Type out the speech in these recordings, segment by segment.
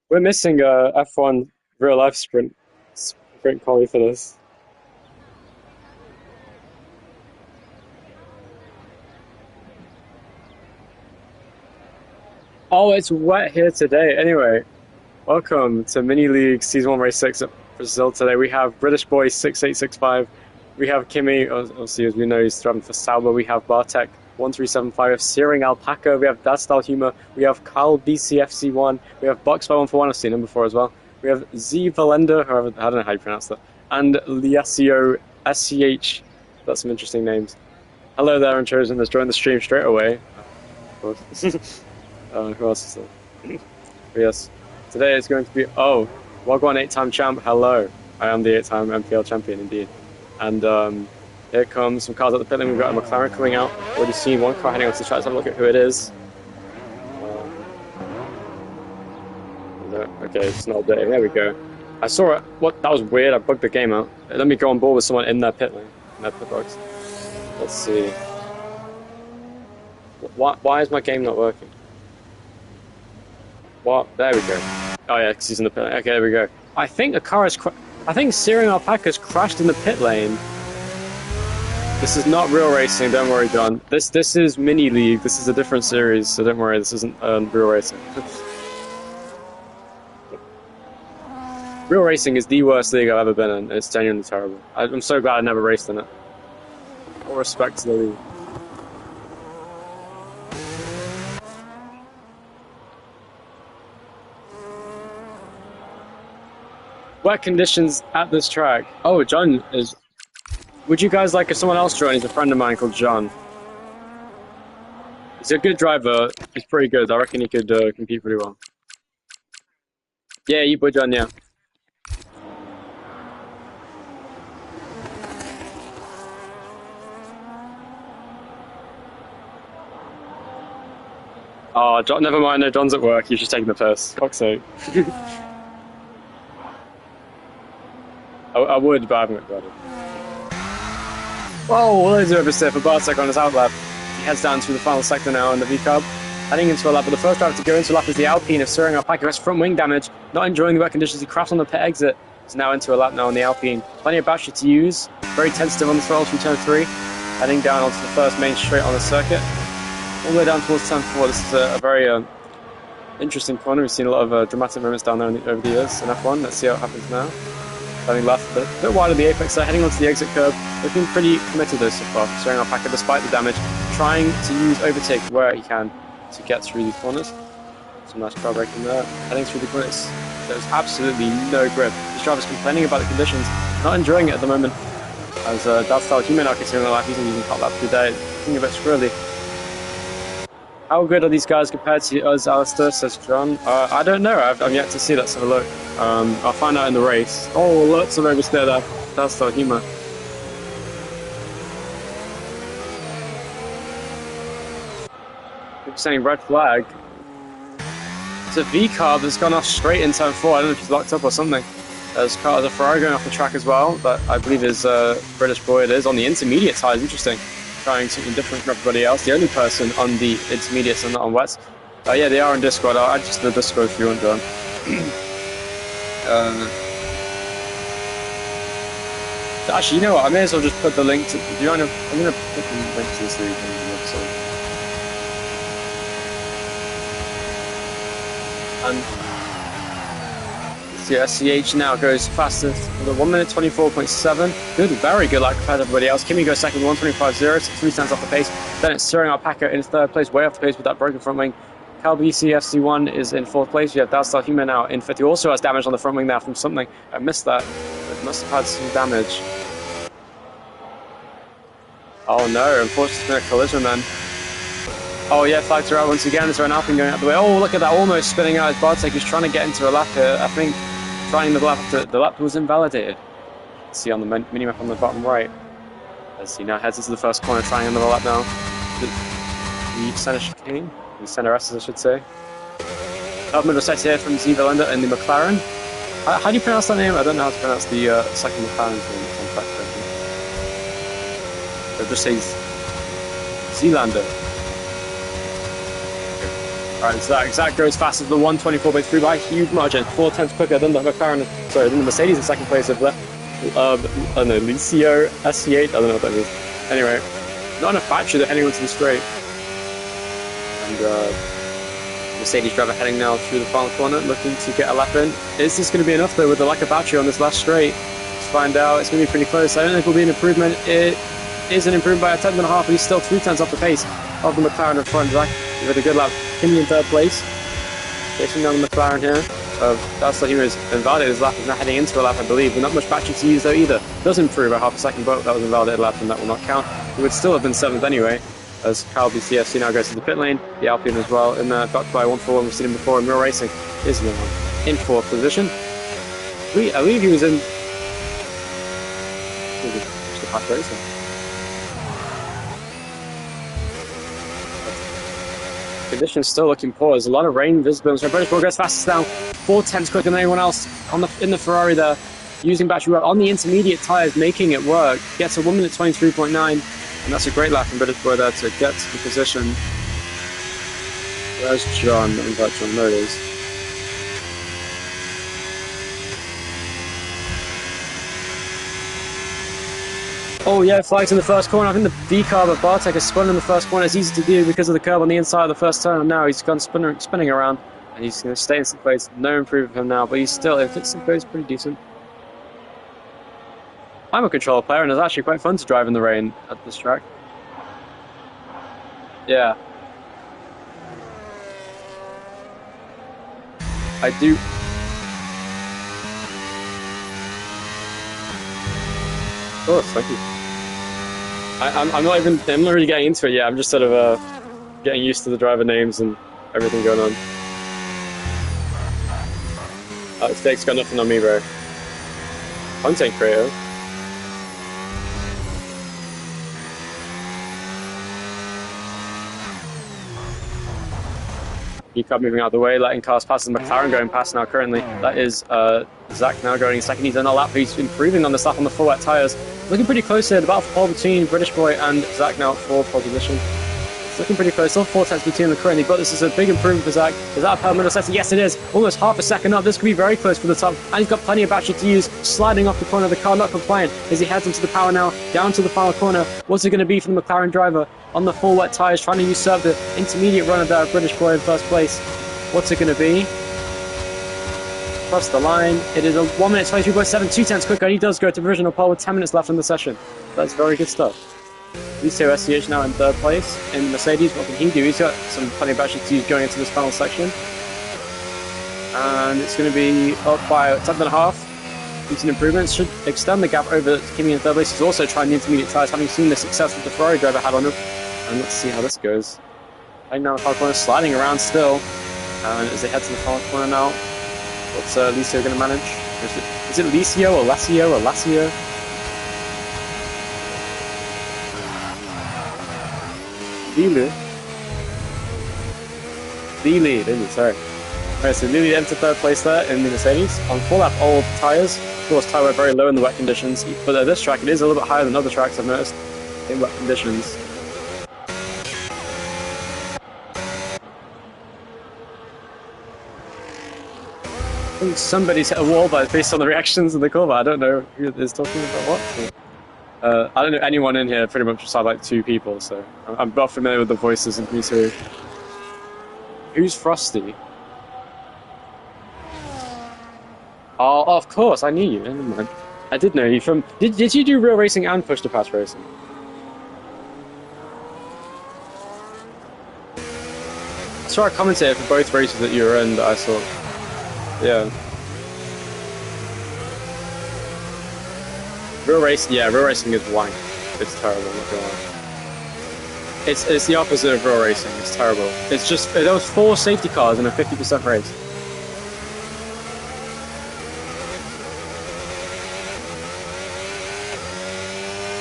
We're missing a F1 real life sprint quality for this. Oh, it's wet here today. Anyway, welcome to Mini League Season 1 Race 6 at Brazil today. We have British Boy 6865. We have Kimi, obviously, as we know, he's driving for Sauber. We have Bartek 1375. We have Searing Alpaca. We have That Style Humor. We have Carl BCFC1. We have Box by 141. I've seen him before as well. We have Z Valenda, however, I don't know how you pronounce that. And Liasio SCH. That's some interesting names. Hello there, and Chosen has joined the stream straight away. Of course. Who else is there? Yes. Today it's going to be, Wagwan 8-time champ, hello. I am the 8-time MPL champion indeed. And here comes some cars at the pit lane. We've got a McLaren coming out. Already seen one car heading onto the track. Let's have a look at who it is. Okay, it's not there. There we go. I saw it. What? That was weird. I bugged the game out. Let me go on board with someone in their pit lane, in their pit box. Let's see. Why is my game not working? What? There we go. Oh yeah, because he's in the pit lane. Okay, there we go. I think the car is. I think Searing Alpaca's crashed in the pit lane. This is not real racing. Don't worry, John. This is mini league. This is a different series, so don't worry. This isn't real racing. Real racing is the worst league I've ever been in. It's genuinely terrible. I'm so glad I never raced in it. All respect to the league. Wet conditions at this track. Oh, John is... Would you guys like if someone else joined? He's a friend of mine called John. He's a good driver. He's pretty good. I reckon he could compete pretty well. Yeah, you boy John, yeah. Oh, John, never mind. No, John's at work. He's just taking the piss. Fuck's sake. I would, but I haven't got it. Whoa, loads of oversteer for Bartek on his outlap. He heads down to the final sector now in the V-Cub. Heading into a lap, but the first driver to go into a lap is the Alpine of Searing Alpaca, who has front wing damage. Not enjoying the wet conditions, he crashed on the pit exit. He's now into a lap now on the Alpine. Plenty of battery to use. Very tentative on the throttle through turn 3. Heading down onto the first main straight on the circuit. All the way down towards turn 4. This is a very interesting corner. We've seen a lot of dramatic moments down there over the years in F1. Let's see how it happens now. Having left a bit wide of the apex there, heading onto the exit curb. Looking pretty committed though so far, Searing Alpaca despite the damage, trying to use overtake where he can to get through these corners. Some nice car braking there. Heading through the corners, there's absolutely no grip. This driver's complaining about the conditions, not enjoying it at the moment. As That Style Humor now continuing the lap, he's using hot lap today, looking a bit squirrely. How good are these guys compared to us, Alistair, says John? I don't know, I've yet to see, let's have a look. I'll find out in the race. Oh, lots of oversteer there. That's the humour. Keep saying red flag. It's a V-car that's gone off straight in turn 4. I don't know if he's locked up or something. There's a Ferrari going off the track as well, that I believe is British Boy it is, on the intermediate side, interesting. Trying something different from everybody else. The only person on the intermediates and not on wets. Yeah, they are on Discord. I'll add you to the Discord if you want, John. Actually, you know what? I may as well just put the link to. Do you want to? I'm going to put the link to this league on the website. And SCH now goes fastest with a 1 minute 24.7. Good, very good like compared to everybody else. Kimi goes second with 125.0, so 3 cents off the pace. Then it's Searing Alpaca in third place, way off the pace with that broken front wing. CalBC FC1 is in fourth place. You have That Style Humor now in fifth. He also has damage on the front wing there from something. I missed that. It must have had some damage. Oh no, unfortunately it's been a collision then. Oh yeah, flags are out once again. Is there an Alpine going out the way? Oh, look at that, almost spinning out his Bartek. He's trying to get into a lap here. I think trying the lap after the lap was invalidated. Let's see on the minimap on the bottom right. As he now heads into the first corner, trying another lap now. The center chicane, the center S, I should say. Middle set here from Z Valenda in the McLaren. How do you pronounce that name? I don't know how to pronounce the second McLaren's name. It just says Zealander. Right, Zach goes fast as the 124.3 by a huge margin, 4 tenths quicker than the McLaren, sorry, than the Mercedes in second place of left. I don't know, Licio SC8, I don't know what that is. Anyway, not enough battery, they're heading onto the straight. And Mercedes driver heading now through the final corner, looking to get a lap in. Is this going to be enough though with the lack of battery on this last straight? Let's find out. It's going to be pretty close. I don't think it will be an improvement. It is an improvement by a tenth and a half, but he's still 3 tenths off the pace of the McLaren in front. Zach with a good lap. Kimi in third place. Chasing down the McLaren here. That's what he was invalidated his lap. He's now heading into a lap, I believe. With not much battery to use though either. Does improve a half a second, but that was an invalidated lap and that will not count. He would still have been 7th anyway, as Kyle BCFC now goes to the pit lane. The Alpine as well in there, backed by 141. We've seen him before in real racing. Is now in 4th position. I believe he was in the past racing. Conditions still looking poor. There's a lot of rain visible. So British Bull goes fastest now, 4 tenths quicker than anyone else in the Ferrari there. Using battery work on the intermediate tyres, making it work. Gets a 1 minute 23.9, and that's a great lap from British Boy there to get to the position. Where's John? Let me invite John. There it is. Oh yeah, flags in the first corner. I think the V-carb of Bartek has spun in the first corner. It's easy to do because of the curb on the inside of the first turn. And now he's gone spinning around, and he's going to stay in second place. No improvement for him now, but he's still, if it's goes pretty decent. I'm a controller player, and it's actually quite fun to drive in the rain at this track. Yeah. I do. Oh, thank you. I'm not really getting into it yet. I'm just sort of getting used to the driver names and everything going on. Steak's got nothing on me, bro. Content creator. Car moving out of the way, letting cars pass, and McLaren going past now currently. That is Zach now going second. He's on a lap, he's improving on the lap on the full wet tyres. Looking pretty close here, the battle for pole between British Boy and Zach now for pole position. It's looking pretty close, still 4 tenths between them currently, but this is a big improvement for Zach. Is that a permanent second? Yes it is, almost half a second up. This could be very close for the top, and he's got plenty of battery to use. Sliding off the corner, the car not compliant as he heads into the power now, down to the final corner. What's it going to be for the McLaren driver on the full wet tyres, trying to usurp the intermediate runner there of British Boy in first place? What's it going to be? Across the line, it is a 1 minute 23.7, 2 tenths quicker, and he does go to provisional pole with 10 minutes left in the session. That's very good stuff. Licio SCH now in third place in Mercedes. What can he do? He's got plenty of battery to use going into this final section. And it's going to be up by a tenth and a half. Decent improvements. Should extend the gap over Kimi in third place. He's also trying the intermediate tyres, having seen the success that the Ferrari driver had on him. And let's see how this goes. Heading down the final corner, sliding around still. And as they head to the final corner now, what's Licio going to manage? Is it Licio or Lacio or Lacio? Lili, sorry. Alright, so Lili entered third place there in the Mercedes on full lap old tyres. Of course, tyre wear very low in the wet conditions, but at this track it is a little bit higher than other tracks I've noticed in wet conditions. I think somebody's hit a wall based on the reactions in the call, but I don't know who is talking about what. I don't know anyone in here, pretty much just had like 2 people, so I'm not familiar with the voices and who's who. Who's Frosty? Oh, of course, I knew you. Never mind. I did know you from... Did you do real racing and push to pass racing? I saw a commentator for both races that you were in that I saw. Yeah. Real racing is wank. It's terrible, I'm not gonna lie. It's the opposite of real racing, it's terrible. It's just, there was 4 safety cars in a 50% race.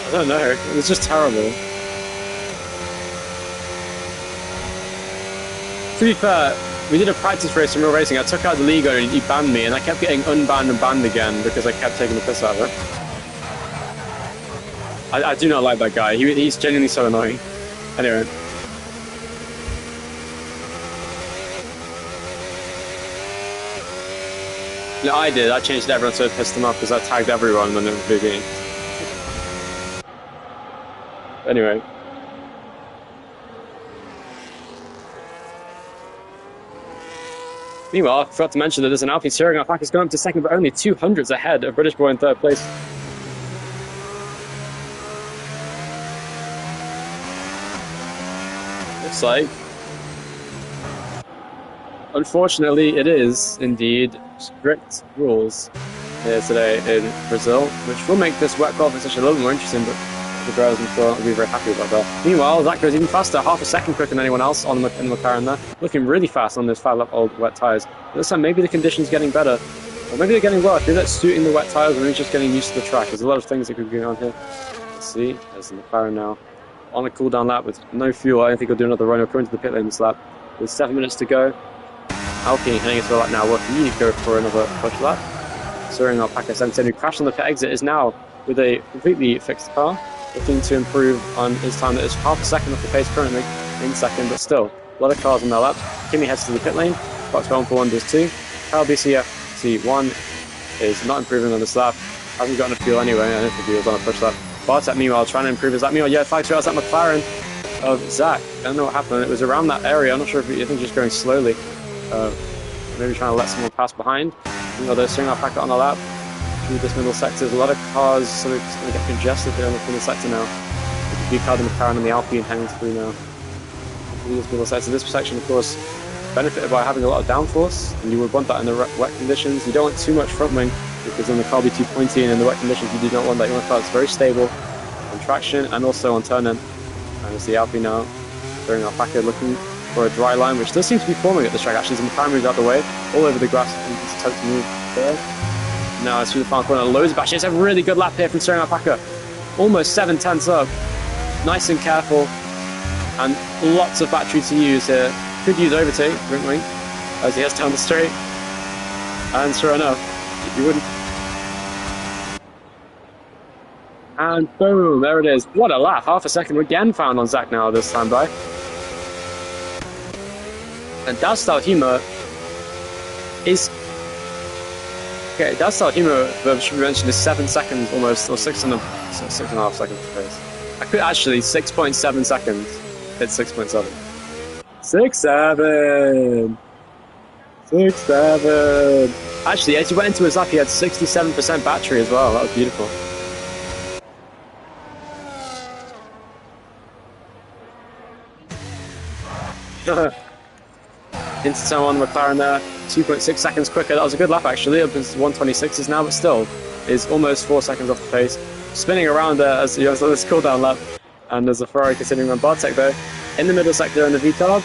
I don't know, it's just terrible. To be fair, we did a practice race in real racing. I took out the league and he banned me, and I kept getting unbanned and banned again because I kept taking the piss out of it. I do not like that guy. He's genuinely so annoying. Anyway. No, I did. I changed everyone so it pissed them off because I tagged everyone when it was beginning. Anyway. Meanwhile, I forgot to mention that there's an Alpine steering. Our pack is going up to second, but only 200s ahead of British Boy in third place. Looks like, unfortunately, it is indeed strict rules here today in Brazil, which will make this wet qualification a little more interesting, but the drivers, I'm sure, will be very happy about that. Meanwhile, Zach goes even faster, half a second quicker than anyone else on the McLaren there, looking really fast on those 5-lap-old wet tyres. This time, maybe the conditions getting better, or maybe they're getting worse. Maybe that's suiting the wet tyres, or maybe just getting used to the track. There's a lot of things that could be going on here. Let's see, there's the McLaren now on a cool down lap with no fuel. I don't think he'll do another run. He'll come into the pit lane this lap with 7 minutes to go. Alpine heading into a lap now. Well, he needs to go for another push lap. Steering our Packer 17, who crashed on the pit exit, is now with a completely fixed car, looking to improve on his time. That is half a second off the pace currently in second, but still a lot of cars on their laps. Kimi heads to the pit lane. Fox 141 does too. Kyle BCF T1 is not improving on this lap. Hasn't got enough fuel anyway. I don't think he was on a push lap. Bartek meanwhile trying to improve his lap. Meanwhile, yeah, factory out that McLaren of Zach. I don't know what happened. It was around that area. I'm not sure if I think just going slowly. Maybe trying to let someone pass behind. You know, they're steering our packet on the lap through this middle sector. There's a lot of cars sort of going to get congested here in the middle sector now. The car, the McLaren, and the Alpine hanging through now. Through this middle sector. This section, of course, benefited by having a lot of downforce, and you would want that in the wet conditions. You don't want too much front wing because then the car will be too pointy, and in the wet conditions you do not want that. You want a car that's very stable on traction and also on turn-in. And it's the Alpine now steering our packet, looking for a dry line, which does seem to be forming at this track. Actually, as the McLaren moves out the way, all over the grass, and it's tough to move there. Now it's through the final corner, loads of battery. It's a really good lap here from steering Alpaca. Almost 7/10 up. Nice and careful, and lots of battery to use here. Could use overtake, wink wink, as he heads down the straight. And sure enough, you wouldn't. And boom, there it is. What a lap. Half a second again found on Zach now this time by. And that style humor is... Okay, that style humor, should be mentioned, is 7 seconds almost, or 6.5 seconds to pace. I could actually, 6.7 seconds. It's 6.7. 6.7! 6.7! Actually, as you went into his lap, he had 67% battery as well. That was beautiful. Into turn 1, McLaren there, 2.6 seconds quicker. That was a good lap actually, up into 126s now, but still is almost 4 seconds off the pace. Spinning around there as he has this cool down lap, and there's a Ferrari continuing on Bartek though. In the middle sector in the V-carb,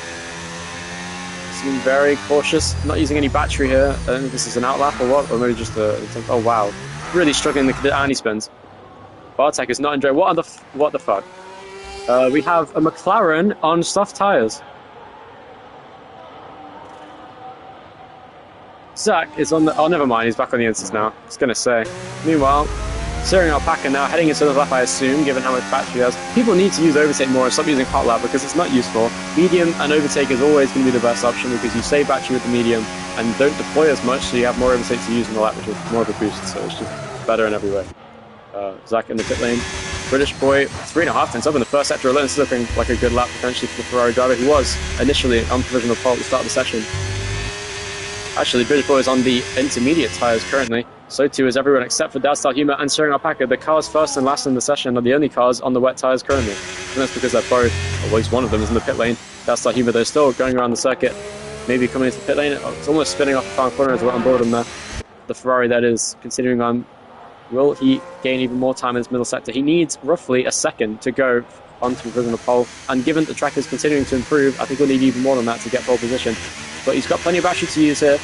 being very cautious, not using any battery here. I don't know if this is an outlap or what, or maybe just a... Oh wow, really struggling the anti-spins. Bartek is not enjoying... What the fuck? We have a McLaren on soft tyres. Zach is on the... Oh, never mind, he's back on the instas now. I was going to say. Meanwhile, steering Alpaca now, heading into the lap, I assume, given how much battery he has. People need to use overtake more and stop using hot lap because it's not useful. Medium and overtake is always going to be the best option because you save battery with the medium and don't deploy as much, so you have more overtake to use in the lap, which is more of a boost, so it's just better in every way. Zach in the pit lane. British boy, 3.5 tenths up in the first sector alone. This is looking like a good lap potentially for the Ferrari driver, who was initially on provisional pole at the start of the session. Actually, British boy is on the intermediate tyres currently. So too is everyone except for Dastar Humor and steering Alpaca. The cars first and last in the session are the only cars on the wet tyres currently. And that's because they're both, or at least one of them is in the pit lane. Dastar Humor, they're still going around the circuit, maybe coming into the pit lane. It's almost spinning off the final corner as well on board him there. The Ferrari that is continuing on. Will he gain even more time in this middle sector? He needs roughly a second to go onto the provisional pole, and given the track is continuing to improve, I think he'll need even more than that to get pole position. But he's got plenty of battery to use here.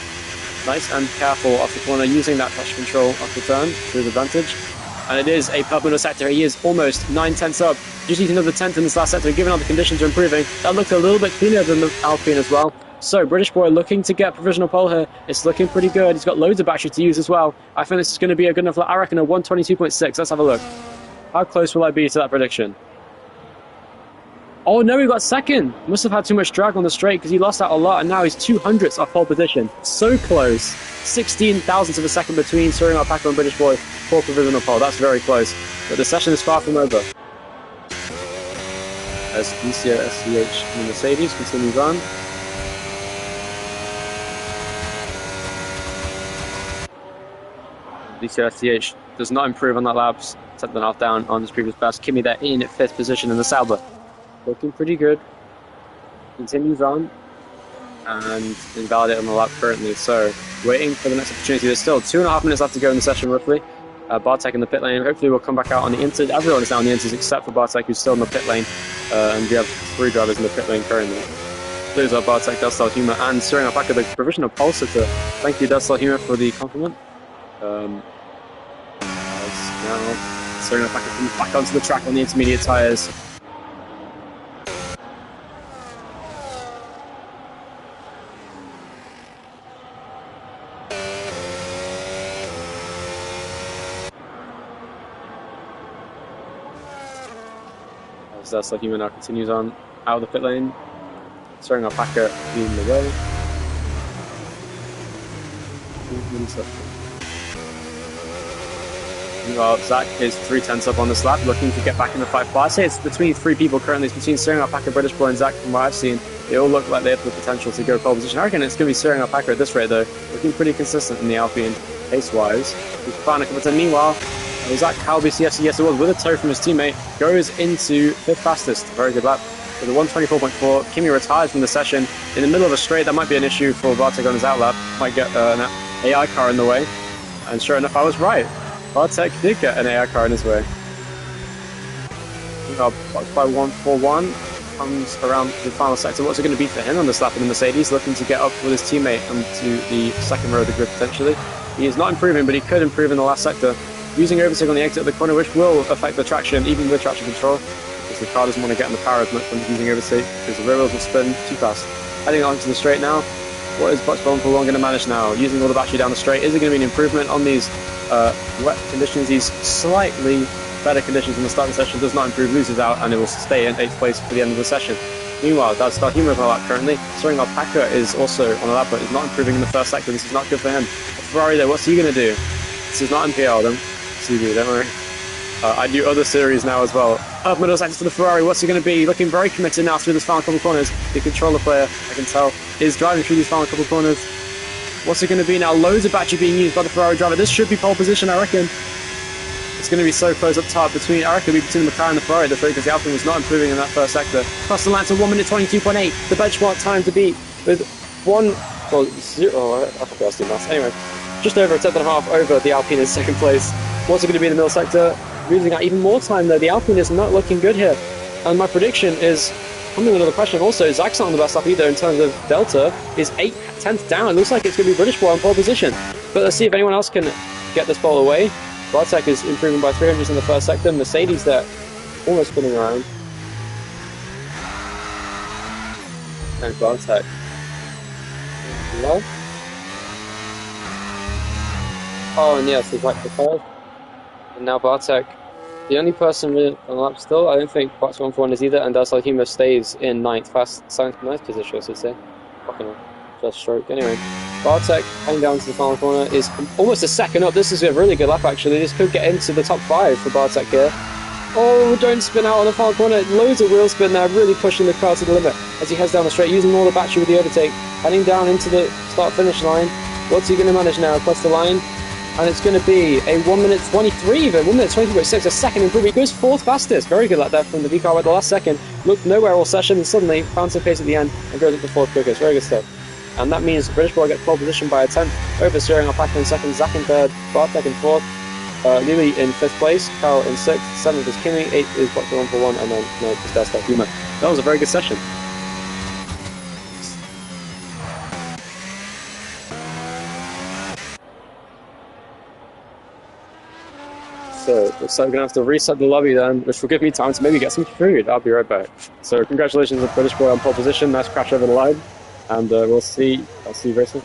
Nice and careful off the corner, using that clutch control off the turn to his advantage. And it is a pub middle sector. He is almost 9 tenths up. Just using another tenth in this last sector, given how the conditions are improving. That looked a little bit cleaner than the Alpine as well. So, British boy looking to get provisional pole here. It's looking pretty good. He's got loads of battery to use as well. I think this is going to be a good enough, I reckon a 122.6. Let's have a look. How close will I be to that prediction? Oh no, he got second. Must have had too much drag on the straight because he lost out a lot, and now he's 200ths off pole position. So close. 16 thousandths of a second between Soaring Alpaca and British Boy for provisional pole. That's very close. But the session is far from over. As Lucia SCH and Mercedes continues on. Lucia SCH does not improve on that lap. 7.5 down on his previous best. Kimi there in 5th position in the Sauber. Looking pretty good. Continues on. And invalidate on the lap currently. So, waiting for the next opportunity. There's still 2.5 minutes left to go in the session, roughly. Bartek in the pit lane. Hopefully, we'll come back out on the inters. Everyone is now on the inters except for Bartek, who's still in the pit lane. And we have 3 drivers in the pit lane currently. Those are Bartek, Delstal Huma, and Soaring Alpaca, the provisional pole sitter. Thank you, Delstal Huma, for the compliment. Now, Soaring Alpaca comes back onto the track on the intermediate tyres. That's like Huma now continues on out of the pit lane. Soaring Alpaca leading the way. Meanwhile, Zach is 3/10 up on this lap, looking to get back in the fight. But I say it's between 3 people currently. It's between Soaring Alpaca, British Boy, and Zach. From what I've seen, they all look like they have the potential to go pole position. I reckon it's going to be Soaring Alpaca at this rate, though. Looking pretty consistent in the Alpine pace-wise. He's finding a couple of meanwhile. Zach Halby CFC, yes it was, with a tow from his teammate, goes into 5th fastest. Very good lap. With a 124.4, Kimi retires from the session. In the middle of a straight, that might be an issue for Bartek on his outlap. Might get an AI car in the way. And sure enough, I was right. Bartek did get an AI car in his way. Box by 141 comes around the final sector. What's it going to be for him on this lap in the Mercedes? Looking to get up with his teammate onto the second row of the grid potentially. He is not improving, but he could improve in the last sector. Using overtake on the exit of the corner, which will affect the traction, even with traction control, because the car doesn't want to get in the power as much when using overtake, because the rear wheels will spin too fast. Heading onto the straight now. What is Box 141 going to manage now? Using all the battery down the straight. Is it going to be an improvement on these wet conditions? These slightly better conditions in the starting session does not improve, loses out, and it will stay in 8th place for the end of the session. Meanwhile, that's Huma on a lap currently. Soaring Alpaca is also on a lap, but is not improving in the first sector. This is not good for him. Ferrari though, what's he going to do? This is not MPL, then. CV, don't worry. I do other series now as well. Up middle sector for the Ferrari. What's he going to be? Looking very committed now through this final couple corners. The controller player, I can tell, is driving through these final couple corners. What's it going to be now? Loads of battery being used by the Ferrari driver. This should be pole position, I reckon. It's going to be so close up top between, I reckon, between the McLaren and the Ferrari, because the Alpine was not improving in that first sector. Across the line to 1 minute 22.8. The benchmark time to beat with 1, well, 0, oh, I forgot I was doing that. Anyway, just over a 10.5 over the Alpine in second place. What's it going to be in the middle sector? Losing out even more time though. The Alpine is not looking good here. And my prediction is, coming with another question also, Zach's not on the best lap either in terms of Delta, is 8/10 down. It looks like it's going to be British Boy on pole position. But let's see if anyone else can get this ball away. Bartek is improving by 300s in the first sector. Mercedes there, almost spinning around. And Bartek. Well. Oh, and yes, there's like the 5. And now Bartek, the only person on the lap still. I don't think Box 141 is either, and Delstal Huma stays in 9th position, I should say. Fucking just stroke. Anyway, Bartek heading down to the final corner is almost a second up. This is a really good lap actually. This could get into the top 5 for Bartek here. Oh, don't spin out on the final corner. Loads of wheel spin there, really pushing the car to the limit as he heads down the straight, using all the battery with the overtake, heading down into the start-finish line. What's he going to manage now across the line? And it's going to be a 1 minute 23 even, 1 minute 23.6, a second improvement. He goes 4th fastest. Very good like that from the V car at the last second. Looked nowhere all session and suddenly found some pace at the end and goes up to 4th quickest. Very good stuff. And that means British Boy gets pole position by a 10th over Soaring Alpaca in 2nd, Zach in 3rd, Bartek in 4th, Lily in 5th place, Carl in 6th, 7th is Kimi, 8th is Box 141, and then 9th is Delstal Huma. That was a very good session. So looks like we're going to have to reset the lobby then, which will give me time to maybe get some food. I'll be right back. So congratulations on British Boy on pole position. Nice crash over the line. And I'll see you very soon.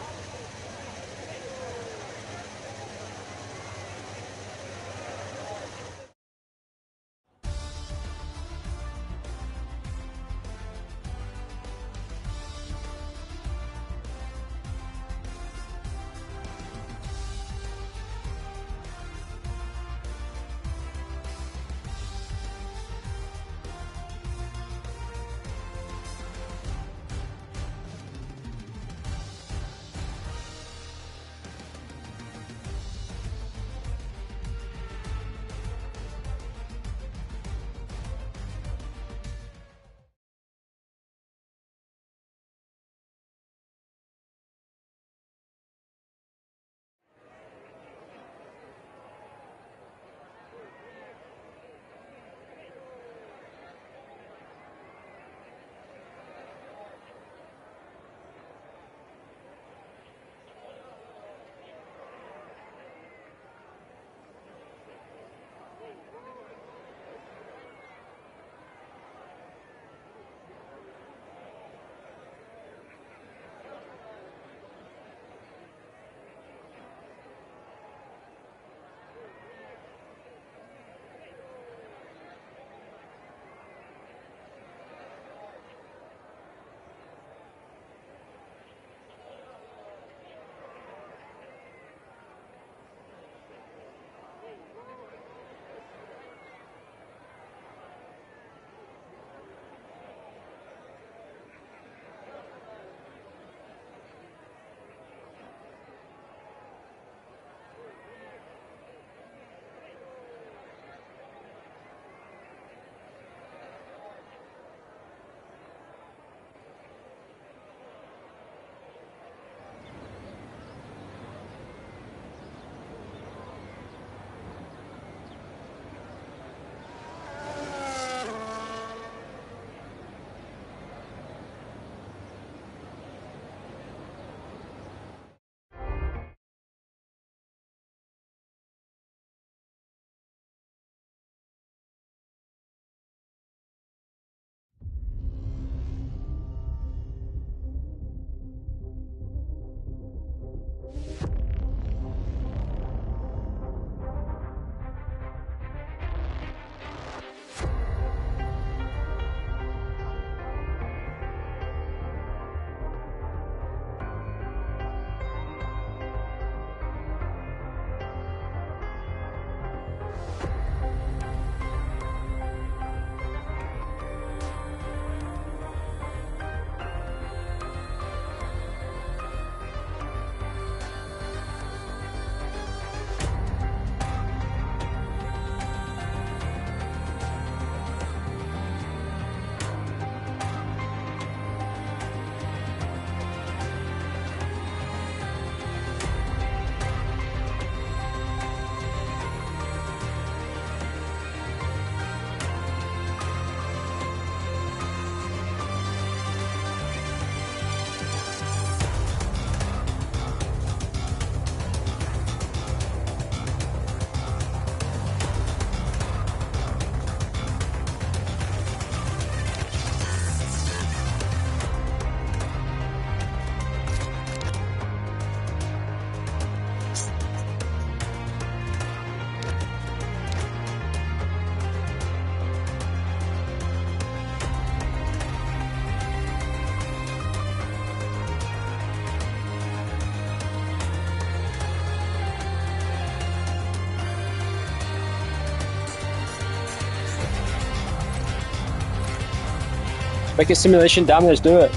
Make a simulation damage, do it.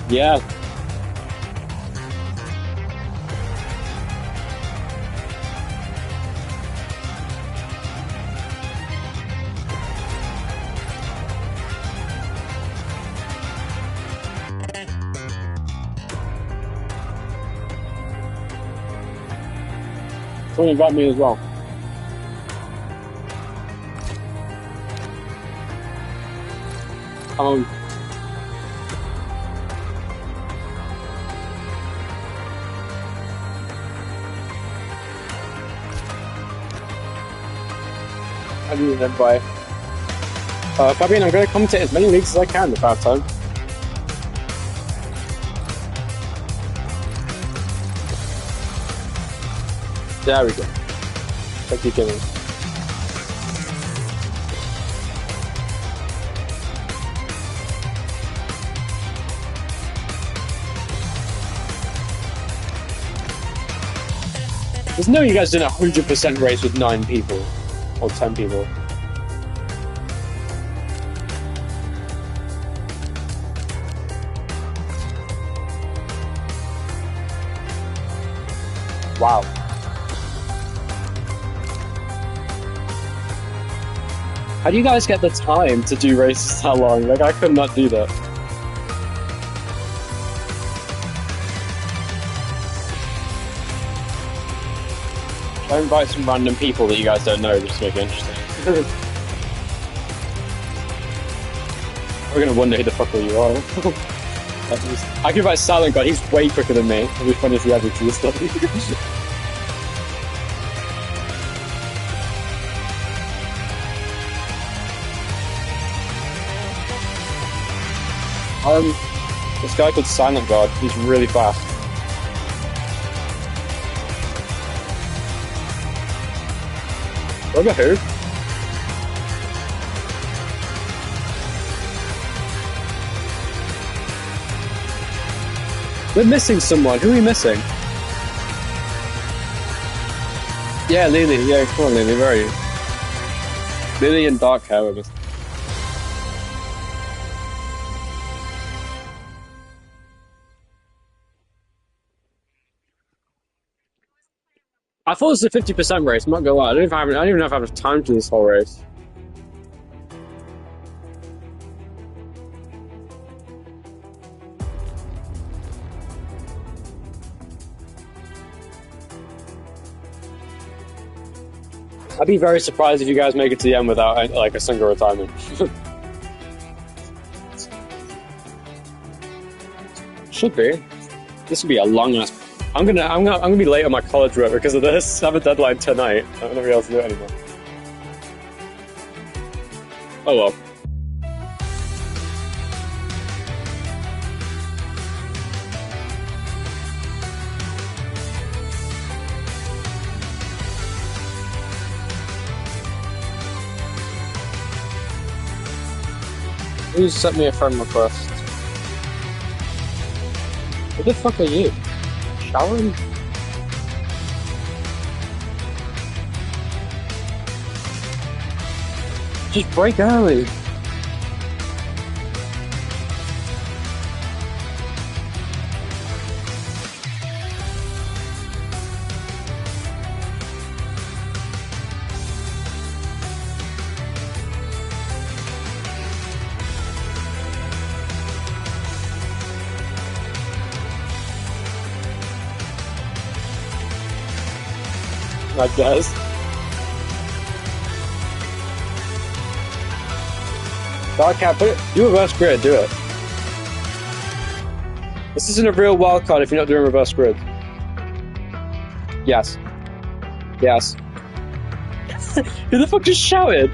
Yeah. Someone invite me as well. Um, I need an invite. Fabian, I'm going to commentate as many leagues as I can if I have time. There we go. Thank you, Jimmy. There's no you guys doing a 100% race with 9 people. Or 10 people. Wow. How do you guys get the time to do races that long? Like, I could not do that. I invite some random people that you guys don't know just to make it interesting. We're gonna wonder who the fuck you are. I can invite Silent God, he's way quicker than me. It'll be funny if he added to this stuff. This guy called Silent God, he's really fast. Over who? We're missing someone. Who are we missing? Yeah, Lily. Yeah, come on, Lily. Where are you? Lily and Dark Hair were missing. I thought it was a 50% race. I'm not gonna lie. I don't even know if I have time to do this whole race. I'd be very surprised if you guys make it to the end without like a single retirement. Should be. This would be a long ass. I'm gonna be late on my college work because of this. I have a deadline tonight. I'm not gonna be able to do it anymore. Oh well. Who sent me a friend request? What the fuck are you? Showering? Just break early. I guess. Dark Cat, put it. Do reverse grid, do it. This isn't a real wildcard if you're not doing reverse grid. Yes. Yes. Who the fuck just shouted?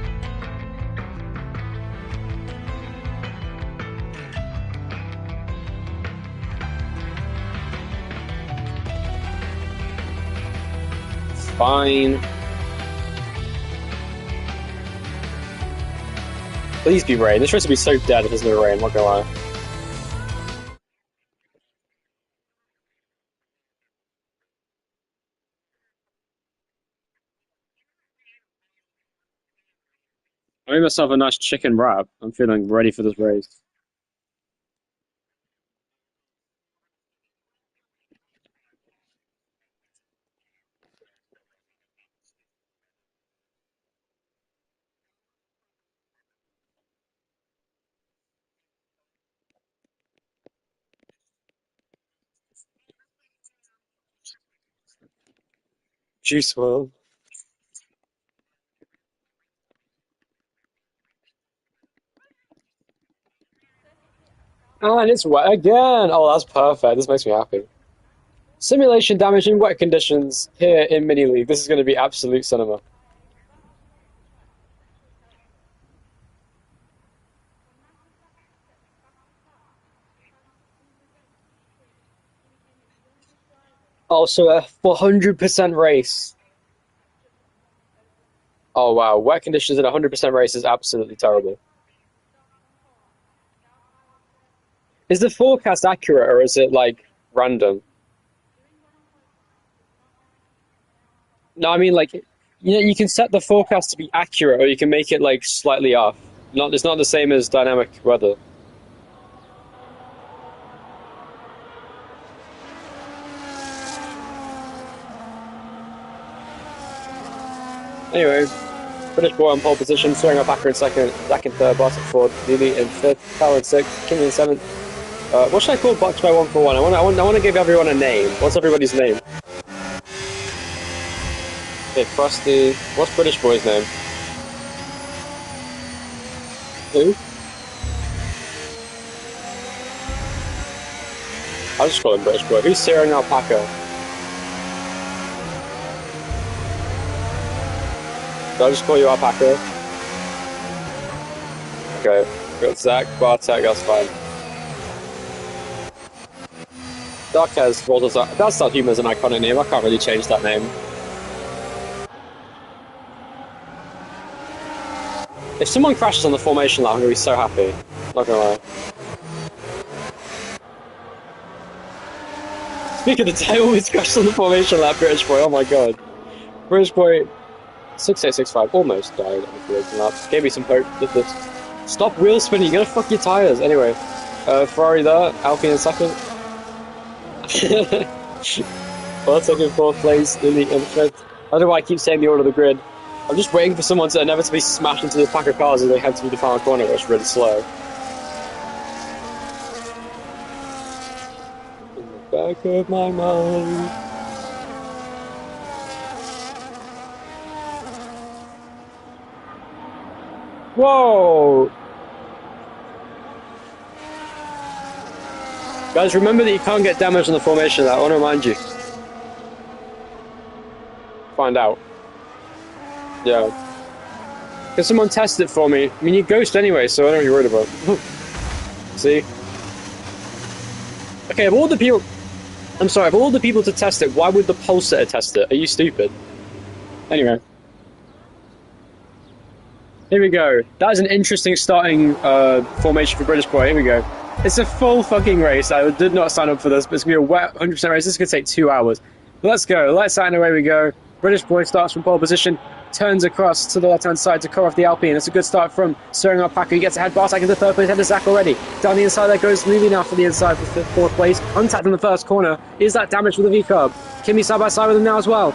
Fine. Please be rain. This race would be so dead if there's no rain, I'm not gonna lie. I made myself a nice chicken wrap. I'm feeling ready for this race. Juice WRLD. And it's wet again! Oh, that's perfect. This makes me happy. Simulation damage in wet conditions here in Mini League. This is going to be absolute cinema. Also, a 400% race. Oh wow, wet conditions in a 100% race is absolutely terrible. Is the forecast accurate or is it like random? No, I mean like you can set the forecast to be accurate or you can make it like slightly off. Not it's not the same as dynamic weather. Anyway, British boy on pole position, throwing up Acker in second, Zach in third, Bartek fourth, Lily in fifth, Carl in sixth, Kimmy in seventh. What should I call Box by 1-for-1? I want to give everyone a name. What's everybody's name? Okay, Frosty. What's British boy's name? Who? I'll just call him British boy. Who's Searing Alpaca? Do I just call you Alpaca? Okay. Got Zach, Bartek, that's fine. Darkez rolls us. That's not Humor's an iconic name. I can't really change that name. If someone crashes on the formation lap, I'm gonna be so happy. Not gonna lie. Speaking of the day, always crashes on the formation lap, British boy. Oh my god. British boy 6865 almost died on the formation lap. Gave me some hope that this. Stop wheel spinning, you're gonna fuck your tires. Anyway, Ferrari there, Alpine in second. Bartek in fourth place, Lily in fifth. I don't know why I keep saying the order of the grid. I'm just waiting for someone to inevitably smash into the pack of cars as they head through the final corner, where it's really slow. In the back of my mind. Whoa! Guys, remember that you can't get damage on the formation of that. I want to remind you. Find out. Yeah. Can someone test it for me? I mean, you ghost anyway, so I don't know what you're worried about. See? Okay, of all the people... I'm sorry, of all the people to test it, why would the pole sitter test it? Are you stupid? Anyway. Here we go. That is an interesting starting formation for British boy. Here we go. It's a full fucking race. I did not sign up for this, but it's going to be a wet 100% race. This is going to take 2 hours. But let's go. Let's out and away we go. British boy starts from pole position, turns across to the left-hand side to cut off the Alpine. It's a good start from Searing Alpaca. He gets ahead. Bartek into third place. Head to Zach already. Down the inside there goes Lily now for the inside for fourth place. Untapped in the first corner. Is that damage with the V-Carb? Kimmy side by side with him now as well.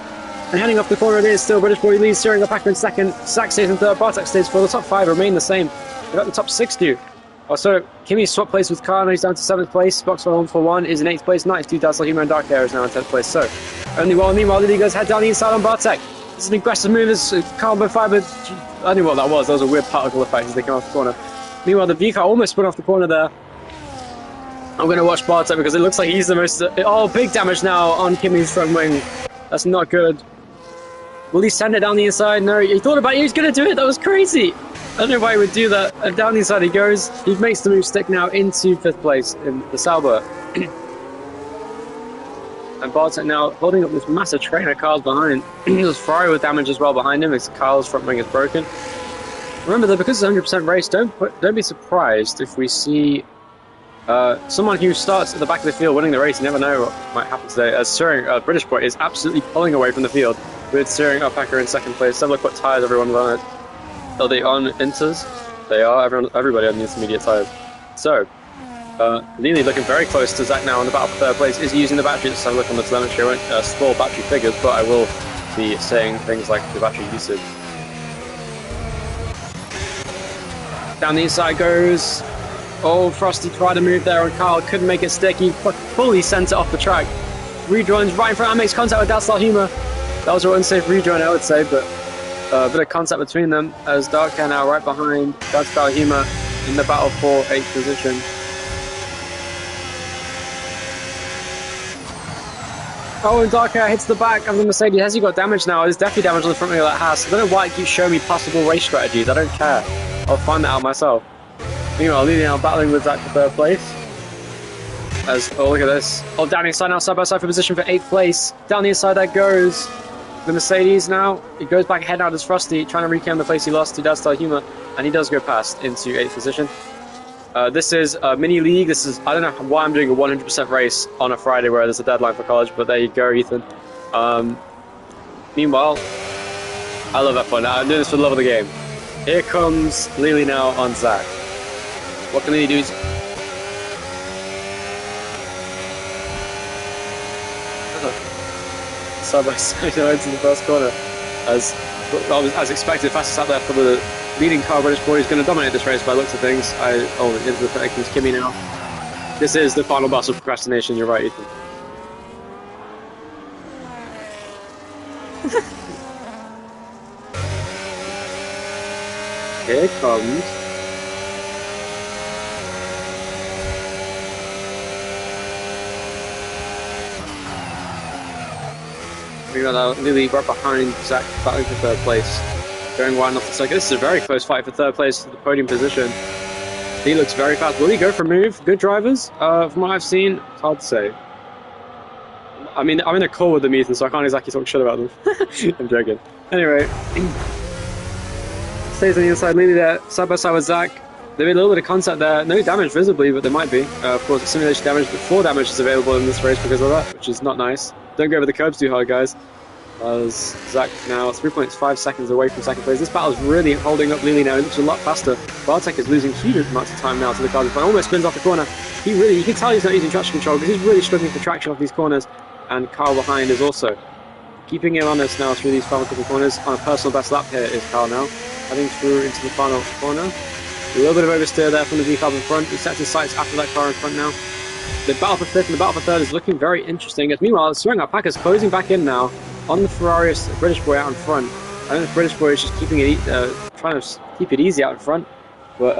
And heading off the corner it is still. British boy leads, Searing Alpaca in second. Zach stays in third. Bartek stays fourth. The top 5 remain the same. We've got the top 6 due. Oh, so Kimmy swapped place with Kyle, he's down to 7th place. Box 1-for-1 is in 8th place. 92 Dazzle Humor and Dark Hair is now in 10th place. So, only one. Meanwhile, Lily goes head down the inside on Bartek. This is an aggressive move as carbon fiber. I knew what that was. That was a weird particle effect as they come off the corner. Meanwhile, the V-Car almost spun off the corner there. I'm going to watch Bartek because it looks like he's the most... Oh, big damage now on Kimmy's front wing. That's not good. Will he send it down the inside? No, he thought about it. He was going to do it. That was crazy. I don't know why he would do that. And down the inside he goes. He makes the move stick now into 5th place in the Sauber. And Bartek now holding up this massive train of cars behind. There's Ferrari with damage as well behind him as Kyle's front wing is broken. Remember that because it's a 100% race, don't be surprised if we see someone who starts at the back of the field winning the race. You never know what might happen today. As British boy is absolutely pulling away from the field with Searing Alpaca in 2nd place. Have a look what tyres everyone learned. Are they on inters? They are. Everybody on the intermediate tires. So, Lily looking very close to Zach now on the battle for third place. Is he using the battery? Let's have a look on the telemetry. I won't spoil battery figures, but I will be saying things like the battery usage. Down the inside goes. Oh, Frosty tried to move there, and Kyle couldn't make it stick. He fully sent it off the track. Rejoins right in front and makes contact with Dark Humor. That was an unsafe rejoin, I would say, but a bit of contact between them as Dark Hair now right behind Dark Humor in the battle for 8th position. Oh, and Dark Hair hits the back of the Mercedes. Has he got damage now? There's definitely damage on the front wheel of that Haas. I don't know why it keeps showing me possible race strategies. I don't care. I'll find that out myself. Meanwhile, Lily now battling with Zach for 3rd place. Oh, look at this. Oh, down the inside now, side by side for position for 8th place. Down the inside that goes the Mercedes now. He goes back ahead now, does Frosty, trying to reclaim the place he lost to Dadstar Humor, and he does go past into 8th position. This is a mini league. This is, I don't know why I'm doing a 100% race on a Friday where there's a deadline for college, but there you go, Ethan. Meanwhile, I love F1. I'm doing this for the love of the game. Here comes Lily now on Zach. What can Lily do? Side by side now into the first corner. As expected, fastest out there for the leading car. British boy is going to dominate this race by the looks of things. Into the comes Kimmy now. This is the final boss of procrastination. You're right, Ethan. Here comes. Lily right behind Zach, battling for 3rd place. Going wide off the circuit. This is a very close fight for 3rd place to the podium position. He looks very fast. Will he go for a move? Good drivers? From what I've seen, it's hard to say. I mean, I'm in a call with them, Ethan, so I can't exactly talk shit about them. I'm joking. Anyway. Stays on the inside. Lily there, side by side with Zach. There made a little bit of contact there. No damage visibly, but there might be. Of course, it's simulation damage, but 4 damage is available in this race because of that, which is not nice. Don't go over the curbs too hard, guys. As Zach now 3.5 seconds away from 2nd place. This battle is really holding up Lily now. It looks a lot faster. Bartek is losing huge amounts of time now to the car. Almost spins off the corner. You can tell he's not using traction control because he's really struggling for traction off these corners. And Carl behind is also keeping him honest now through these final couple corners. On a personal best lap here is Carl now, heading through into the final corner. A little bit of oversteer there from the V-car in front. He sets his sights after that car in front now. The battle for 5th and the battle for 3rd is looking very interesting. As meanwhile, the Swing Up Pack is closing back in now on the Ferrari. British boy out in front. I think the British boy is just keeping it, trying to keep it easy out in front. But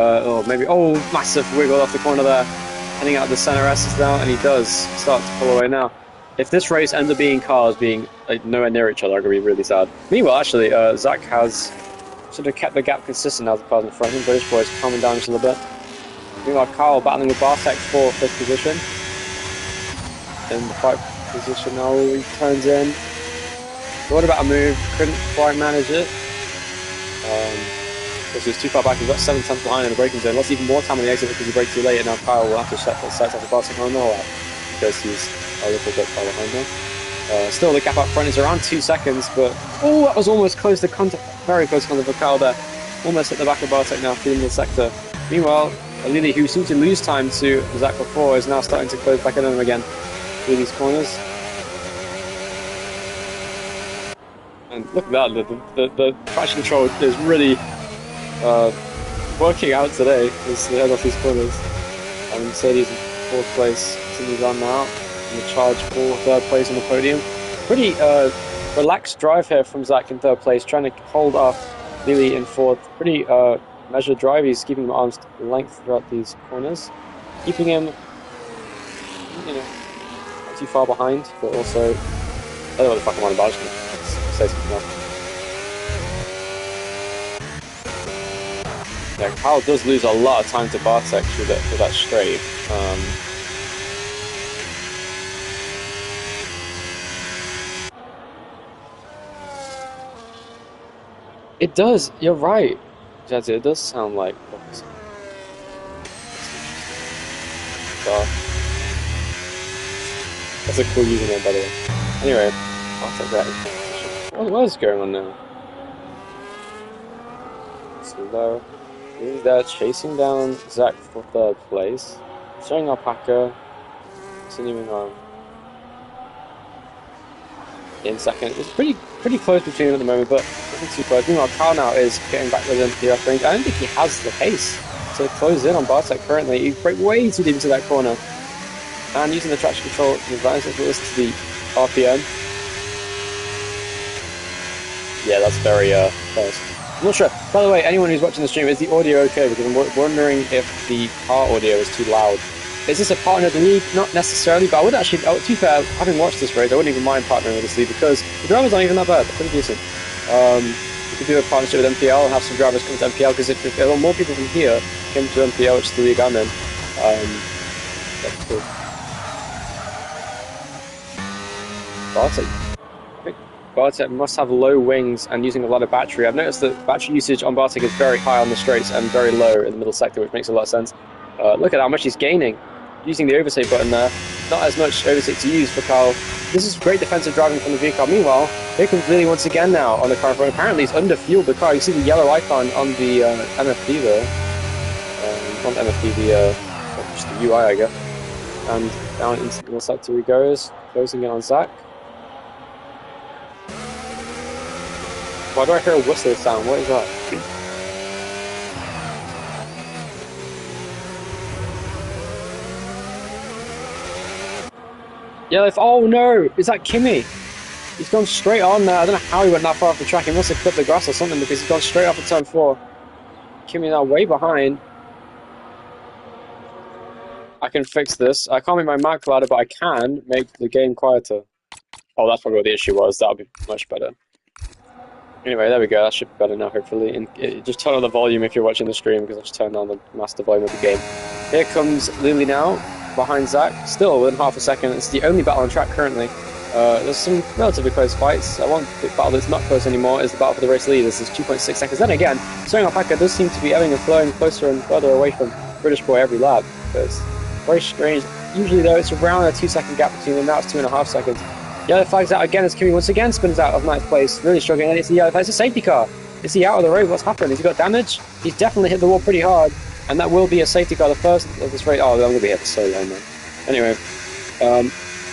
massive wiggle off the corner there, heading out the center S's now, and he does start to pull away now. If this race ends up being cars being nowhere near each other, I'm gonna be really sad. Meanwhile, actually, Zach has sort of kept the gap consistent now. The cars in front of him. British boy is calming down just a little bit. Meanwhile, Carl battling with Bartek for 5th position. In the 5th position now, he turns in. What about a move? Couldn't quite manage it. This was too far back. He's got 7 tenths behind in the braking zone. Lost even more time on the exit because he braked too late, and now Kyle will have to set off the Bartek on the lap because he's a little bit far behind now. Still, the gap up front is around 2 seconds, but that was almost close to contact. Very close contact for Kyle there. Almost hit the back of Bartek now, feeding the sector. Meanwhile, Lily, who seemed to lose time to Zach before, is now starting to close back in on him again through these corners. And look at that, the traction control is really working out today as they head off these corners. And Mercedes in 4th place continues on now, and the charge for 3rd place on the podium. Pretty relaxed drive here from Zach in 3rd place, trying to hold off Lily in 4th. Pretty measured drive. He's keeping him at arm's length throughout these corners, keeping him, not too far behind, but also, I don't know what the fuck I'm on about. Say something else. Yeah, Kyle does lose a lot of time to Bartek through that straight. It does. You're right, Jazzy. It does sound like. That's a cool username, by the way. Anyway, I'll take that. What is going on now? too low. They're chasing down Zach for third place. Showing Alpaca, continuing on in second. It's pretty close between them at the moment, but nothing too close. Meanwhile, Kyle now is getting back within the rough range. I don't think he has the pace to close in on Bartek currently. He break way too deep into that corner. And using the traction control to advance, let's listen to the RPM. Yeah, that's very close. I'm not sure. By the way, anyone who's watching the stream, is the audio okay? Because I'm wondering if the car audio is too loud. Is this a partner of the league? Not necessarily, but I would actually, to be fair, having watched this race, I wouldn't even mind partnering with this league because the drivers aren't even that bad. They're pretty decent. We could do a partnership with MPL and have some drivers come to MPL because if more people from here came to MPL, which is the league I'm in, that's cool. Bartek must have low wings and using a lot of battery. I've noticed that battery usage on Bartek is very high on the straights and very low in the middle sector, which makes a lot of sense. Look at how much he's gaining using the overtake button there. Not as much overtake to use for Carl. This is great defensive driving from the V-car. Meanwhile, here comes Lily once again now on the car in front. Apparently, he's underfueled the car. You see the yellow icon on the MFD there. Not the MFD, just the UI, I guess. And down into the middle sector he goes, closing in on Zach. Why do I hear a whistle sound? What is that? Yeah, oh no! Is that Kimi? He's gone straight on there. I don't know how he went that far off the track. He must have clipped the grass or something because he's gone straight off at turn 4. Kimi now way behind. I can fix this. I can't make my mic louder, but I can make the game quieter. Oh, that's probably what the issue was. That'll be much better. Anyway, there we go. That should be better now, hopefully. And just turn on the volume if you're watching the stream, because I just turned on the master volume of the game. Here comes Lily now, behind Zach, still within half a second. It's the only battle on track currently. There's some relatively close fights. One battle that's not close anymore is the battle for the race lead. This is 2.6 seconds. Then again, Soing Alpaca does seem to be ebbing and flowing closer and further away from British Boy every lap. It's very strange. Usually, though, it's around a 2-second gap between them. Now it's 2.5 seconds. Yellow flags out again as Kimi once again spins out of 9th place, really struggling, and it's the yellow flag. It's a safety car. Is he out of the road? What's happened? Has he got damage? He's definitely hit the wall pretty hard, and that will be a safety car, the first of this race. Oh, I'm going to be here for so long, man. Anyway,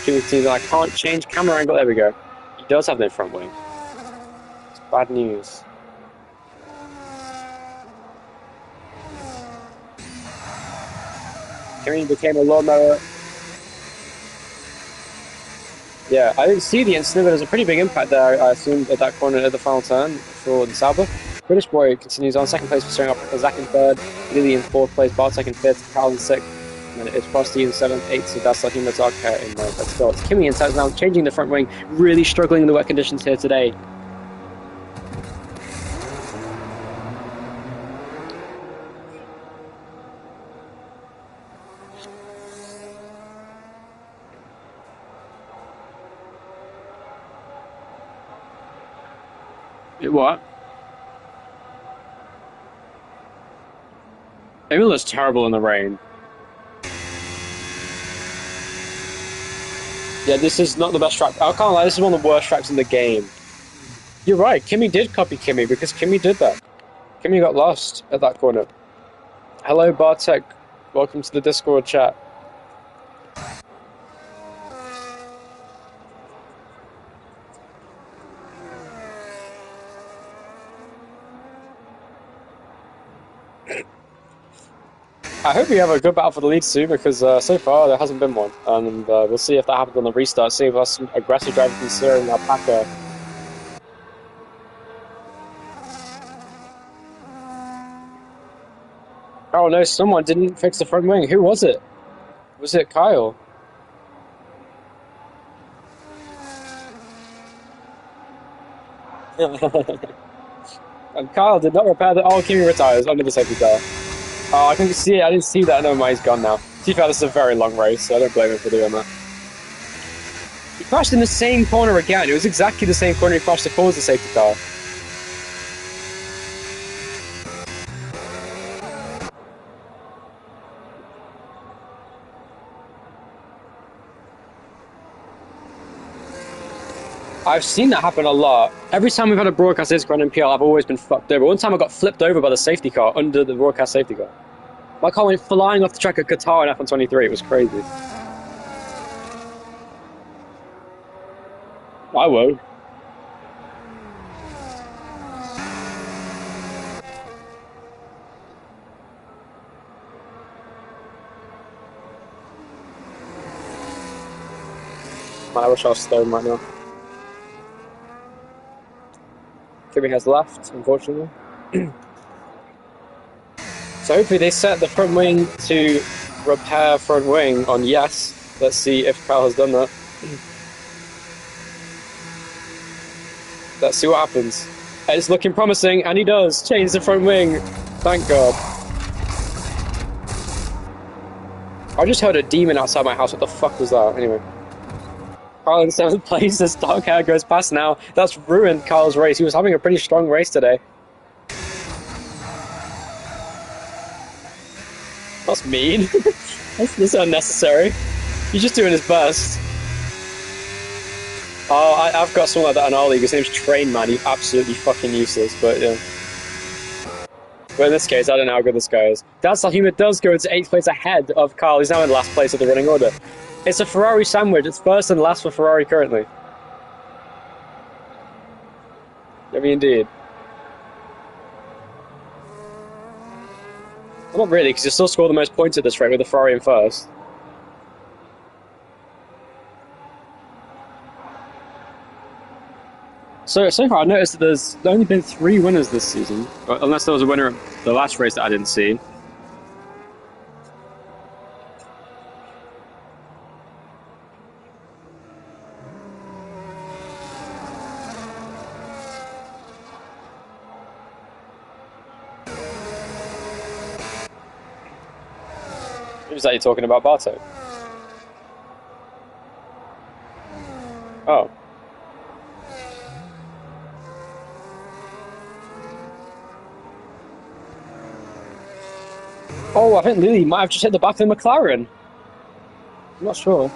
Kimi continues, I can't change camera angle. There we go. He does have no front wing. It's bad news. Kimi became a lawnmower. Yeah, I didn't see the incident, but there's a pretty big impact there, I assume, at that corner at the final turn for the Sauber. British Boy continues on, 2nd place for Soing Alpaca, Zach in 3rd, Lily in 4th place, Bartek in 5th, Carl in 6th, and it's Frosty in 7th, 8th, so that's Lahim Mazaka in 9th. Let's go. It's Kimi in 7th now, changing the front wing, really struggling in the wet conditions here today. What? Emil looks terrible in the rain. Yeah, this is not the best track. I can't lie, this is one of the worst tracks in the game. You're right, Kimi did copy Kimi because Kimi did that. Kimi got lost at that corner. Hello, Bartek. Welcome to the Discord chat. I hope we have a good battle for the lead soon because so far there hasn't been one, and we'll see if that happens on the restart. See if there's some aggressive driving from Soing Alpaca. Oh no, someone didn't fix the front wing. Who was it? Was it Kyle? And Kyle did not repair the. Oh, Kimi retires under the safety car. Oh, I can see it. I didn't see that. Never mind, he's gone now. To be fair, this is a very long race, so I don't blame him for doing that. He crashed in the same corner again. It was exactly the same corner he crashed to cause the safety car. I've seen that happen a lot. Every time we've had a broadcast this grand NPL, I've always been fucked over. One time I got flipped over by the safety car under the broadcast safety car. My car went flying off the track at Qatar in F123. It was crazy. I won't. Man, I wish I was stoned right now. Kimi has left, unfortunately. So hopefully they set the front wing to repair front wing on yes. Let's see if Kyle has done that. Let's see what happens. It's looking promising, and he does change the front wing. Thank God. I just heard a demon outside my house. What the fuck was that? Anyway. Kyle in 7th place as Dark Hair goes past now. That's ruined Kyle's race. He was having a pretty strong race today. That's mean. That's unnecessary. He's just doing his best. Oh, I've got someone like that in our league. His name's Train Man. He's absolutely fucking useless, but yeah. But in this case, I don't know how good this guy is. That's Humor does go into 8th place ahead of Kyle. He's now in last place of the running order. It's a Ferrari sandwich. It's first and last for Ferrari currently. I mean, indeed. Well, not really, because you still score the most points at this rate with the Ferrari in first. So far I've noticed that there's only been 3 winners this season, unless there was a winner at the last race that I didn't see. Who's that you're talking about, Barto? Oh. Oh, I think Lily might have just hit the back of the McLaren. I'm not sure.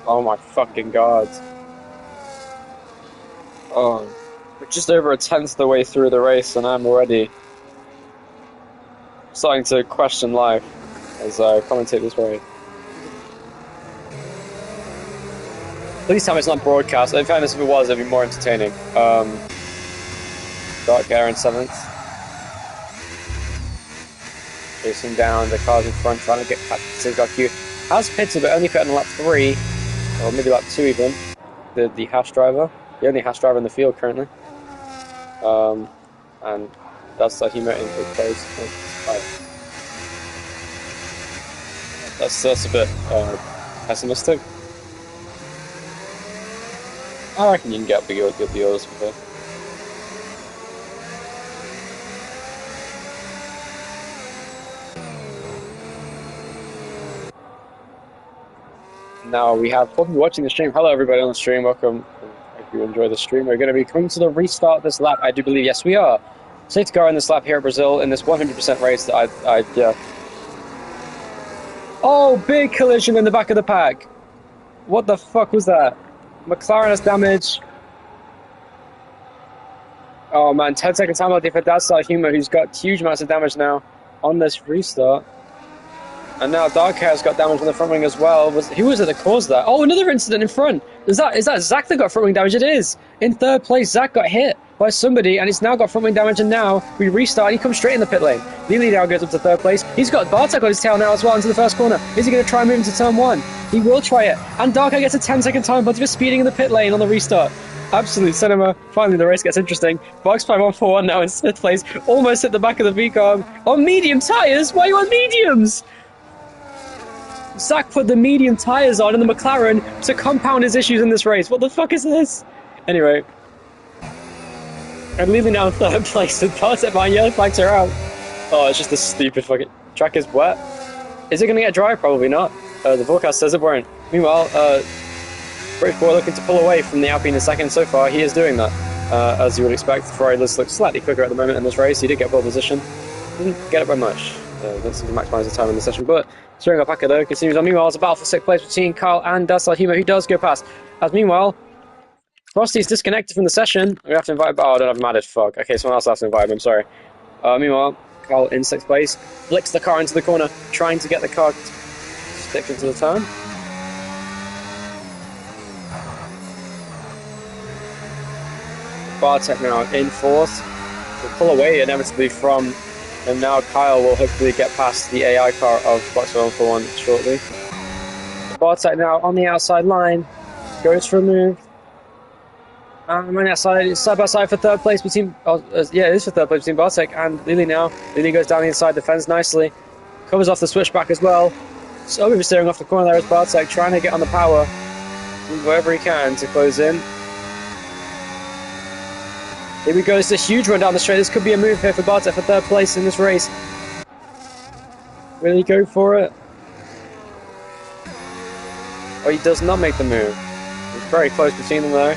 Oh my fucking God. Oh. We're just over a 10th of the way through the race and I'm already starting to question life as I commentate this race. Please tell me it's not broadcast. In fairness, if it was, it'd be more entertaining. Dark Hair in 7th. Chasing down the cars in front, trying to get past the safety queue. Has pitted, but only fit on lap 3, or maybe lap 2 even. The Haas driver, the only Haas driver in the field currently. And that's the Humor in 5th place. That's a bit pessimistic. I reckon you can get good deals with it. Now we have 4 people watching the stream. Hello everybody on the stream, welcome. Hope you enjoy the stream. We're going to be coming to the restart of this lap, I do believe. Yes, we are. Safe to go in this lap here at Brazil in this 100% race that yeah. Oh, big collision in the back of the pack. What the fuck was that? McLaren has damage. Oh man, 10 seconds time left for that's Humor, who's got huge amounts of damage now on this restart. And now Dark Hair's got damage on the front wing as well. Who was it that caused that? Oh, another incident in front. Is that Zach that got front wing damage? It is. In 3rd place, Zach got hit by somebody, and it's now got front wing damage, and now we restart, and he comes straight in the pit lane. Lily now goes up to 3rd place. He's got Bartek on his tail now as well into the first corner. Is he going to try and move into turn 1? He will try it. And Dark Hair gets a 10-second time penalty for speeding in the pit lane on the restart. Absolute cinema. Finally, the race gets interesting. Box 5141 now in 5th place. Almost hit the back of the V-car. On medium tyres? Why are you on mediums? Zach put the medium tyres on in the McLaren to compound his issues in this race. What the fuck is this? Anyway. And Lily now in 3rd place with Bartek behind yellow flags are out. Oh, it's just a stupid fucking... Track is wet. Is it going to get dry? Probably not. The forecast says it won't. Meanwhile, British boy looking to pull away from the Alpine in 2nd so far. He is doing that. As you would expect, Ferrari looks slightly quicker at the moment in this race. He did get pole position. Didn't get it by much. Let's maximise the time in the session. But Steering Alpaca though continues on. Meanwhile, it's a battle for 6th place between Kyle and Salhima, who does go past. As meanwhile, Frosty's disconnected from the session. We have to invite. Oh, I don't have him added. Fuck. Okay, someone else has to invite him. I'm sorry. Meanwhile, Kyle in 6th place flicks the car into the corner, trying to get the car stick into the turn. Bartek now in 4th. Will pull away inevitably from, and now Kyle will hopefully get past the AI car of Box 141 shortly. Bartek now on the outside line, goes for a move. On the outside, side by side for 3rd place between. Yeah, it is for 3rd place between Bartek and Lily now. Lily goes down the inside, defends nicely, covers off the switchback as well. So we're steering off the corner there as Bartek trying to get on the power, do whatever he can to close in. Here we go, it's a huge run down the straight. This could be a move here for Bartek for 3rd place in this race. Will he go for it? Oh, he does not make the move. It's very close between them though.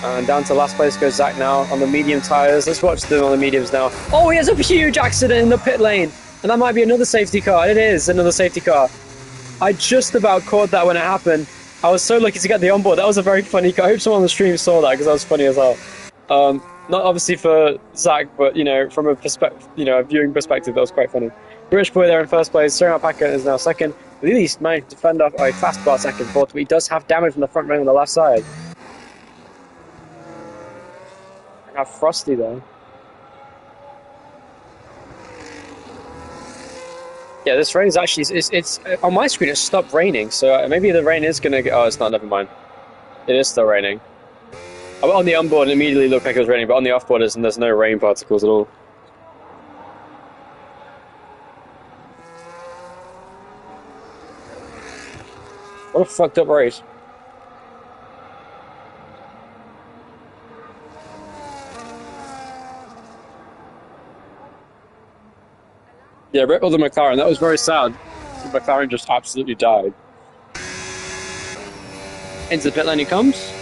And down to last place goes Zach now on the medium tyres. Let's watch them on the mediums now. Oh, he has a huge accident in the pit lane. And that might be another safety car. It is another safety car. I just about caught that when it happened. I was so lucky to get the onboard. That was a very funny car. I hope someone on the stream saw that because that was funny as hell. Not obviously for Zach, but you know, from a perspective, a viewing perspective, that was quite funny. British boy there in 1st place. Steering Alpaca is now 2nd. Really managed to fend off a fast Bartek in 4th, but he does have damage from the front ring on the left side. And have Frosty there. Yeah, this rain is actually, it's on my screen. It stopped raining, so maybe the rain is gonna. Oh, it's not. Never mind. It is still raining. On the onboard, it immediately looked like it was raining, but on the offboard, there's no rain particles at all. What a fucked up race. Yeah, Rip the McLaren. That was very sad. The McLaren just absolutely died. Into the pit lane he comes.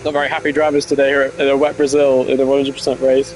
Not very happy drivers today here in a wet Brazil in a 100% race.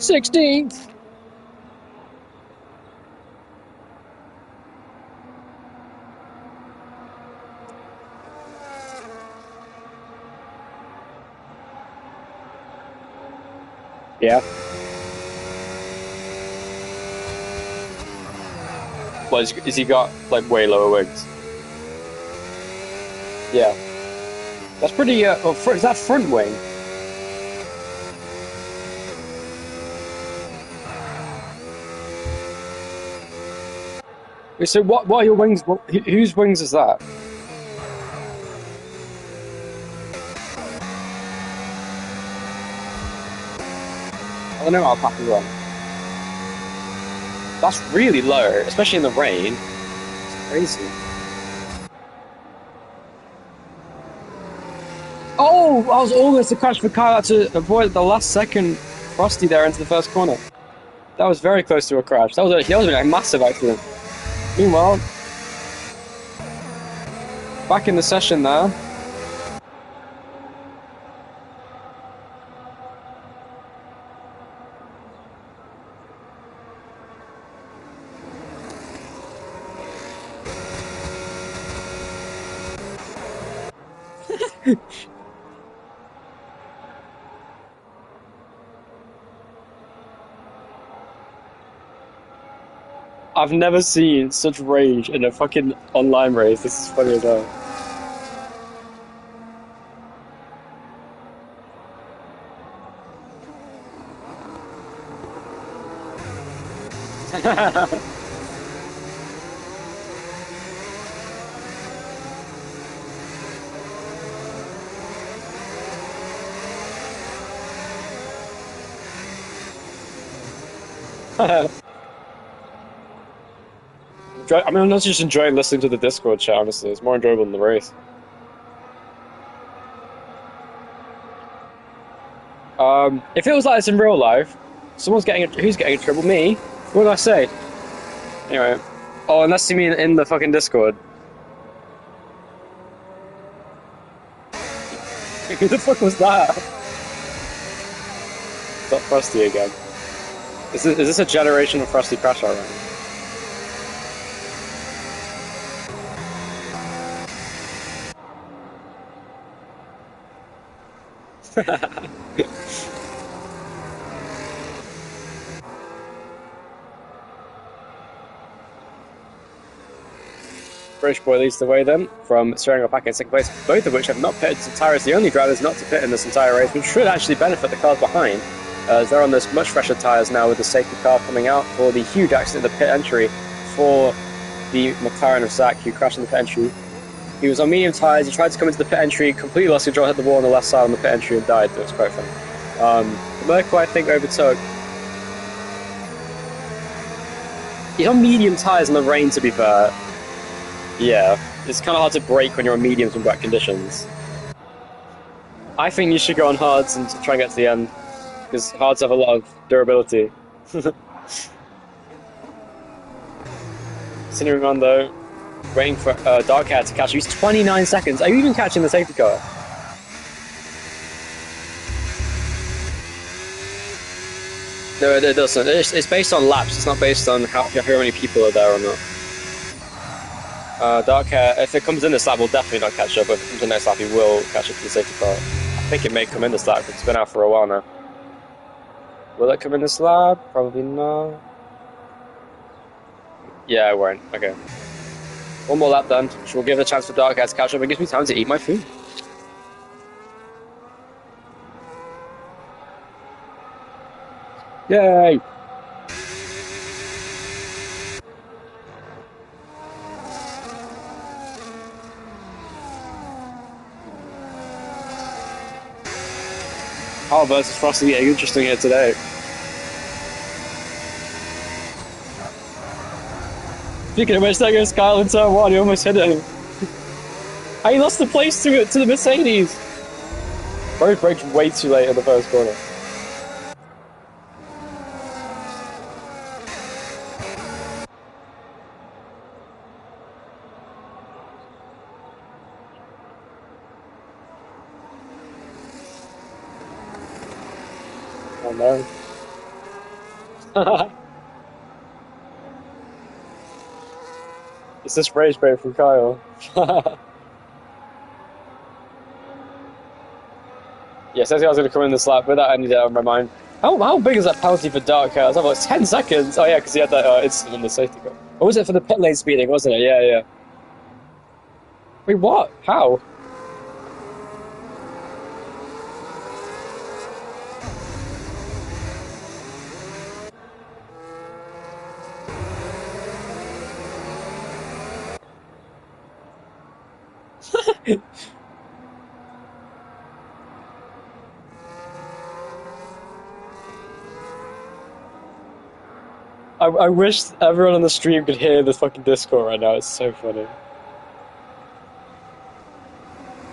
'16th. Yeah. Well, is he got like way lower wings? Yeah. That's pretty. Is that front wing? So what are your wings? Whose wings is that? I don't know. I'll pack it wrong. That's really low, especially in the rain. It's crazy. Oh, I was almost to crash for Kyle to avoid the last second Frosty there into the first corner. That was very close to a crash. That was a massive accident. Meanwhile, back in the session now. I've never seen such rage in a fucking online race. This is funny as hell. I mean, I'm not just enjoying listening to the Discord chat, honestly. It's more enjoyable than the race. If it was like this in real life, who's getting a triple? Me? What did I say? Anyway. Oh, unless you mean in the fucking Discord. Who the fuck was that? Is that Frosty again? Is this a generation of Frosty crash out right now? British boy leads the way then, from steering up back in second place, both of which have not pitted. Tyrus, the only drivers not to pit in this entire race, which should actually benefit the cars behind, as they're on those much fresher tyres now with the safety car coming out for the huge accident at the pit entry for the McLaren of Zach, who crashed in the pit entry. He was on medium tyres, he tried to come into the pit entry, completely lost control, hit the wall on the left side on the pit entry and died. It was quite funny. Merkel, I think, overtook. He's on medium tyres in the rain, to be fair. Yeah, it's kind of hard to brake when you're on mediums in wet conditions. I think you should go on hards and try and get to the end, because hards have a lot of durability. Continuing on though, waiting for Dark Hair to catch you. He's 29 seconds. Are you even catching the safety car? No, it doesn't. It's based on laps. It's not based on how many people are there or not. Dark Hair, if it comes in this lap, will definitely not catch up. But if it comes in next lap, he will catch up to the safety car. I think it may come in this lap, because it's been out for a while now. Will it come in this lap? Probably not. Yeah, it won't. Okay. One more lap done, which will give a chance for Dark Hair to catch up. It gives me time to eat my food. Yay! Kyle versus Frosty getting interesting here today. Speaking of which, there goes Kyle in turn one, he almost hit him. And he lost the place to the Mercedes! Both braked way too late in the first corner. Oh no. It's the spray from Kyle. Yeah, says I was going to come in this lap, but that ended out of my mind. How big is that penalty for Dark Hair? I was like, 10 seconds? Oh yeah, because he had that incident on the safety car. Or was it for the pit lane speeding, wasn't it? Yeah, yeah. Wait, what? How? I wish everyone on the stream could hear this fucking Discord right now. It's so funny.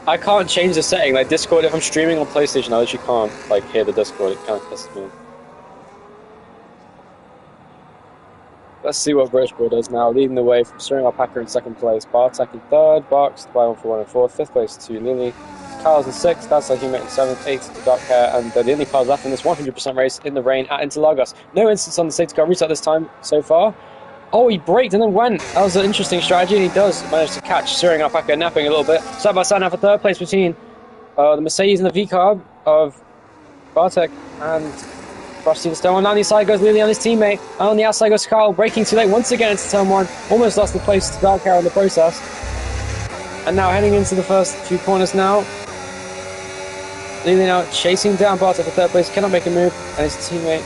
I can't change the setting. Like Discord, if I'm streaming on PlayStation, I literally can't like hear the Discord. It kind of pisses me off. Let's see what British Boy does now. Leading the way from Steering Alpaca in second place, Bartek in third, Barks by 1 for 1 and 4th, fifth place to Lily. Kyle's in 6th, that's like Humet in 7th, 8th to Dark Hair, and the only cars left in this 100% race in the rain at Interlagos. No instance on the safety car restart this time so far. Oh, he braked and then went. That was an interesting strategy, and he does manage to catch Steering Alpaca napping a little bit. Side by side now for third place between the Mercedes and the V-Carb of Bartek and Frosty still on the inside goes Lily on his teammate, and on the outside goes Kyle, braking too late once again into turn 1. Almost lost the place to Dark Hair in the process. And now heading into the first few corners now. Lily now chasing down Bartek for third place, cannot make a move, and his teammate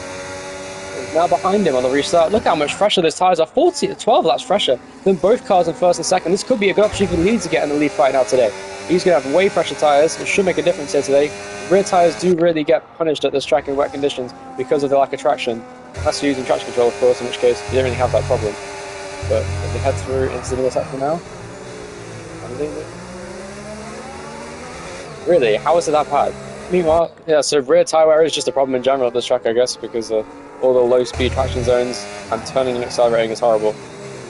is now behind him on the restart. Look how much fresher those tyres are, 12 laps fresher than both cars in first and second. This could be a good opportunity for Lily to get in the lead fight now today. He's going to have way fresher tyres, it should make a difference here today. Rear tyres do really get punished at this track in wet conditions because of the lack of traction. Unless you're using traction control, of course, in which case you don't really have that problem. But if we head through into the middle sector now, really, how is it that bad? Meanwhile, yeah, so rear tyre wear is just a problem in general at this track, I guess, because all the low-speed traction zones and turning and accelerating is horrible,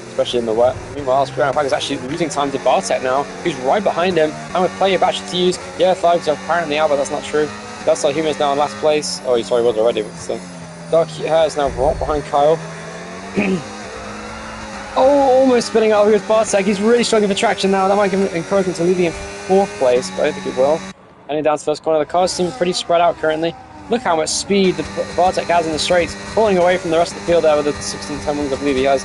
especially in the wet. Meanwhile, Pack is actually losing time to Bartek now, who's right behind him, and with plenty of battery to use. Yeah, flags are apparently out, but that's not true. That's like Human is now in last place. Oh, he was already, but still. Dark Hair is now right behind Kyle. Oh, almost spinning out with Bartek. He's really struggling for traction now. That might give him encouragement to leave in 4th place, but I don't think it will. Heading down to the first corner, the cars seem pretty spread out currently. Look how much speed that Bartek has in the straights, pulling away from the rest of the field there with the 1610 wings I believe he has.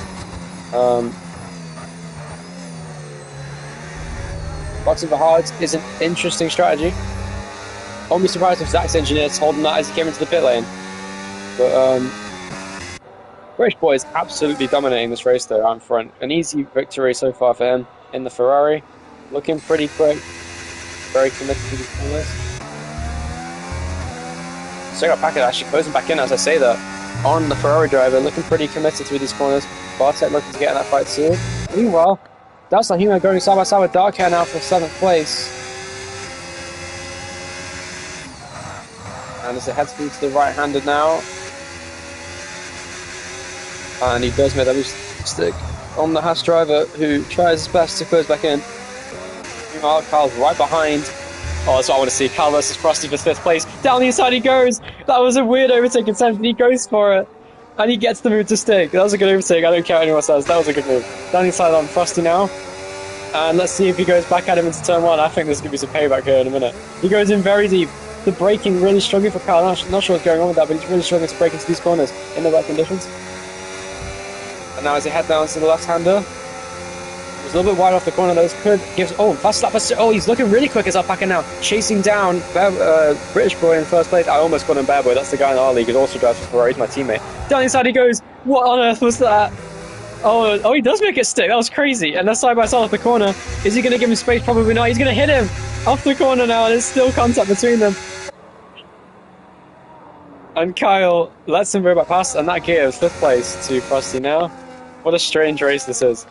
Boxing for hards is an interesting strategy. I won't be surprised if Zach's engineer's holding that as he came into the pit lane. But British boy is absolutely dominating this race though out in front. An easy victory so far for him in the Ferrari. Looking pretty quick. Very committed to this list. So Packard actually closing back in as I say that on the Ferrari driver, looking pretty committed through these corners. Bartek looking to get in that fight soon. Meanwhile, that's like Human going side by side with Darkhair now for 7th place. And as it heads through to the right-handed now. And he does make that stick on the Haas driver, who tries his best to close back in. Meanwhile, Carl's right behind. Oh, that's what I want to see. Carl versus Frosty for 5th place. Down the inside he goes. That was a weird overtake attempt, and he goes for it. And he gets the move to stick. That was a good overtake. I don't care what anyone says. That was a good move. Down the inside on Frosty now. And let's see if he goes back at him into turn 1. I think there's going to be some payback here in a minute. He goes in very deep. The braking really struggling for Carl. I'm not sure what's going on with that, but he's really struggling to break into these corners in the wet conditions. And now as he head down to the left-hander, he's a little bit wide off the corner. Those could give. Oh, fast slap. Oh, he's looking really quick as Alpaca now, chasing down British boy in 1st place. I almost called him Bear Boy. That's the guy in our league who also drives for Ferrari. He's my teammate. Down inside he goes. What on earth was that? Oh, he does make it stick. That was crazy. And they're side by side off the corner. Is he going to give him space? Probably not. He's going to hit him off the corner now, and there's still contact between them. And Kyle lets him go back past, and that gives 5th place to Frosty now. What a strange race this is.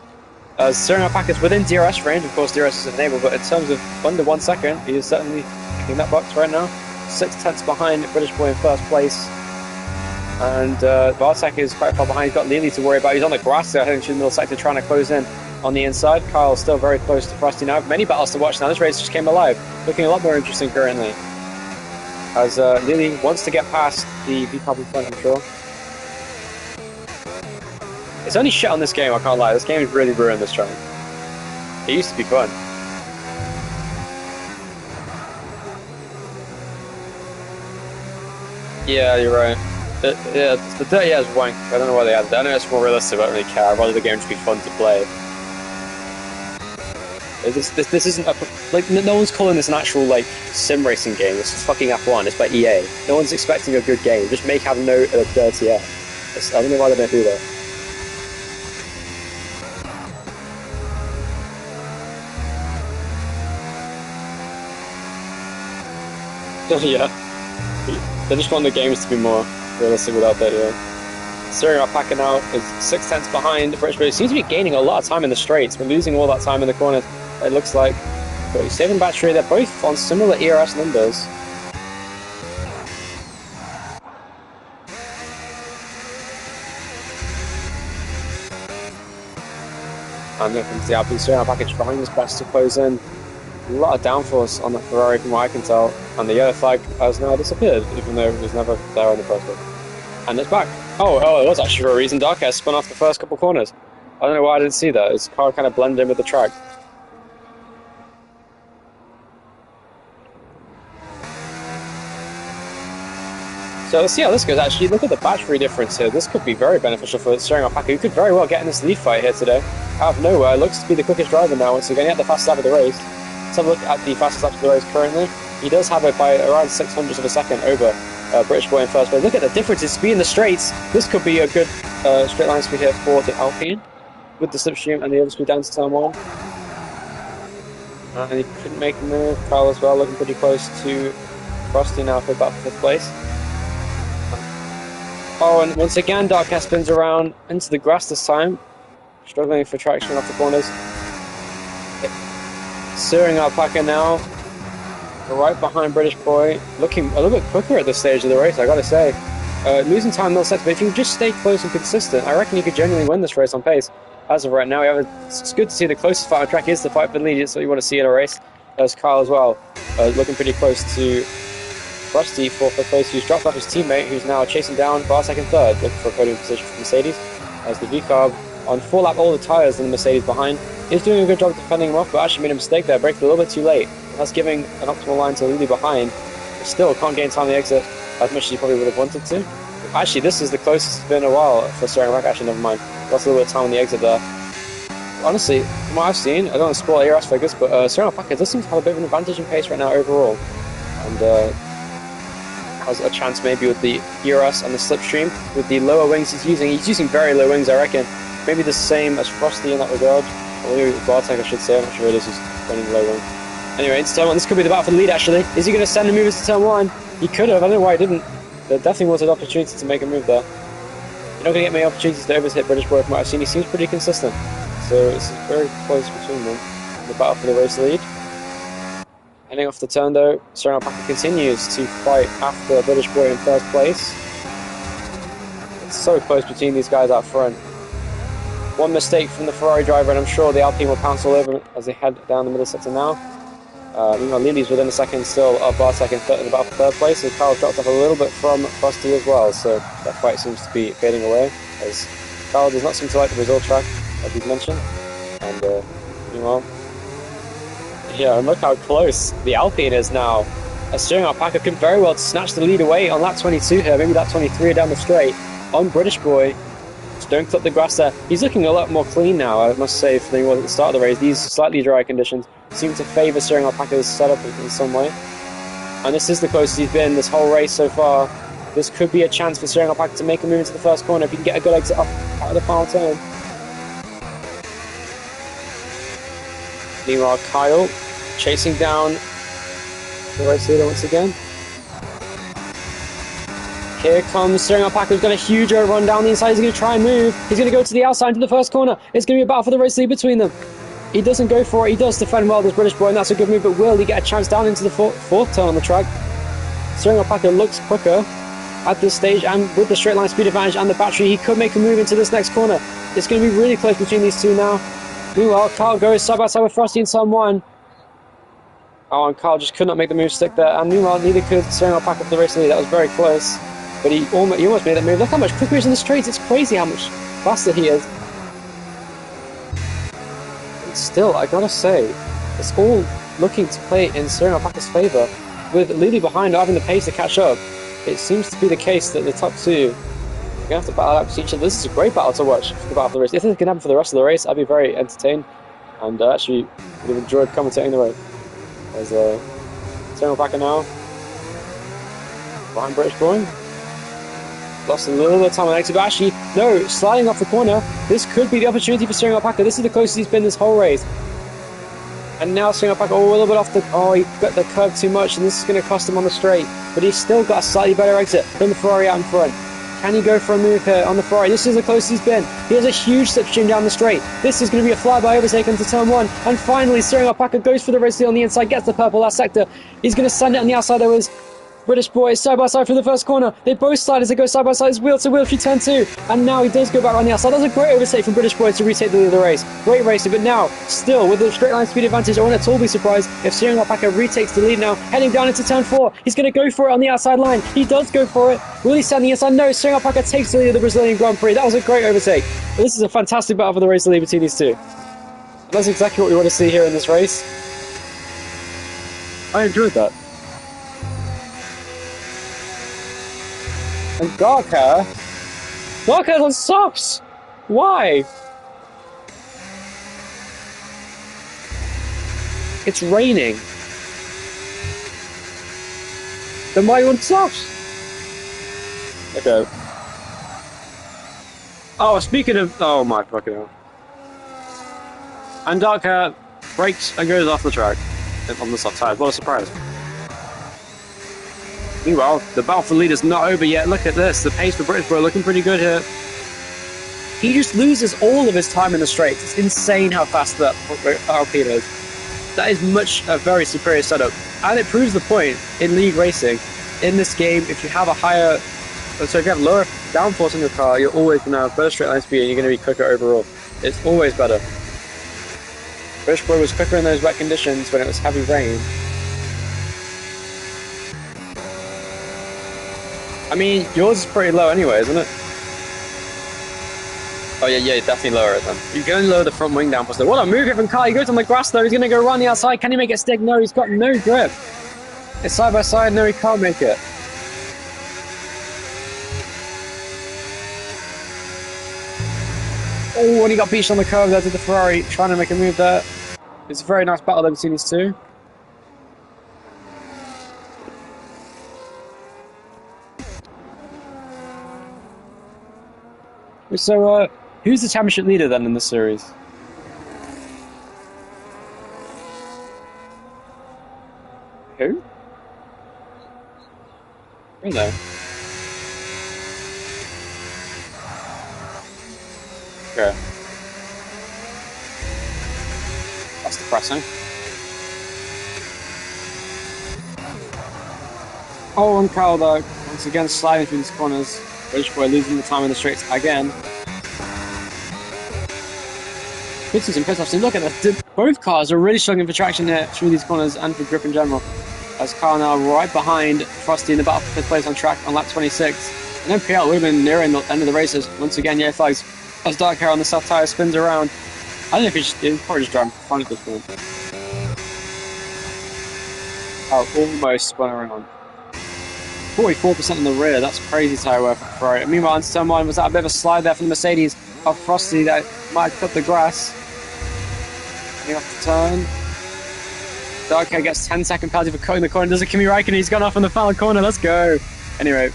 Steering our pack is within DRS range. Of course, DRS is enabled, but in terms of under 1 second, he is certainly in that box right now. 6/10 behind British boy in 1st place. And Bartek is quite far behind. He's got Lily to worry about. He's on the grass there, heading through the middle sector, trying to close in on the inside. Kyle's still very close to Frosty now. Many battles to watch now. This race just came alive. Looking a lot more interesting currently. As Lily wants to get past the V-Carbon front, I'm sure. It's only shit on this game, I can't lie. This game has really ruined this track. It used to be fun. Yeah, you're right. The dirty air is wank. I don't know why they added that. I know it's more realistic, but I don't really care. I'd rather the game just be fun to play. This isn't a, like, no one's calling this an actual like sim racing game. This is fucking F1. It's by EA. No one's expecting a good game. Just have no dirty air. I don't know why they don't do that. Yeah. They just want the games to be more realistic without that, yeah. Steering our packer now is 6/10 behind British, but he seems to be gaining a lot of time in the straights, but losing all that time in the corners, it looks like. But he's saving battery. They're both on similar ERS numbers. And then comes the Alpine steering our package trying his best to close in. A lot of downforce on the Ferrari from what I can tell, and the yellow flag has now disappeared, even though it was never there in the first place. And it's back. Oh, it was actually for a reason. Darkhair spun off the first couple corners. I don't know why I didn't see that. His car kind of blended in with the track. So let's see how this goes actually. Look at the battery difference here. This could be very beneficial for steering our packer. He could very well get in this lead fight here today. Out of nowhere, looks to be the quickest driver now once again. He had the fastest lap of the race. Let's have a look at the fastest lap of the race currently. He does have it by around 600ths of a second over British boy in first place. Look at the difference in speed in the straights. This could be a good straight line speed here for the Alpine with the slipstream and the other speed down to turn 1. And he couldn't make a move. Kyle as well, looking pretty close to Frosty now for about 5th place. Oh, and once again, Dark Hair spins around into the grass this time. Struggling for traction off the corners. Searing Alpaca now. Right behind British Boy. Looking a little bit quicker at this stage of the race, I gotta say. Losing time milliseconds, but if you can just stay close and consistent, I reckon you could genuinely win this race on pace. As of right now, it's good to see the closest fight on track is the fight for the lead. It's what you want to see in a race. There's Kyle as well, looking pretty close to Rusty for fifth place, who's dropped off his teammate, who's now chasing down Bartek in third, looking for a podium position for Mercedes. As the V-Carb on full lap all the tyres and the Mercedes behind. He's doing a good job defending him off, but actually made a mistake there, braking a little bit too late. That's giving an optimal line to Lily behind. But still can't gain time on the exit as much as he probably would have wanted to. Actually, this is the closest it's been in a while for steering back. Actually, never mind. Lost a little bit of time on the exit there. Honestly, from what I've seen, I don't want to spoil ERS figures, but steering back does seem to have a bit of an advantage in pace right now overall. And has a chance maybe with the ERS and the slipstream. With the lower wings he's using very low wings, I reckon. Maybe the same as Frosty in that regard. Or maybe Bartek, I should say. I'm not sure it is. He's running low wing. Anyway, into turn 1. This could be the battle for the lead, actually. Is he going to send the movers to turn 1? He could have. I don't know why he didn't. There definitely was an opportunity to make a move there. You're not going to get many opportunities to overhit British Boy from what I've seen. He seems pretty consistent. So it's very close between them. The battle for the race lead. Heading off the turn, though, Serena Packer continues to fight after British Boy in first place. It's so close between these guys out front. One mistake from the Ferrari driver, and I'm sure the Alpine will pounce all over as they head down the middle sector now. Lily's within a second still up Bartek in the battle for third place, and Carl dropped off a little bit from Frosty as well, so that fight seems to be fading away, as Carl does not seem to like the Brazil track, as we've mentioned. And meanwhile, yeah, and look how close the Alpine is now. As steering Alpaca could very well snatch the lead away on lap 22 here, maybe lap 23 down the straight on British Boy. Just don't clip the grass there. He's looking a lot more clean now, I must say, than he was at the start of the race. These slightly dry conditions seem to favour steering Alpaca's setup in some way. And this is the closest he's been this whole race so far. This could be a chance for steering Alpaca to make a move into the first corner if he can get a good exit up out of the final turn. Meanwhile, Kyle chasing down the race leader once again. Here comes steering Alpaca, who's got a huge overrun down the inside. He's going to try and move. He's going to go to the outside into the first corner. It's going to be a battle for the race lead between them. He doesn't go for it. He does defend well, this British Boy, and that's a good move, but will he get a chance down into the fourth turn on the track? Steering Alpaca looks quicker at this stage, and with the straight line speed advantage and the battery, he could make a move into this next corner. It's going to be really close between these two now. Meanwhile, Carl goes side by side with Frosty in turn 1. Oh, and Carl just could not make the move stick there. And meanwhile, neither could steering Alpaca for the race lead. That was very close. But he almost made that move. Look how much quicker he is in the straights. It's crazy how much faster he is. And still, I gotta say, it's all looking to play in steering Alpaca's favour. With Lily behind having the pace to catch up, it seems to be the case that the top two are going to have to battle out each other. This is a great battle to watch for the battle for the race. If this can happen for the rest of the race, I'd be very entertained. And actually would have enjoyed commentating the race. As steering Alpaca now behind British Boy. Lost a little bit of time on the exit, but actually, no, sliding off the corner. This could be the opportunity for steering Alpaca. This is the closest he's been this whole race. And now steering Alpaca a little bit off the... Oh, he got the curve too much, and this is going to cost him on the straight. But he's still got a slightly better exit than the Ferrari out in front. Can he go for a move here on the Ferrari? This is the closest he's been. He has a huge slipstream down the straight. This is going to be a flyby overtake into turn 1. And finally, steering Alpaca goes for the race lead on the inside, gets the purple last sector. He's going to send it on the outside. There was British Boy side by side through the first corner. They both slide as they go side by side. It's wheel to wheel through turn 2. And now he does go back on the outside. That was a great overtake from British Boy to retake the lead of the race. Great racing, but now, still, with the straight line speed advantage, I won't at all be surprised if steering Alpaca retakes the lead now, heading down into turn 4. He's going to go for it on the outside line. He does go for it. Will he stand the inside? No, steering Alpaca takes the lead of the Brazilian Grand Prix. That was a great overtake. But this is a fantastic battle for the race lead between these two. And that's exactly what we want to see here in this race. I enjoyed that. And Dark Hair's on softs! Why? It's raining. Then why are you on softs? Okay. Oh, speaking of... Oh my fucking hell. And Dark Hair breaks and goes off the track on the soft tires. What a surprise. Meanwhile, the battle for lead is not over yet. Look at this. The pace for British Boy looking pretty good here. He just loses all of his time in the straights. It's insane how fast that Alpine is. That is a very superior setup. And it proves the point in league racing. In this game, if you have if you have lower downforce in your car, you're always going to have better straight line speed and you're going to be quicker overall. It's always better. British Boy was quicker in those wet conditions when it was heavy rain. I mean, yours is pretty low anyway, isn't it? Oh yeah, definitely lower it then. You can only lower the front wing down. What a move here from Kyle. He goes on the grass though. He's going to go around the outside. Can he make it stick? No, he's got no grip. It's side by side. No, he can't make it. Oh, and he got beached on the curve there to the Ferrari, trying to make a move there. It's a very nice battle there between these two. So, who's the championship leader then in this series? Who? Really? Okay. That's depressing. Oh, and Kyle though, once again sliding through these corners. British Boy losing the time in the straights again. Good season pit stops. Look at that. Both cars are really struggling for traction here through these corners and for grip in general. As Kyle now right behind Frosty in the battle for 5th place on track on lap 26. And then PL would have been nearing the end of the races. Once again, yeah, flags. As Dark Hair on the soft tyre spins around. I don't know if he's probably just driving fun at this point. Oh, almost spun around. 44% in the rear, that's crazy tyre wear for Ferrari. Meanwhile, in turn 1, was that a bit of a slide there from the Mercedes of Frosty that might cut the grass. Coming off the turn. Dark Hair gets 10-second penalty for cutting the corner. Does it Kimi Räikkönen? He's gone off in the final corner, let's go. Anyway.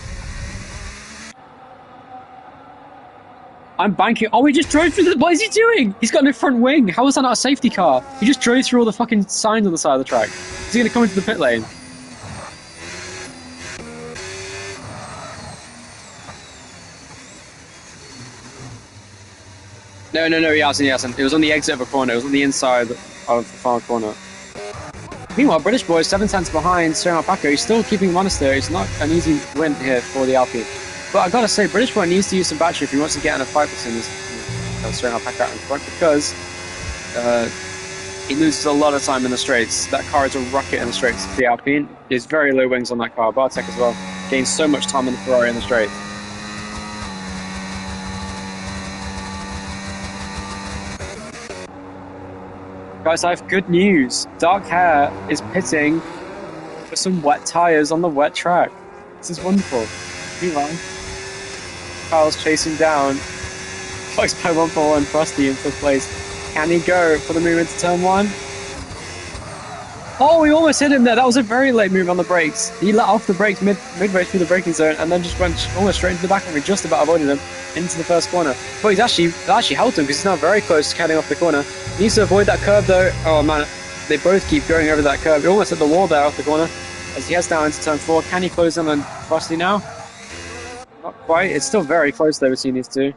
I'm banking. Oh, he just drove through the. What is he doing? He's got no front wing. How is that not a safety car? He just drove through all the fucking signs on the side of the track. Is he going to come into the pit lane? No, he hasn't. It was on the exit of a corner. It was on the inside of the final corner. Meanwhile, British Boy is 7 tenths behind Cyril Alpaca. He's still keeping monastery. It's not an easy win here for the Alpine. But I gotta say, British Boy needs to use some battery if he wants to get in a fight between this Cyril Alpaca in front, because he loses a lot of time in the straights. That car is a rocket in the straights. The Alpine is very low wings on that car. Bartek as well gains so much time in the Ferrari in the straights. Guys, I have good news. Dark Hair is pitting for some wet tyres on the wet track. This is wonderful. Meanwhile, Kyle's chasing down. Fox by 141, Frosty in 5th place. Can he go for the move into turn 1? Oh, he almost hit him there. That was a very late move on the brakes. He let off the brakes midway through the braking zone and then just went almost straight into the back of him. Just about avoided him into the first corner. But that actually helped him because he's now very close to cutting off the corner. He needs to avoid that curve though. Oh man, they both keep going over that curve. He almost hit the wall there off the corner as he heads down into turn 4. Can he close in on Frosty now? Not quite. It's still very close though between these two.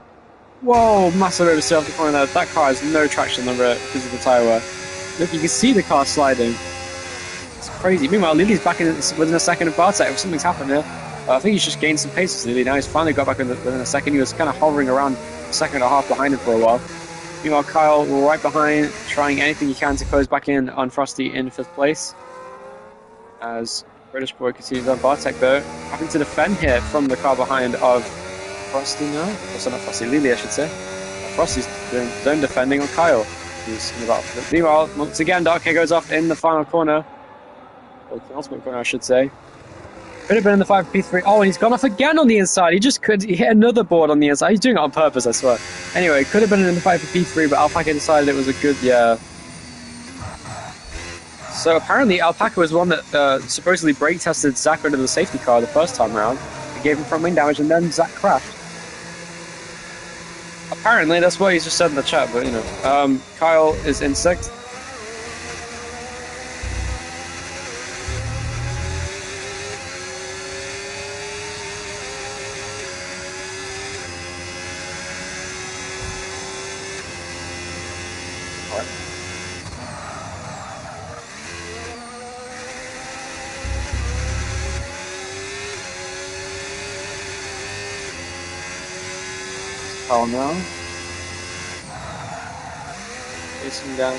Whoa, massive oversteer off the corner there. That car has no traction on the rear because of the tyre wear. Look, you can see the car sliding. It's crazy. Meanwhile, Lily's back within a second of Bartek. Something's happened here. I think he's just gained some pace with Lily. Now he's finally got back within a second. He was kind of hovering around a second and a half behind him for a while. Meanwhile, Kyle right behind, trying anything he can to close back in on Frosty in 5th place. As British Boy continues on. Bartek, though, having to defend here from the car behind of Frosty now. Also not Frosty, Lily, I should say. Frosty's doing his own defending on Kyle. He's in the battle. Meanwhile, once again, Dark Hair goes off in the final corner. Or the ultimate corner, I should say. Could have been in the 5P3. Oh, and he's gone off again on the inside. He hit another board on the inside. He's doing it on purpose, I swear. Anyway, could have been in the 5P3, but Alpaca decided it was a good, yeah. So apparently Alpaca was one that supposedly brake tested Zach under the safety car the first time around. It gave him front wing damage, and then Zach crashed. Apparently, that's what he's just said in the chat, but you know. Kyle is in 6th. Kyle now. Racing down.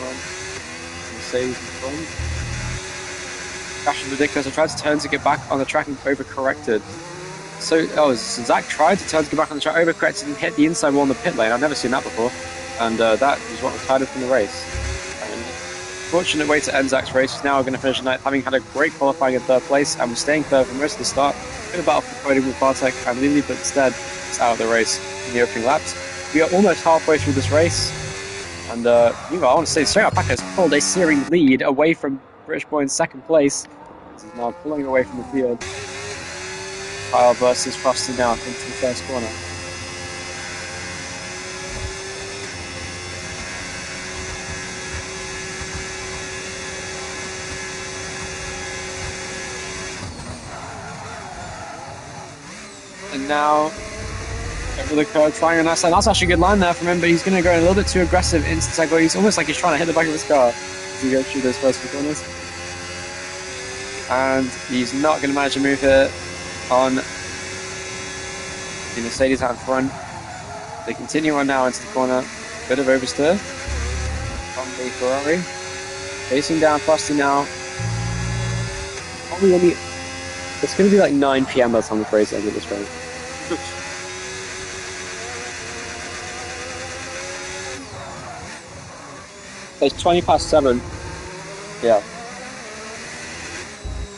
Mercedes in front. Crash is ridiculous. I tried to turn to get back on the track and overcorrected. So Zach tried to turn to get back on the track, overcorrected and hit the inside wall in the pit lane. I've never seen that before. And that was what was tied up in the race. And fortunate way to end Zach's race. He's now going to finish the night having had a great qualifying in third place and was staying third for most of the start. Bit of battle for the podium with Bartek and Lily, but instead it's out of the race in the opening laps. We are almost halfway through this race. And I want to say straight up, Pack has pulled a searing lead away from British Boy in second place. He's now pulling away from the field. Kyle versus Frosty now into the first corner. And now over the curve, trying a nice line. That's actually a good line there from him, but he's going to go a little bit too aggressive into the cycle. He's almost like he's trying to hit the back of his car as he goes through those first few corners. And he's not going to manage to move here on the Mercedes out in front. They continue on now into the corner. Bit of oversteer from the Ferrari. Chasing down Frosty now. Probably only, it's going to be like 9 PM by the time the race ends at this rate. It's 20 past 7. Yeah.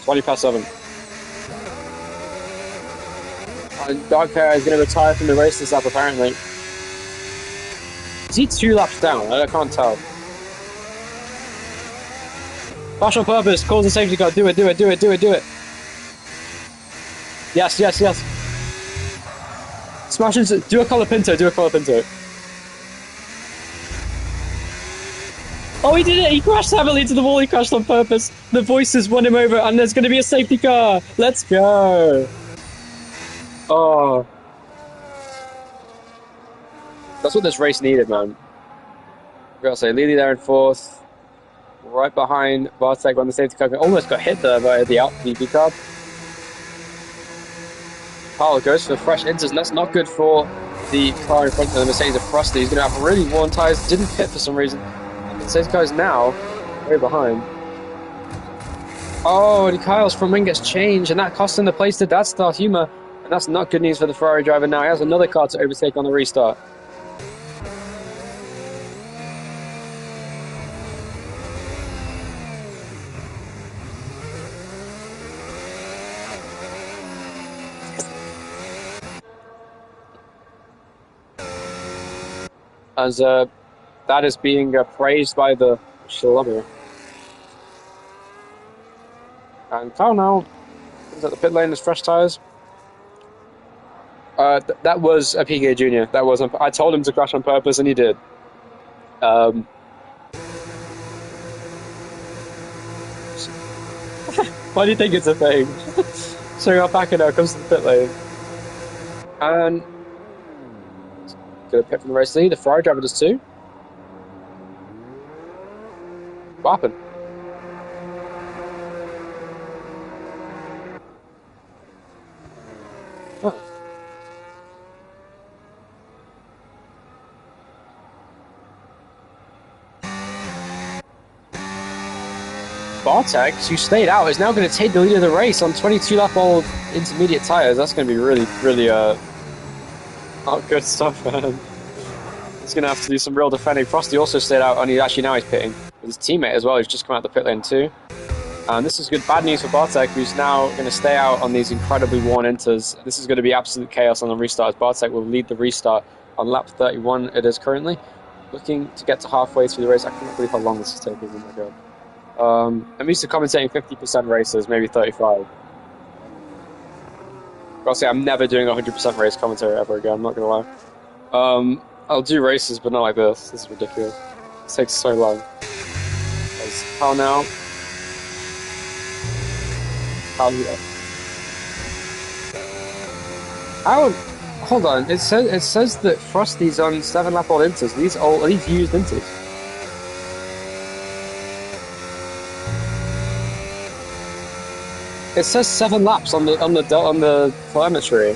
20 past 7. And Dark Hair is going to retire from the race this lap, apparently. Is he 2 laps down? I can't tell. Flash on purpose, calls the safety car. Do it. Yes. Smash into, do a Colapinto. Oh, he did it! He crashed heavily into the wall, he crashed on purpose. The voices won him over, and there's going to be a safety car. Let's go! Oh. That's what this race needed, man. I've got to say, Lily there in 4th. Right behind Bartek on the safety car. Almost got hit there by the VP car. Kyle goes for fresh inters, and that's not good for the car in front of the Mercedes of Frosty. He's going to have really worn tyres. Didn't pit for some reason. Mercedes guy's now way behind. Oh, and Kyle's front wing gets changed, and that cost him the place to that star humor. And that's not good news for the Ferrari driver now. He has another car to overtake on the restart. As that is being praised by the Shalomir. And Kyle now is at the pit lane, his fresh tyres. That was a PK Junior. That wasn't. I told him to crash on purpose, and he did. Why do you think it's a thing? So our backer now comes to the pit lane. And gonna pit from the race lead. The Ferrari driver does too. What happened? Oh. Bartek, who stayed out, is now going to take the lead of the race on 22-lap-old intermediate tyres. That's going to be really not good stuff, man. He's going to have to do some real defending. Frosty also stayed out, and now he's pitting with his teammate as well, who's just come out the pit lane too. And this is good, bad news for Bartek, who's now going to stay out on these incredibly worn inters. This is going to be absolute chaos on the restart, as Bartek will lead the restart on lap 31 it is currently. Looking to get to halfway through the race. I can't believe how long this is taking, oh my god. I'm used to commentating 50% races, maybe 35. I'll say I'm never doing 100% race commentary ever again, I'm not going to lie. I'll do races, but not like this. This is ridiculous. This takes so long. There's Kyle now. Kyle here. Hold on, it says that Frosty's on 7-lap-old inters. Are these used inters? It says 7 laps on the telemetry.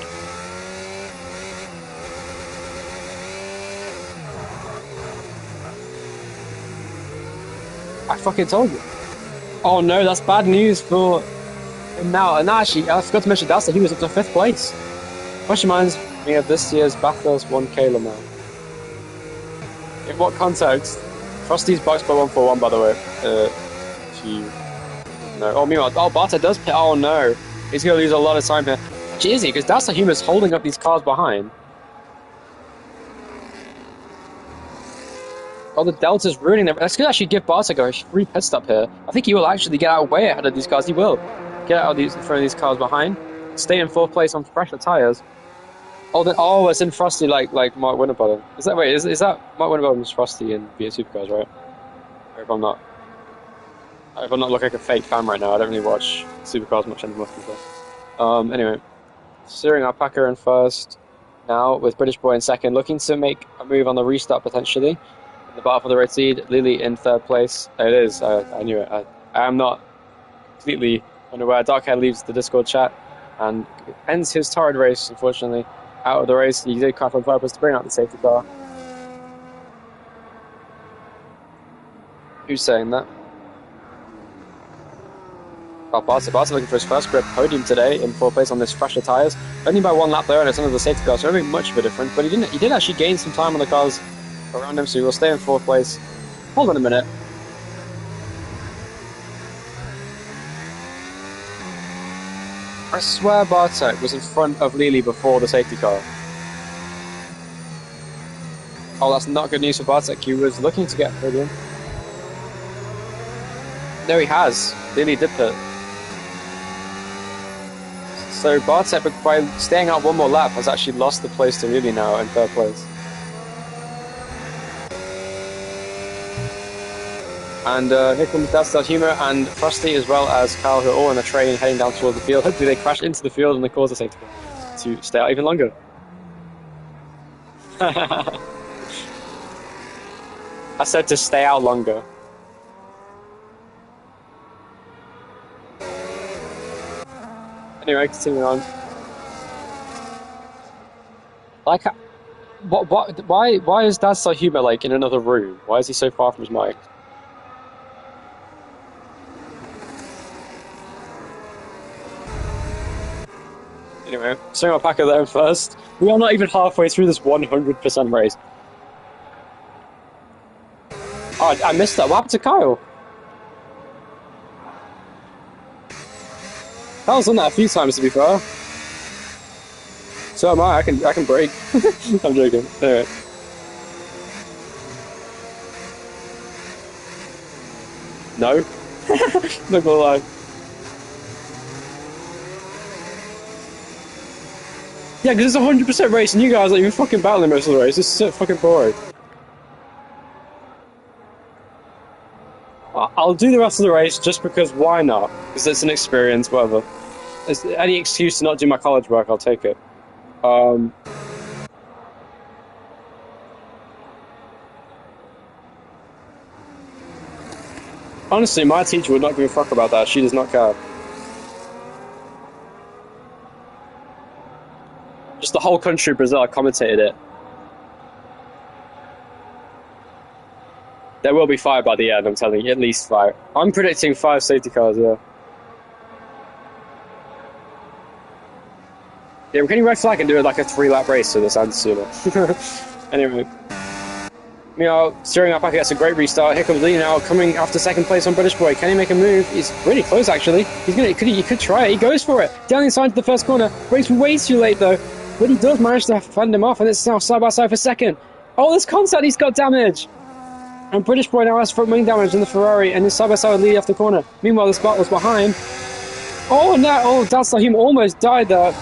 I fucking told you. Oh no, that's bad news for him now. And actually, I forgot to mention that he was up to 5th place. Which reminds me of this year's Bathurst 1K Le Mans. In what context? Frosty's boxed by 141, by the way. No. Oh, meanwhile, Barta does pit. Oh no. He's going to lose a lot of time here. Actually, is he? Because that's the human's holding up these cars behind. Oh, the Delta's ruining them. That's going to actually give Bartek a free pit stop here. I think he will actually get out way ahead of these cars. He will get out of in front of these cars behind. Stay in 4th place on fresher tyres. Oh, it's in Frosty like Mark Winterbottom. Is that is that Mark Winterbottom's Frosty in V8 Supercars, right? Or if I'm not looking like a fake fan right now, I don't really watch Supercars much anymore. Anyway, steering Alpaca in 1st now with British Boy in 2nd, looking to make a move on the restart potentially. In the battle for the red seed, Lily in 3rd place. It is. I knew it. I am not completely unaware. Darkhead leaves the Discord chat and ends his torrid race, unfortunately. Out of the race, he did cut on purpose to bring out the safety car. Who's saying that? Oh, Barta looking for his first grip podium today in 4th place on this fresher tyres. Only by 1 lap there, and it's under the safety car, so not really much of a difference. But he did actually gain some time on the cars around him, so he will stay in 4th place. Hold on a minute. I swear Bartek was in front of Lely before the safety car. Oh, that's not good news for Bartek. He was looking to get podium. No, he has. Lely did pit. So Bartek, by staying out 1 more lap, has actually lost the place to Lely now in 3rd place. And here comes Dastar Humor and Frosty, as well as Carl, who are all in a train heading down towards the field. Hopefully they crash into the field and they cause a safety car to stay out even longer. I said to stay out longer. Anyway, continuing on. Like, why is Dastar Humor like in another room? Why is he so far from his mic? Anyway, seeing Alpaca there first. We are not even halfway through this 100% race. Oh, I missed that. What happened to Kyle? Kyle's done that a few times, to be fair. So am I. I can brake. I'm joking. Anyway. No. Not gonna lie. Yeah, because it's a 100% race, and you guys are even fucking battling most of the race. It's so fucking boring. I'll do the rest of the race just because why not? Because it's an experience, whatever. There's any excuse to not do my college work, I'll take it. Honestly, my teacher would not give a fuck about that. She does not care. Just the whole country of Brazil commentated it. There will be 5 by the end, I'm telling you, at least 5. I'm predicting 5 safety cars, yeah. Yeah, we're getting red flag and do it like a 3-lap race so this ends sooner. Anyway. Meanwhile, steering up back gets a great restart. Here comes Lee now, coming after 2nd place on British Boy. Can he make a move? He's really close, actually. He could try it. He goes for it. Down inside to the first corner. Brakes way too late, though. But he does manage to fend him off, and it's now side by side for 2nd. Oh, there's contact. He's got damage. And British Boy now has front wing damage in the Ferrari, and is side by side with Lee off the corner. Meanwhile, the Spark was behind. Oh, no. Oh, Dalsahim almost died there.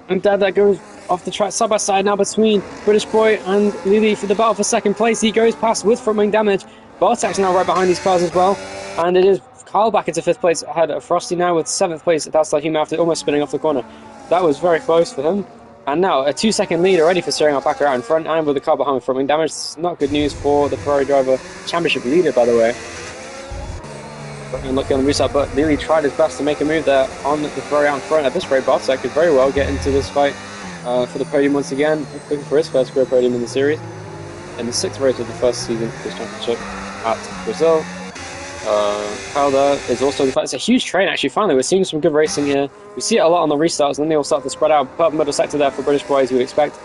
And that goes off the track side by side now between British Boy and Lily for the battle for 2nd place. He goes past with front wing damage. Bartek's now right behind these cars as well. And it is Kyle back into 5th place ahead of Frosty now with 7th place. That's like him after almost spinning off the corner. That was very close for him. And now a 2-second lead already for steering Alpaca out in front, and with the car behind with front wing damage. It's not good news for the Ferrari driver, championship leader, by the way. Looking on the restart, but Lily tried his best to make a move there on the Ferrari out in front. At this rate, Bartek could very well get into this fight for the podium once again, looking for his first career podium in the series, in the 6th race of the first season of this championship at Brazil. Kyle there is also in fact it's a huge train actually. Finally, we're seeing some good racing here. We see it a lot on the restarts, and then they all start to spread out. Purple middle sector there for British boys, you would expect,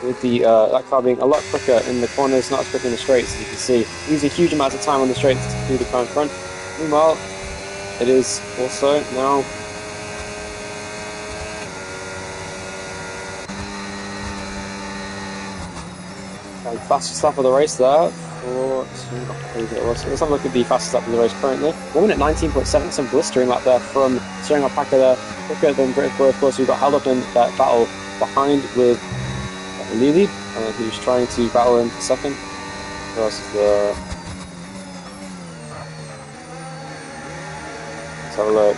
with the that car being a lot quicker in the corners, not as quick in the straights, as you can see. Using huge amounts of time on the straights to do the car in front. Meanwhile, it is also now fastest lap of the race there. Let's have a look at the fastest lap of the race currently. 1 minute 19.7, some blistering lap there from Steering Alpaca there. Quicker than British Boy, of course, who got held up in that battle behind with Lily, who's trying to battle him for second. Versus the. Let's have a look.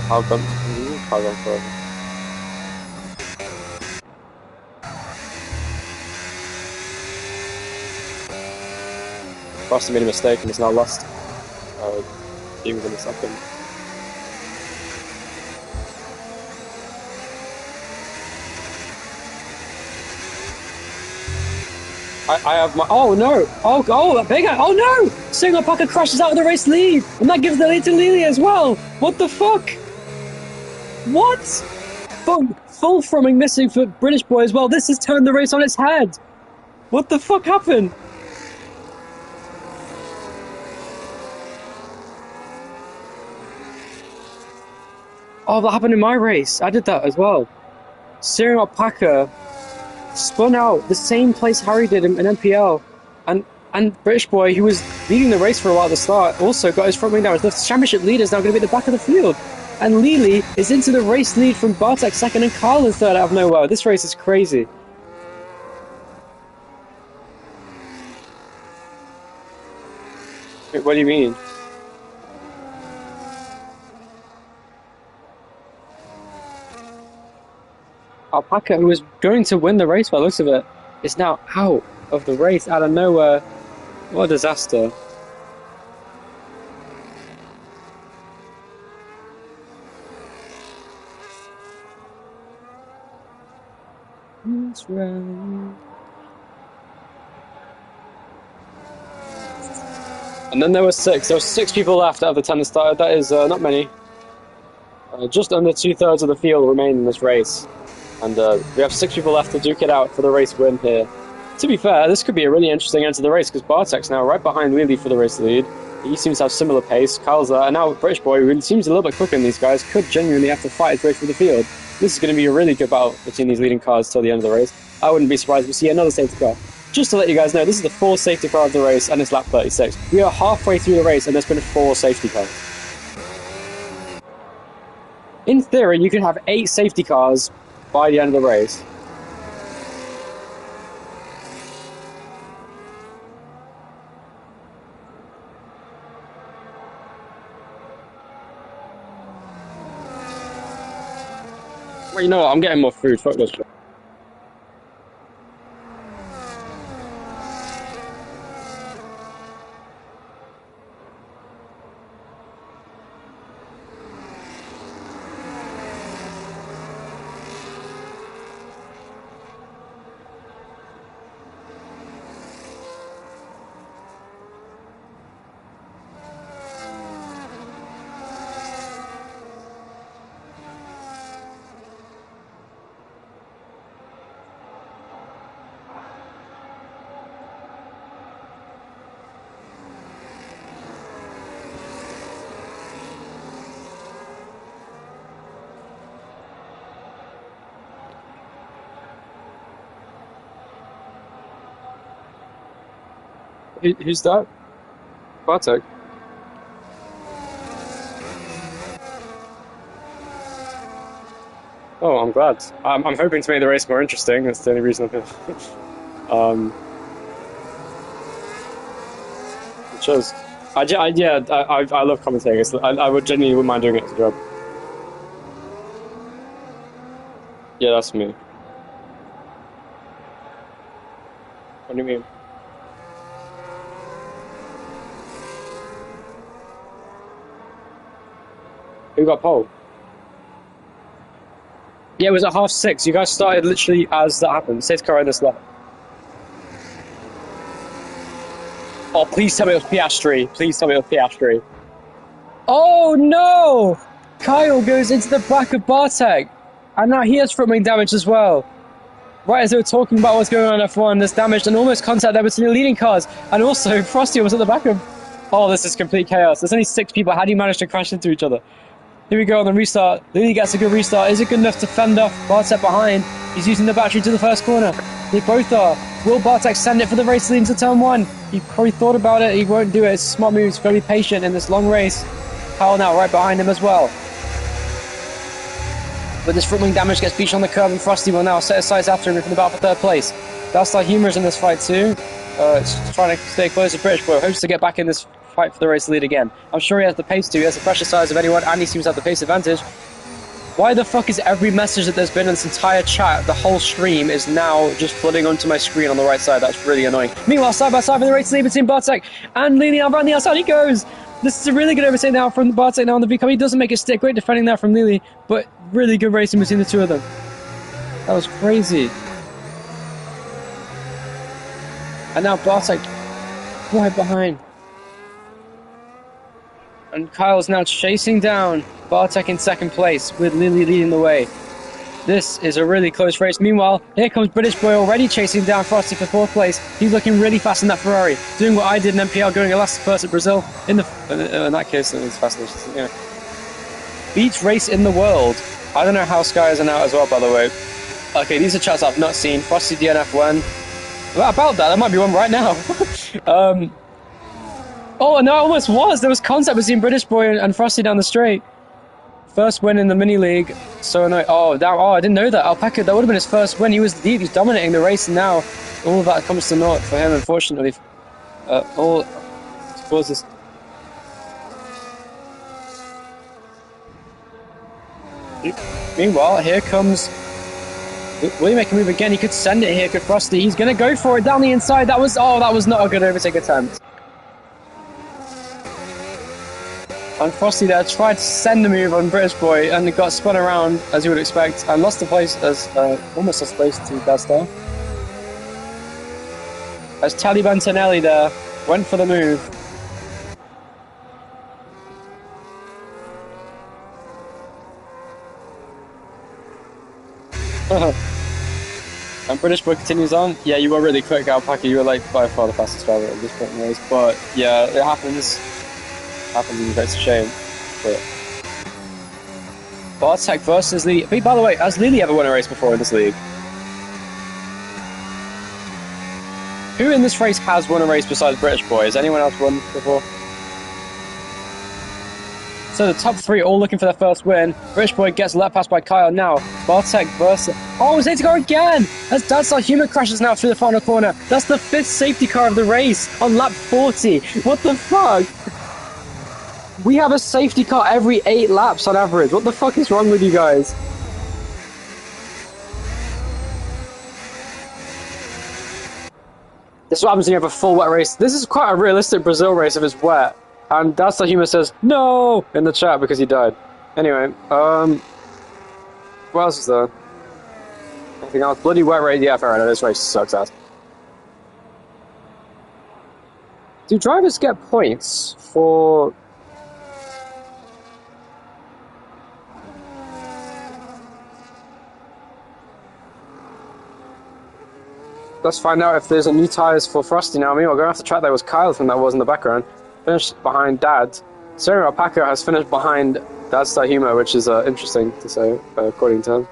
How gone for Boston made a mistake and has now lost. He was in a second. I have my. Oh no! Oh, that big guy! Oh no! Steering Alpaca crashes out of the race lead, and that gives the lead to Lily as well. What the fuck? What? Full fromming missing for British Boy as well. This has turned the race on its head. What the fuck happened? Oh, that happened in my race. I did that as well. Steering Alpaca spun out the same place Harry did in NPL, and British Boy, who was leading the race for a while at the start, also got his front wing down. The championship leader is now going to be at the back of the field, and Lily is into the race lead from Bartek second and Carl in third out of nowhere. This race is crazy. What do you mean? Alpaca, who was going to win the race by the looks of it, is now out of the race out of nowhere. What a disaster. That's right. And then there were six people left out of the 10 that started. That is not many. Just under 2/3 of the field remain in this race. And we have 6 people left to duke it out for the race win here. To be fair, this could be a really interesting end to the race because Bartek's now right behind Lily for the race lead. He seems to have similar pace. Kyle's there, and now British Boy, who seems a little bit quicker than these guys, could genuinely have to fight his way through the field. This is going to be a really good battle between these leading cars till the end of the race. I wouldn't be surprised if we see another safety car. Just to let you guys know, this is the 4th safety car of the race, and it's lap 36. We are halfway through the race, and there's been 4 safety cars. In theory, you could have 8 safety cars by the end of the race. Well, you know what? I'm getting more food. Fuck this shit. Who's that? Bartek. Oh, I'm glad. I'm hoping to make the race more interesting. That's the only reason I'm here. Just, I love commentating. I would genuinely wouldn't mind doing it as a job. Yeah, that's me. What do you mean? Who got pole? Yeah, it was at 6:30. You guys started literally as that happened. Safety car in this lap. Oh, please tell me it was Piastri. Please tell me it was Piastri. Oh, no! Kyle goes into the back of Bartek. And now he has front wing damage as well. Right as they were talking about what's going on in F1, there's damage and almost contact there between the leading cars. And also, Frosty was at the back of... Oh, this is complete chaos. There's only 6 people. How do you manage to crash into each other? Here we go on the restart. Lily gets a good restart. Is it good enough to fend off Bartek behind? He's using the battery to the first corner. They both are. Will Bartek send it for the race leading to turn 1? He probably thought about it. He won't do it. It's a smart move. He's got to be patient in this long race. Kyle now right behind him as well. But this front wing damage gets beached on the curb, and Frosty will now set his sights after him from the battle for 3rd place. Dalstar Humor's in this fight too. It's trying to stay close to British Boy. Hopes to get back in this fight for the race lead again. I'm sure he has the pace to. He has the fresher size of anyone, and he seems to have the pace advantage. Why the fuck is every message that there's been in this entire chat, the whole stream, is now just flooding onto my screen on the right side? That's really annoying. Meanwhile, side by side for the race lead between Bartek and Lily. Around the outside he goes. This is a really good overtake now from Bartek now on the V-Cup. He doesn't make it stick. Great defending there from Lily, but really good racing between the two of them. That was crazy. And now Bartek right behind. And Kyle's now chasing down Bartek in 2nd place with Lily leading the way. This is a really close race. Meanwhile, here comes British Boy already chasing down Frosty for 4th place. He's looking really fast in that Ferrari, doing what I did in MPL, going last first at Brazil. In that case, it's fascinating. You know. Beach race in the world. I don't know how Skies are now as well, by the way. Okay, these are chats I've not seen. Frosty DNF when? Well, about that, there might be one right now. Oh, no, it almost was. There was contact between British Boy and Frosty down the straight. First win in the mini league. So annoying. Oh, I didn't know that. Alpaca, that would have been his first win. He was dominating the race, and now all of that comes to naught for him, unfortunately. All towards this. Meanwhile, here comes. Will he make a move again? He could send it here, could Frosty. He's going to go for it down the inside. That was not a good overtake attempt. And Frosty there tried to send the move on British Boy, and it got spun around, as you would expect, and lost the place almost lost place to Dastar. As Taliban Tonelli there went for the move. And British Boy continues on. Yeah, you were really quick, Alpaca. You were like by far the fastest driver at this point in the race. But yeah, it happens. In it's a shame. But Bartek versus Lily. But by the way, has Lily ever won a race before in this league? Who in this race has won a race besides British Boy? Has anyone else won before? So the top 3 all looking for their first win. British Boy gets let past by Kyle now. Bartek versus... Oh, safety car again! As Dadstar Human crashes now through the final corner. That's the 5th safety car of the race on lap 40. What the fuck? We have a safety car every 8 laps on average. What the fuck is wrong with you guys? This is what happens when you have a full wet race. This is quite a realistic Brazil race if it's wet. And Dadstar Human says, no! In the chat because he died. Anyway, what else is there? Anything else? Bloody wet race. Yeah, fair enough. This race sucks ass. Do drivers get points for... Let's find out if there's a new tyres for Frosty now. Meanwhile, going off the track there was Kyle from that was in the background. Finished behind Dad. Sergio Alpaca has finished behind Dadstar Humo, which is interesting to say, according to him.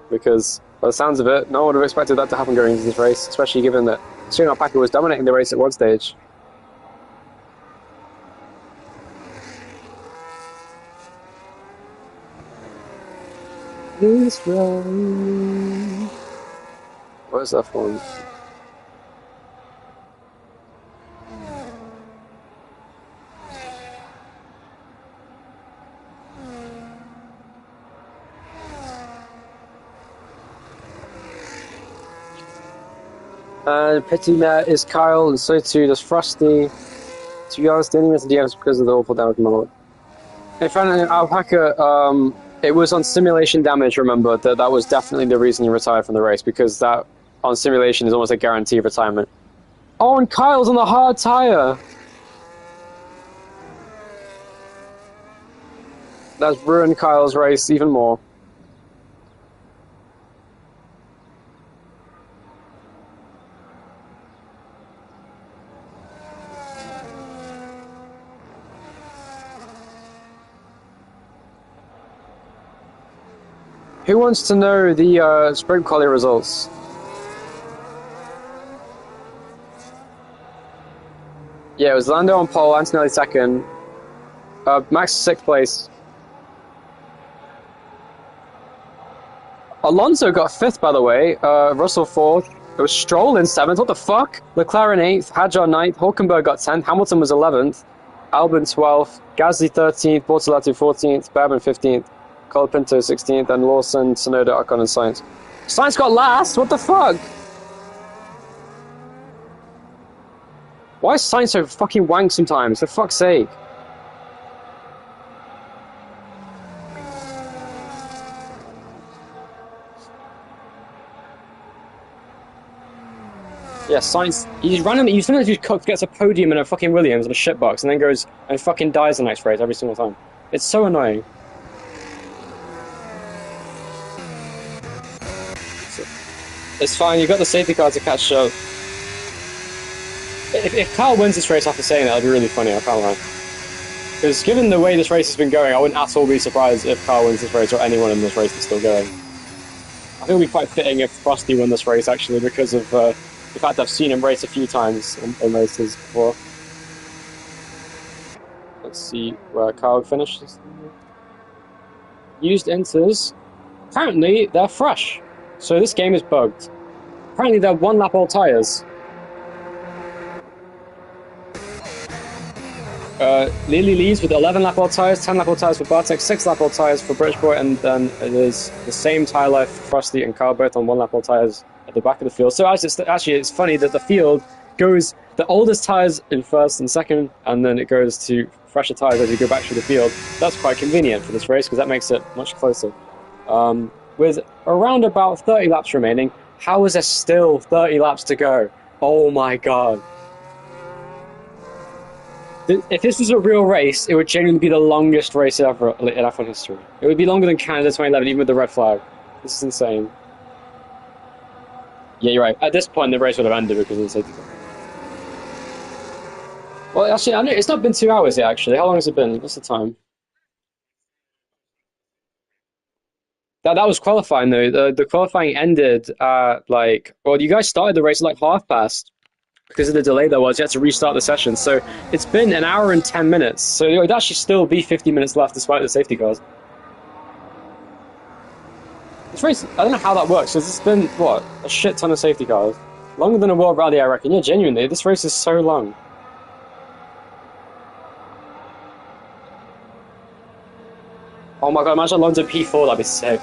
Because, by the sounds of it, no one would have expected that to happen going into this race, especially given that Sergio Alpaca was dominating the race at one stage. This road. Where's that one? And Petit Matt is Kyle, and so too does Frosty. To be honest, the only reason DMs because of the awful damage mode. In front of Alpaca, it was on simulation damage, remember, that was definitely the reason he retired from the race, because that, on simulation, is almost a guarantee of retirement. Oh, and Kyle's on the hard tire. That's ruined Kyle's race even more. Who wants to know the sprint quali results? Yeah, it was Lando on pole, Antonelli second. Max 6th place. Alonso got 5th, by the way. Russell 4th. It was Stroll in 7th. What the fuck? Leclerc in 8th. Hadjar 9th. Hulkenberg got 10th. Hamilton was 11th. Albon 12th. Gasly 13th. Bortoletti 14th. Berman 15th. Colapinto 16th. And Lawson, Tsunoda, Ocon, and Sainz. Sainz got last? What the fuck? Why is Sainz so fucking wank sometimes? For fuck's sake. Yeah, Sainz, he sometimes just gets a podium in a fucking Williams in a shitbox and then goes and fucking dies the next race every single time. It's so annoying. It's fine, you've got the safety car to catch up. If Kyle wins this race after saying that, that'd be really funny, I can't lie. Because given the way this race has been going, I wouldn't at all be surprised if Kyle wins this race or anyone in this race is still going. I think it would be quite fitting if Frosty won this race, actually, because of the fact I've seen him race a few times in races before. Let's see where Kyle finishes. Used inters. Apparently, they're fresh. So this game is bugged. Apparently, they're one lap old tyres. Lily leads with 11 lap old tyres, 10 lap old tyres for Bartek, 6 lap old tyres for British Boy, and then it is the same tyre life for Frosty and Kyle, both on 1 lap old tyres at the back of the field. So actually, it's funny that the field goes the oldest tyres in first and second, and then it goes to fresher tyres as you go back through the field. That's quite convenient for this race because that makes it much closer. With around about 30 laps remaining, how is there still 30 laps to go? Oh my god. If this was a real race, it would genuinely be the longest race ever in F1 history. It would be longer than Canada 2011, even with the red flag. This is insane. Yeah, you're right. At this point, the race would have ended because of the safety car. Well, actually, I know it's not been 2 hours yet, actually. How long has it been? What's the time? That was qualifying, though. The qualifying ended at, like... Well, you guys started the race at, like, half past. Because of the delay there was, you had to restart the session. So it's been an hour and 10 minutes. So it would actually still be 50 minutes left despite the safety cars. This race, I don't know how that works, because it's been, what, a shit ton of safety cars. Longer than a World Rally, I reckon. Yeah, genuinely, this race is so long. Oh my god, imagine Alonso P4, that'd be sick.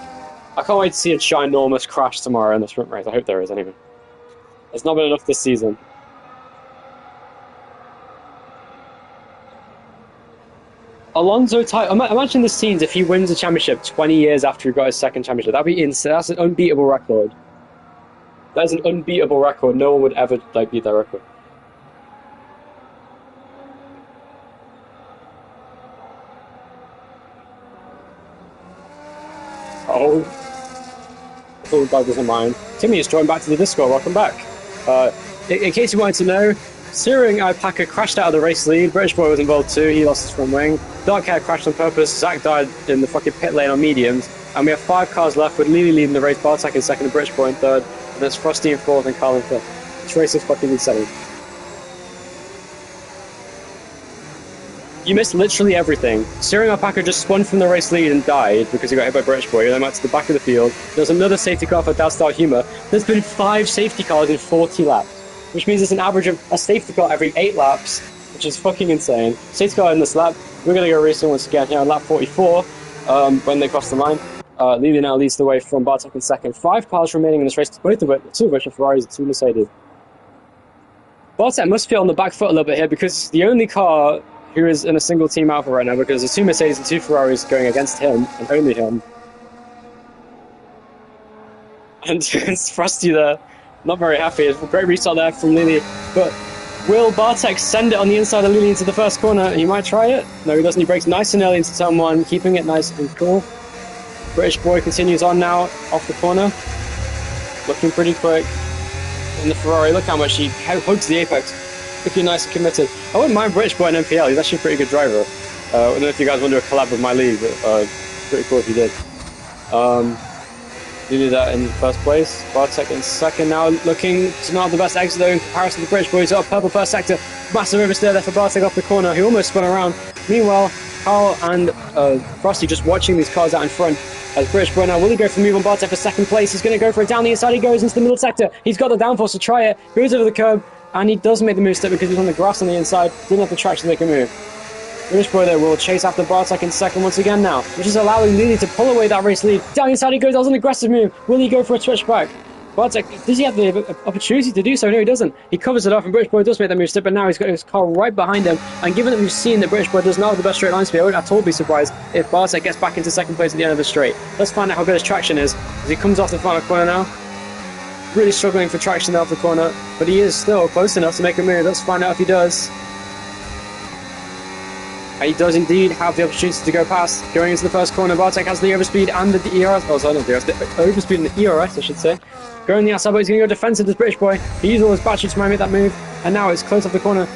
I can't wait to see a ginormous crash tomorrow in the sprint race. I hope there is, anyway. It's not been enough this season. Alonso, imagine the scenes if he wins a championship 20 years after he got his second championship. That'd be insane. That's an unbeatable record. That is an unbeatable record. No one would ever beat that record. Oh, God doesn't mind. Timmy is joined back to the Discord. Welcome back. In case you wanted to know, Searing Alpaca crashed out of the race lead. British Boy was involved too. He lost his front wing. Darkhair crashed on purpose. Zach died in the fucking pit lane on mediums. And we have 5 cars left with Lily leading the race, Bartek in second, and British Boy in third. And that's Frosty in fourth and Carl in fifth. This race is fucking insane. You missed literally everything. Searing Alpaca just spun from the race lead and died because he got hit by British Boy. And then went to the back of the field. There's another safety car for Dalstar Humor. There's been 5 safety cars in 40 laps. Which means it's an average of a safety car every 8 laps, which is fucking insane. Safety car in this lap. We're going to go racing once again here on lap 44 when they cross the line. Lily now leads the way from Bartek in second. 5 cars remaining in this race, both of it, 2 of which are Ferraris and 2 Mercedes. Bartek must feel on the back foot a little bit here because it's the only car who is in a single team alpha right now because there's 2 Mercedes and 2 Ferraris going against him and only him. And it's Frosty there. Not very happy. It's a great restart there from Lily, but Will Bartek send it on the inside of Lily into the first corner? He might try it. No, he doesn't. He breaks nice and early into turn 1, keeping it nice and cool. British boy continues on now off the corner. Looking pretty quick in the Ferrari. Look how much he hugs the apex. Looking nice and committed. I wouldn't mind British boy in MPL. He's actually a pretty good driver. I don't know if you guys want to do a collab with my league, but pretty cool if you did. You did that in first place. Bartek in second now, looking to not the best exit though in comparison to the British boy. He's got a purple first sector. Massive oversteer there for Bartek off the corner. He almost spun around. Meanwhile, Carl and Frosty just watching these cars out in front. As British boy now, will he go for the move on Bartek for second place? He's going to go for it down the inside. He goes into the middle sector. He's got the downforce to try it. Goes over the curb, and he does make the move step because he's on the grass on the inside. Didn't have the traction to make a move. British boy there will chase after Bartek in second once again now, which is allowing Lily to pull away that race lead. Down inside he goes. That was an aggressive move. Will he go for a switchback? Bartek, does he have the opportunity to do so? No, he doesn't. He covers it off, and British boy does make that move step, but now he's got his car right behind him. And given that we've seen that British boy does not have the best straight line speed, I would at all be surprised if Bartek gets back into second place at the end of the straight. Let's find out how good his traction is as he comes off the final corner now. Really struggling for traction there off the corner, but he is still close enough to make a move. Let's find out if he does. And he does indeed have the opportunity to go past. Going into the first corner, Bartek has the overspeed and the ERS. Oh, sorry, not the ERS, the overspeed and the ERS, I should say. Going the outside, but he's going to go defensive, this British boy. He used all his battery to make that move, and now it's close off the corner.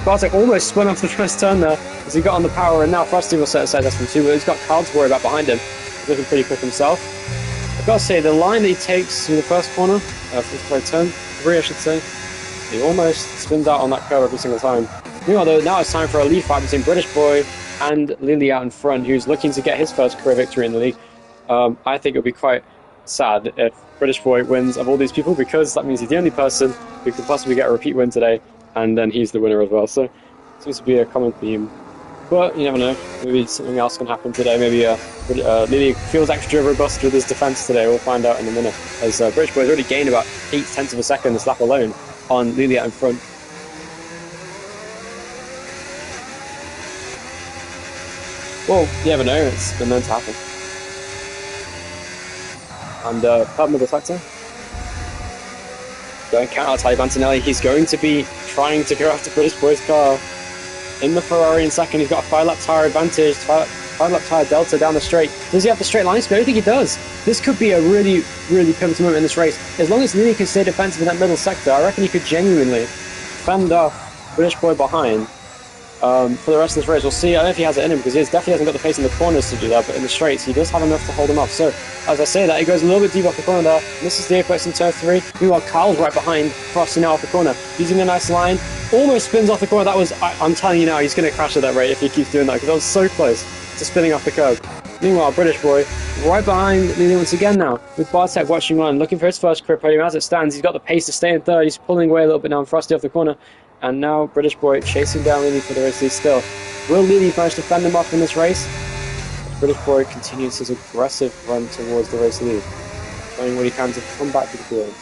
Bartek almost spun off the first turn there as he got on the power, and now Frosty will set aside that's from 2, but he's got Carl to worry about behind him. He's looking pretty quick himself. I've got to say, the line that he takes in the first corner, turn 3 I should say, he almost spins out on that curve every single time. Meanwhile though, now it's time for a lead fight between British boy and Lily out in front, who's looking to get his first career victory in the league. I think it would be quite sad if British boy wins of all these people, because that means he's the only person who could possibly get a repeat win today, and then he's the winner as well. So it seems to be a common theme. But you never know, maybe something else can happen today. Maybe Lily feels extra robust with his defense today. We'll find out in a minute, as British boy has already gained about 0.8 of a second this lap alone on Lily out in front. Well, you never know, it's been known to happen. And purple middle sector. Going counter type Antonelli, he's going to be trying to go after British boy's car. In the Ferrari in second, he's got a 5-lap tyre advantage, 5-lap tyre delta down the straight. Does he have the straight line speed? I don't think he does. This could be a really, really pivotal moment in this race. As long as Lily can stay defensive in that middle sector, I reckon he could genuinely fend off British boy behind. For the rest of this race, we'll see. I don't know if he has it in him, because he definitely hasn't got the pace in the corners to do that, but in the straights he does have enough to hold him off. So as I say that, he goes a little bit deep off the corner there, misses the apex in turn 3. Meanwhile, Carl's right behind Frosty now off the corner, using a nice line, almost spins off the corner. That was, I'm telling you now, he's going to crash at that rate if he keeps doing that, because that was so close to spinning off the curb. Meanwhile, British boy right behind Lily once again now, with Bartek watching on, looking for his first career podium. As it stands, he's got the pace to stay in third. He's pulling away a little bit now, and Frosty off the corner. And now British boy chasing down Lily for the race lead still. Will Lily manage to fend him off in this race? British boy continues his aggressive run towards the race lead, showing what he can to come back to the field.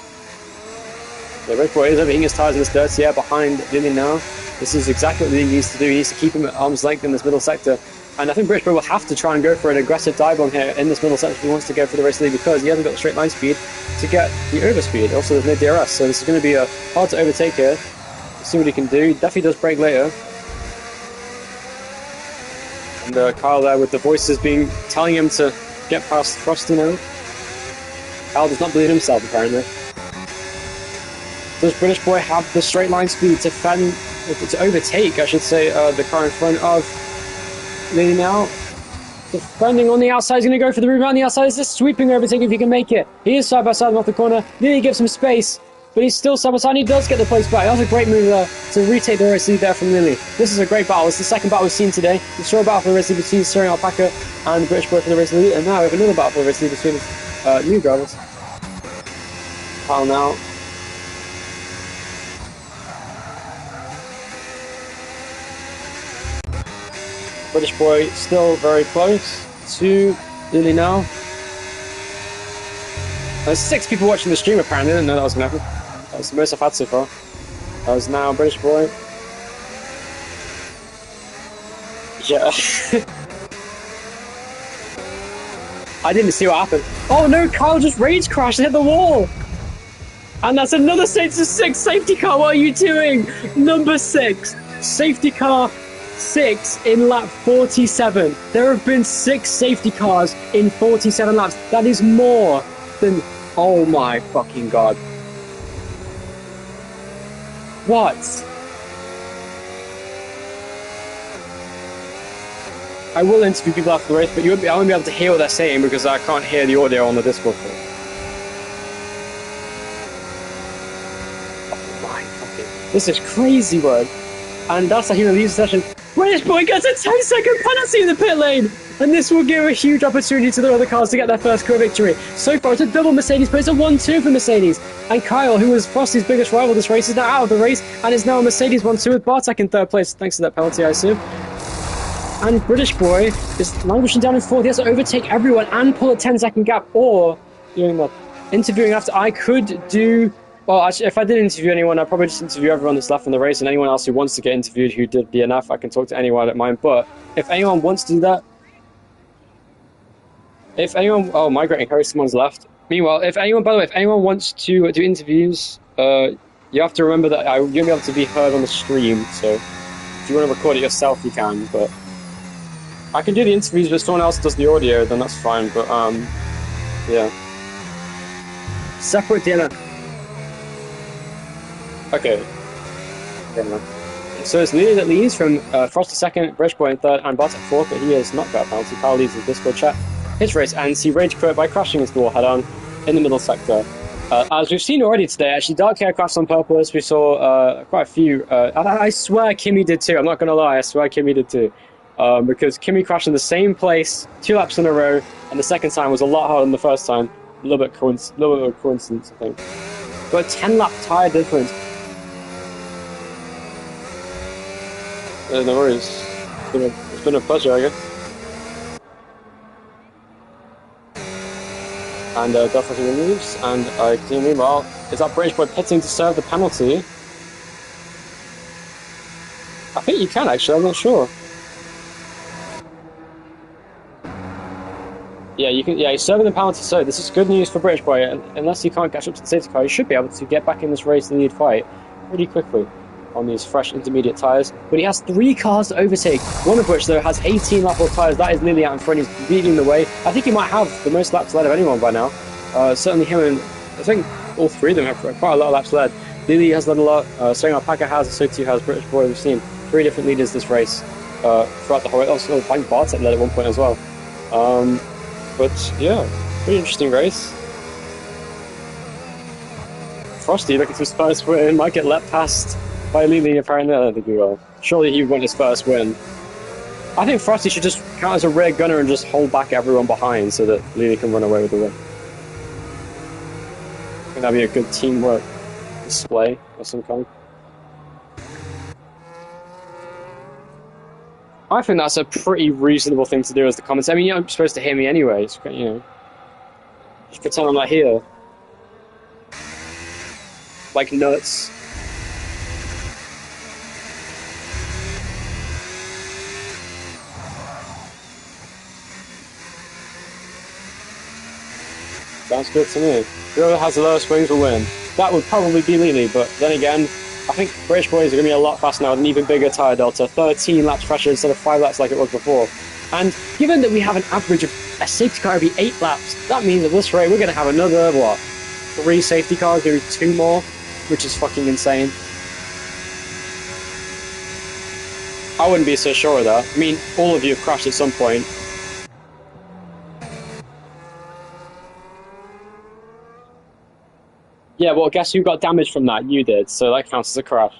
Yeah, British boy is overheating his tyres in this dirty air behind Lily now. This is exactly what Lily needs to do. He needs to keep him at arm's length in this middle sector. And I think British boy will have to try and go for an aggressive dive bomb here in this middle sector if he wants to go for the race lead, because he hasn't got the straight line speed to get the overspeed. Also, there's no DRS, so this is going to be hard to overtake here. See what he can do. He definitely does brake later. And Kyle there with the voices telling him to get past Frosty now. Kyle does not believe himself, apparently. Does British boy have the straight line speed to overtake, I should say, the car in front of Lily now? Defending on the outside, he's going to go for the rebound on the outside. Is this sweeping overtake if he can make it? He is side by side off the corner. Lily gives him space, but he's still side by side. He does get the place back. That was a great move there to retake the race lead there from Lily. This is a great battle. It's the second battle we've seen today. We saw a battle for the race lead between Steering Alpaca and the British boy for the race lead, and now we have another battle for the race lead between new drivers. Kyle now. British boy still very close to Lily now. There's 6 people watching the stream apparently. I didn't know that was going to happen. That's the most I've had so far. That was now British boy. Yeah. I didn't see what happened. Oh no, Kyle just rage crashed and hit the wall! And that's another six safety car. What are you doing? Number 6. Safety car 6 in lap 47. There have been 6 safety cars in 47 laps. That is more than... Oh my fucking god. What? I will interview people after the race, but I won't be able to hear what they're saying because I can't hear the audio on the Discord call. Oh my fucking... This is crazy, bro. And that's how he leaves the session. British boy gets a 10-second penalty in the pit lane! And this will give a huge opportunity to the other cars to get their first career victory. So far, it's a double Mercedes, but it's a 1-2 for Mercedes. And Kyle, who was Frosty's biggest rival this race, is now out of the race and is now a Mercedes 1-2 with Bartek in 3rd place, thanks to that penalty, I assume. And British boy is languishing down in 4th. He has to overtake everyone and pull a 10-second gap, or doing the interviewing after. I could do... Well, actually, if I did interview anyone, I'd probably just interview everyone that's left in the race, and anyone else who wants to get interviewed who did DNF, I can talk to anyone, I don't mind. But if anyone wants to do that... If anyone... Oh, migrating Harry, someone's left. Meanwhile, if anyone, by the way, if anyone wants to do interviews, you have to remember that you won't be able to be heard on the stream, so if you want to record it yourself, you can, but... I can do the interviews, but if someone else does the audio, then that's fine, but, yeah. Separate DNF. Okay. So it's Lily that leads from Frost 2nd, British boy in 3rd, and Bartek 4th, but he has not got a penalty. Kyle leads the Discord chat. His race ends. He rage quit by crashing into the wall head-on in the middle sector. As we've seen already today, actually, Dark Hair crashed on purpose. We saw quite a few. I swear Kimmy did too. I'm not going to lie. I swear Kimmy did too. Because Kimmy crashed in the same place 2 laps in a row, and the second time was a lot harder than the first time. A little bit of coincidence, I think. But a 10-lap tyre difference. No worries. It's been a pleasure, I guess. And definitely moves, and I continue. Meanwhile, is that British boy pitting to serve the penalty? I think you can actually, I'm not sure. Yeah, you can. Yeah, he's serving the penalty, so this is good news for British boy. Unless he can't catch up to the safety car, he should be able to get back in this race in the lead fight pretty quickly on these fresh intermediate tyres. But he has 3 cars to overtake, one of which, though, has 18 lap tyres. That is Lily out in front. He's leading the way. I think he might have the most laps led of anyone by now. Certainly him and I think all 3 of them have quite a lot of laps led. Lily has led a lot, Song Alpaca has, and so too has British boy. We've seen 3 different leaders this race throughout the whole race. Also, I think Bartek led at one point as well. But yeah, pretty interesting race. Frosty looking for his first win, might get let past by Lily apparently. I don't think he will. Surely he would want his first win. I think Frosty should just count as a rear gunner and just hold back everyone behind so that Lily can run away with the win. I think that'd be a good teamwork display of some kind. I think that's a pretty reasonable thing to do as the comments. I mean, you're not supposed to hear me anyway. It's, you know, just pretend I'm not here. Like nuts. Sounds good to me. Whoever has the lowest wings will win. That would probably be Lily, but then again, I think British boys are going to be a lot faster now with an even bigger tyre delta. 13 laps fresher instead of 5 laps like it was before. And given that we have an average of a safety car every 8 laps, that means at this rate we're going to have another, what, 3 safety cars, maybe 2 more, which is fucking insane. I wouldn't be so sure of that. I mean, all of you have crashed at some point. Yeah, well, guess who got damaged from that? You did, so that counts as a crash.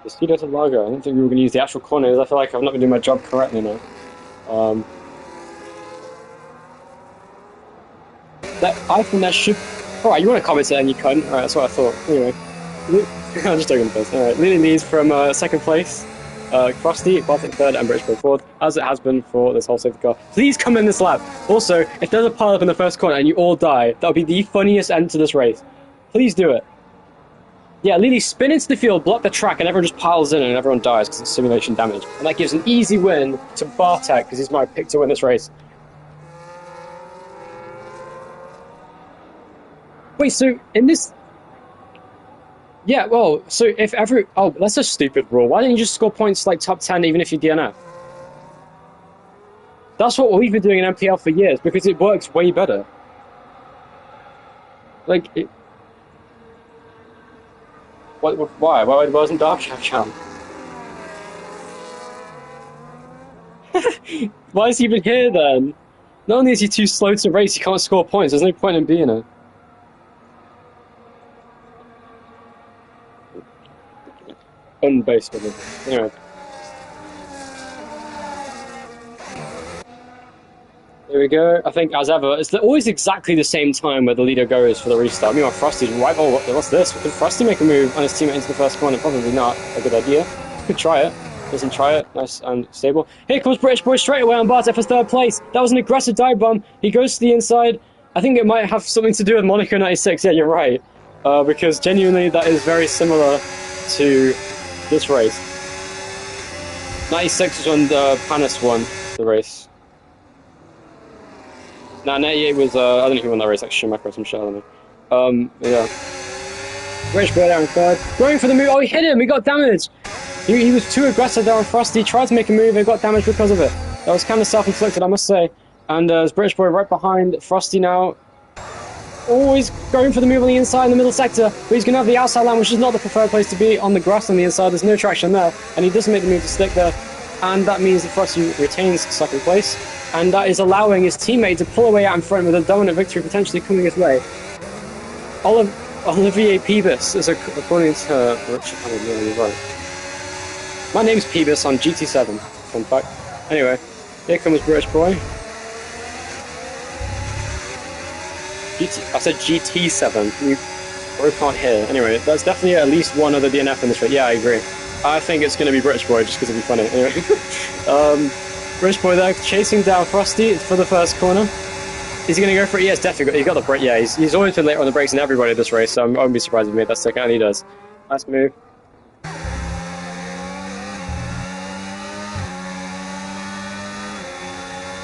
The Studio to Lager. I didn't think we were going to use the actual corners. I feel like I've not been doing my job correctly now. I think that should... Alright, you want to comment it and you couldn't? Alright, that's what I thought. Anyway. I'm just taking the piss. Alright, Lily leads from 2nd place. Frosty, Bartek 3rd, and British boy 4th, as it has been for this whole safety car. Please come in this lap. Also, if there's a pile up in the first corner and you all die, that would be the funniest end to this race. Please do it. Yeah, Lily spin into the field, block the track, and everyone just piles in and everyone dies because it's simulation damage. And that gives an easy win to Bartek because he's my pick to win this race. Wait, so in this... Yeah, well, so if every... Oh, that's a stupid rule. Why didn't you just score points like top 10 even if you DNF? That's what we've been doing in MPL for years because it works way better. Like, it... Why? Why wasn't Darkshire champ? Why is he even here then? Not only is he too slow to race, he can't score points. There's no point in being here. Unbased with him. Anyway. There we go. I think, as ever, it's always exactly the same time where the leader goes for the restart. Meanwhile, Frosty's right. Oh, what's this? Could Frosty make a move on his teammate into the first corner? Probably not a good idea. Could try it. Doesn't try it. Nice and stable. Here comes British Boy straight away on Bartek for third place. That was an aggressive dive bomb. He goes to the inside. I think it might have something to do with Monaco 96. Yeah, you're right. Because genuinely, that is very similar to this race. 96 was when the Panis won the race. Nah, 98 was, I don't know who won that race, like Schumacher or some shit, I don't know. Yeah. British Boy down third. Going for the move, oh, he hit him, he got damage! He was too aggressive there on Frosty, tried to make a move, and got damaged because of it. That was kind of self-inflicted, I must say. And there's British Boy right behind Frosty now. Always going for the move on the inside in the middle sector, but he's going to have the outside line, which is not the preferred place to be on the grass on the inside. There's no traction there, and he doesn't make the move to stick there. And that means that Frosty retains second place. And that is allowing his teammate to pull away out in front with a dominant victory potentially coming his way. Olivier Peebus is according to Richard. I don't know, you're right. My name's Peebus on GT7. Fun fact. Anyway, here comes British Boy. I said GT7. You both can't hear. Anyway, there's definitely at least one other DNF in this race. Yeah, I agree. I think it's going to be British Boy just because it'd be funny. Anyway. British Boy there, chasing down Frosty for the first corner. Is he going to go for it? Yes, definitely. He got the brake. Yeah, he's always been later on the brakes than everybody this race, so I wouldn't be surprised if he made that second, and he does. Nice move.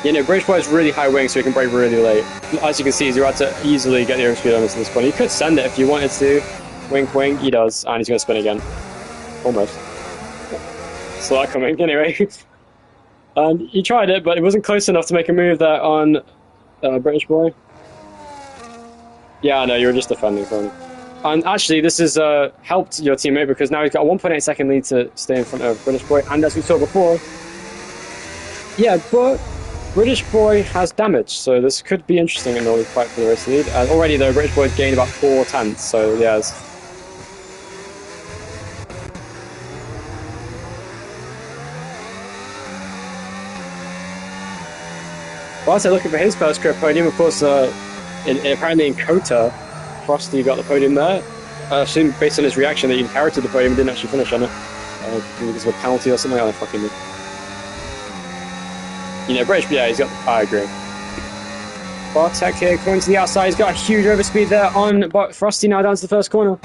You know, British Boy has really high wings, so he can brake really late. As you can see, he's about to easily get the airspeed on to this point. He could send it if you wanted to. Wink, wink. He does, and he's going to spin again. Almost. Saw that coming. Anyway. And he tried it, but it wasn't close enough to make a move there on British Boy. Yeah, no, you were just defending for him. And actually, this has helped your teammate because now he's got a 1.8 second lead to stay in front of British Boy. And as we saw before, yeah, but British Boy has damage, so this could be interesting in order to fight for the race lead. And already, though, British Boy's gained about 4 tenths, so yeah, it's... Whilst I'm looking for his first career podium, of course, apparently in Kota, Frosty got the podium there. I assume based on his reaction that he inherited the podium and didn't actually finish on it. Because of a penalty or something, I don't fucking know. You know, British, yeah, he's got the... I agree. Bartek here going to the outside, he's got a huge overspeed there on Frosty now down to the first corner.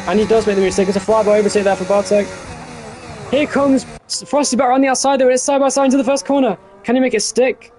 And he does make the mistake, it's a flyby overtake there for Bartek. Here comes Frosty back on the outside though, it's side by side into the first corner. Can he make it stick?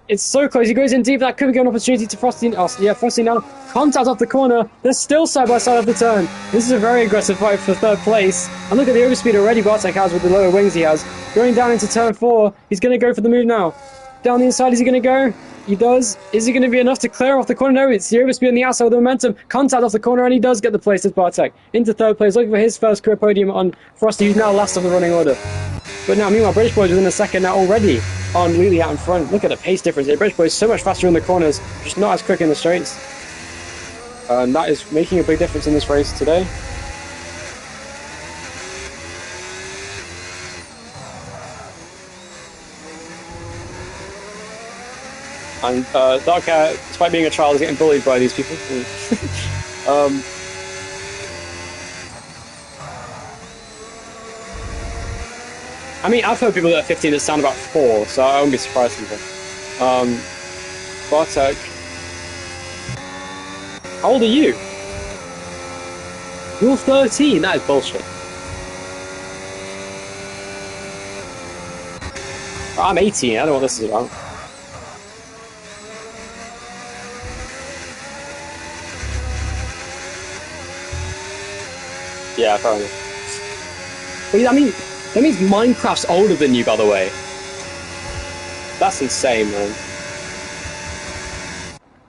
It's so close, he goes in deep, that could give an opportunity to Frosty. Oh, yeah, Frosty now, contact off the corner, they're still side by side off the turn. This is a very aggressive fight for third place. And look at the overspeed already Bartek has with the lower wings he has. Going down into turn 4, he's going to go for the move now. Down the inside, is he going to go? He does. Is he going to be enough to clear off the corner? No, it's the overspeed on the outside with the momentum. Contact off the corner, and he does get the place as Bartek. Into third place, looking for his first career podium on Frosty, who's now last of the running order. But now, meanwhile, British Boy's within a second now already on Lily out in front. Look at the pace difference here. British Boy's so much faster in the corners, just not as quick in the straights. And that is making a big difference in this race today. And Dark Cat, despite being a child, is getting bullied by these people. I mean, I've heard people that are 15 that sound about 4, so I won't be surprised either. Bartek, how old are you? Rule 13? That is bullshit. I'm 18, I don't know what this is about. Yeah, fair enough. But I mean, that means Minecraft's older than you, by the way. That's insane, man.